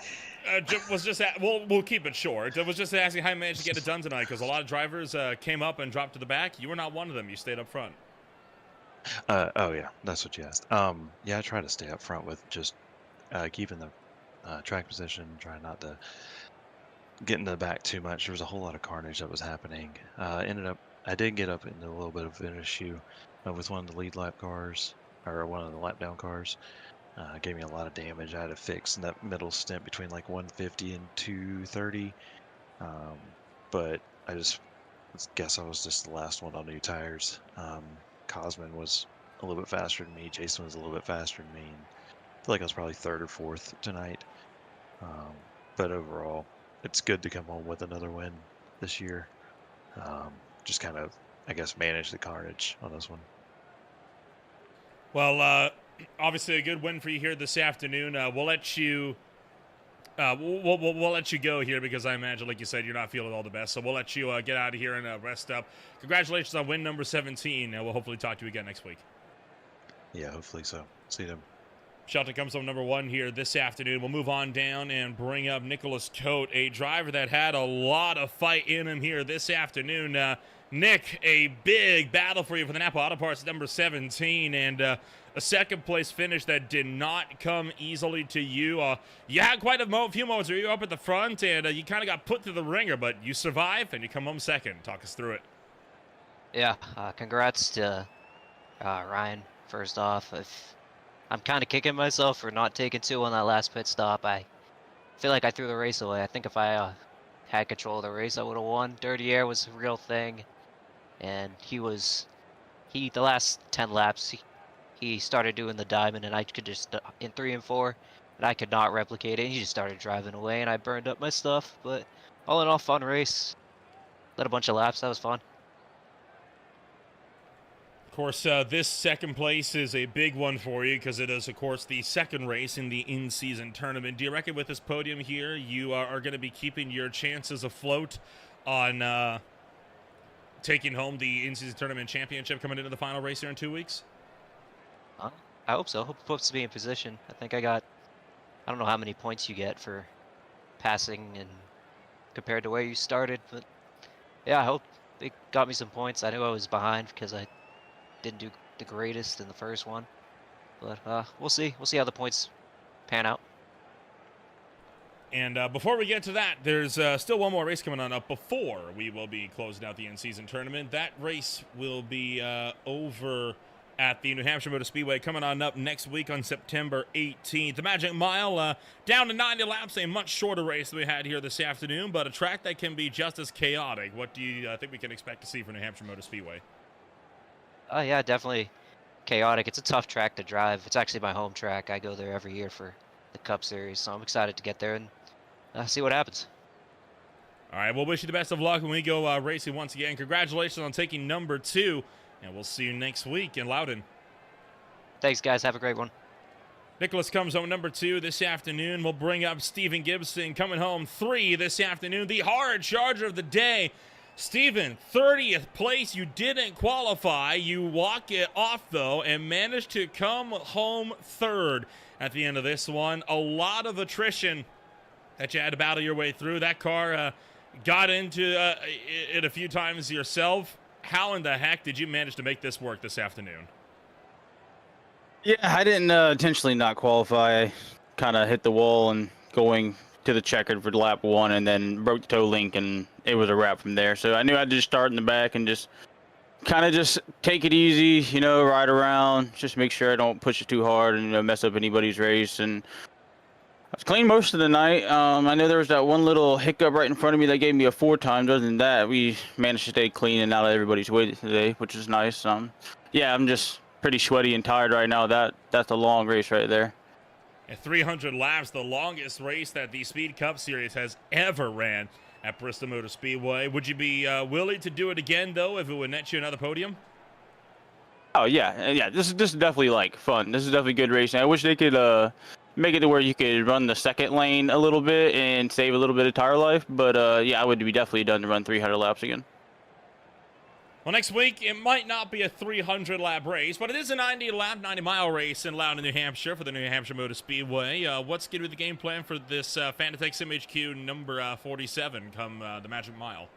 We'll keep it short. I was just asking how you managed to get it done tonight, because a lot of drivers came up and dropped to the back. You were not one of them. You stayed up front. Oh yeah, that's what you asked. Yeah, I try to stay up front with just keeping the track position, trying not to get into the back too much. There was a whole lot of carnage that was happening. I did get up into a little bit of an issue with one of the lead lap cars, or one of the lap down cars. Gave me a lot of damage. I had to fix in that middle stint between like 150 and 230. But I guess I was just the last one on new tires. Cosman was a little bit faster than me. Jason was a little bit faster than me. And I feel like I was probably third or fourth tonight. But overall, it's good to come home with another win this year. Just kind of, I guess, manage the carnage on this one. Well, obviously a good win for you here this afternoon. We'll let you we'll let you go here, because I imagine, like you said, you're not feeling all the best. So we'll let you get out of here and rest up. Congratulations on win number 17. We'll hopefully talk to you again next week. Yeah, hopefully so. See them. Shelton comes home number one here this afternoon. We'll move on down and bring up Nicholas Coate, a driver that had a lot of fight in him here this afternoon. Nick, a big battle for you for the Napa Auto Parts number 17, and a second place finish that did not come easily to you. You had quite a few moments where you were up at the front, and you kind of got put through the ringer, but you survived and you come home second. Talk us through it. Yeah, congrats to Ryan, first off. I'm kind of kicking myself for not taking two on that last pit stop. I feel like I threw the race away. I think if I had control of the race, I would have won. Dirty Air was a real thing, and the last 10 laps, he started doing the diamond, and I could just, in 3 and 4, and I could not replicate it. He just started driving away, and I burned up my stuff. But all in all, fun race. Led a bunch of laps. That was fun. Of course, this second place is a big one for you, because it is, of course, the second race in the in-season tournament. Do you reckon with this podium here, you are going to be keeping your chances afloat on taking home the in-season tournament championship coming into the final race here in 2 weeks? I hope so. I hope it puts me in position. I think I don't know how many points you get for passing and compared to where you started, but yeah, I hope it got me some points. I knew I was behind because I didn't do the greatest in the first one, but we'll see. We'll see how the points pan out. And before we get to that, there's still one more race coming on up before we will be closing out the in-season tournament. That race will be over at the New Hampshire Motor Speedway coming on up next week on September 18th. The Magic Mile down to 90 laps, a much shorter race than we had here this afternoon, but a track that can be just as chaotic. What do you think we can expect to see from New Hampshire Motor Speedway? Yeah, definitely chaotic. It's a tough track to drive. It's actually my home track. I go there every year for the Cup Series, so I'm excited to get there and see what happens. All right, we'll wish you the best of luck when we go racing once again. Congratulations on taking number 2, and we'll see you next week in Loudon. Thanks, guys. Have a great one. Nicholas comes home number 2 this afternoon. We'll bring up Stephen Gibson coming home 3 this afternoon. The hard charger of the day. Stephen, 30th place. You didn't qualify. You walk it off, though, and managed to come home 3rd at the end of this one. A lot of attrition that you had to battle your way through. That car got into it a few times yourself. How in the heck did you manage to make this work this afternoon? Yeah, I didn't intentionally not qualify. I kind of hit the wall and going to the checkered for lap 1 and then broke the toe link, and it was a wrap from there. So I knew I'd just start in the back and just kind of just take it easy, you know, ride around, just make sure I don't push it too hard and, you know, mess up anybody's race. And I was clean most of the night. I know there was that one little hiccup right in front of me that gave me a 4 times. Other than that, we managed to stay clean and out of everybody's way today, which is nice. Yeah, I'm just pretty sweaty and tired right now. That's a long race right there. At 300 laps, the longest race that the Speed Cup Series has ever ran at Bristol Motor Speedway. Would you be willing to do it again, though, if it would net you another podium? Oh, yeah. This is definitely, like, fun. This is definitely good racing. I wish they could make it to where you could run the second lane a little bit and save a little bit of tire life. But, yeah, I would be definitely done to run 300 laps again. Well, next week, it might not be a 300-lap race, but it is a 90-lap, 90-mile race in Loudon, New Hampshire for the New Hampshire Motor Speedway. What's going to be the game plan for this Fanatec Sim HQ number 47 come the Magic Mile?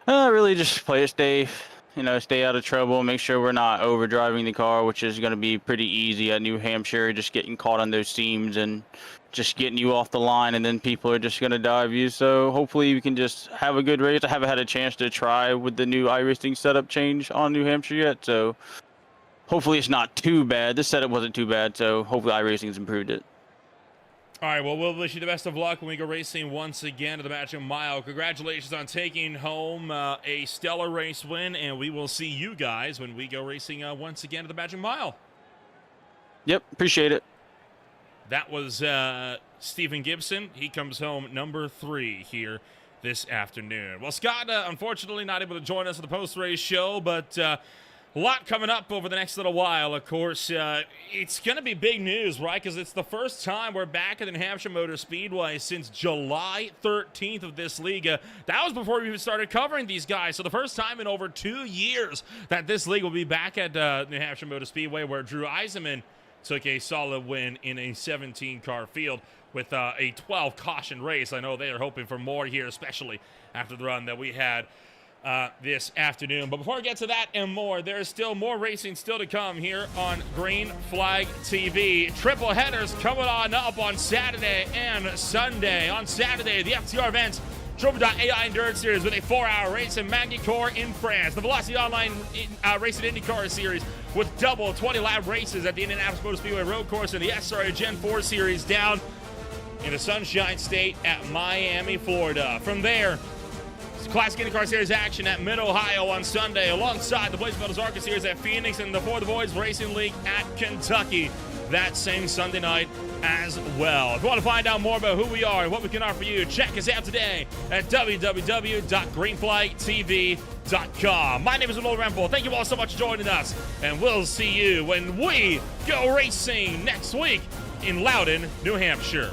Really just play it safe, you know, stay out of trouble, make sure we're not overdriving the car, which is going to be pretty easy at New Hampshire, just getting caught on those seams and just getting you off the line, and then people are just going to dive you. So hopefully we can just have a good race. I haven't had a chance to try with the new iRacing setup change on New Hampshire yet, so hopefully it's not too bad. This setup wasn't too bad, so hopefully iRacing's improved it. All right, well, we'll wish you the best of luck when we go racing once again at the Magic Mile. Congratulations on taking home a stellar race win, and we will see you guys when we go racing once again at the Magic Mile. Yep, appreciate it. That was Stephen Gibson. He comes home number 3 here this afternoon. Well, Scott, unfortunately not able to join us for the post-race show, but a lot coming up over the next little while. Of course, it's going to be big news, right? Because it's the first time we're back at the New Hampshire Motor Speedway since July 13th of this league. That was before we even started covering these guys. So the first time in over 2 years that this league will be back at New Hampshire Motor Speedway, where Drew Eisenman took a solid win in a 17-car field with a 12 caution race. I know they are hoping for more here, especially after the run that we had this afternoon. But before we get to that and more, there's still more racing still to come here on Green Flag TV. Triple headers coming on up on Saturday and Sunday. On Saturday, the FTR events, Drova.ai Endurance Series with a 4-hour race in Magny-Cours in France. The Velocity Online Racing IndyCar Series with double 20-lap races at the Indianapolis Motor Speedway Road Course, and the SRA Gen 4 Series down in the Sunshine State at Miami, Florida. From there, Classic IndyCar Series action at Mid-Ohio on Sunday, alongside the Blaze Metals ARCA Series at Phoenix and the For the Boys Racing League at Kentucky that same Sunday night as well. If you want to find out more about who we are and what we can offer you, check us out today at www.greenflagtv.com. My name is Will Remple. Thank you all so much for joining us, and we'll see you when we go racing next week in Loudon, New Hampshire.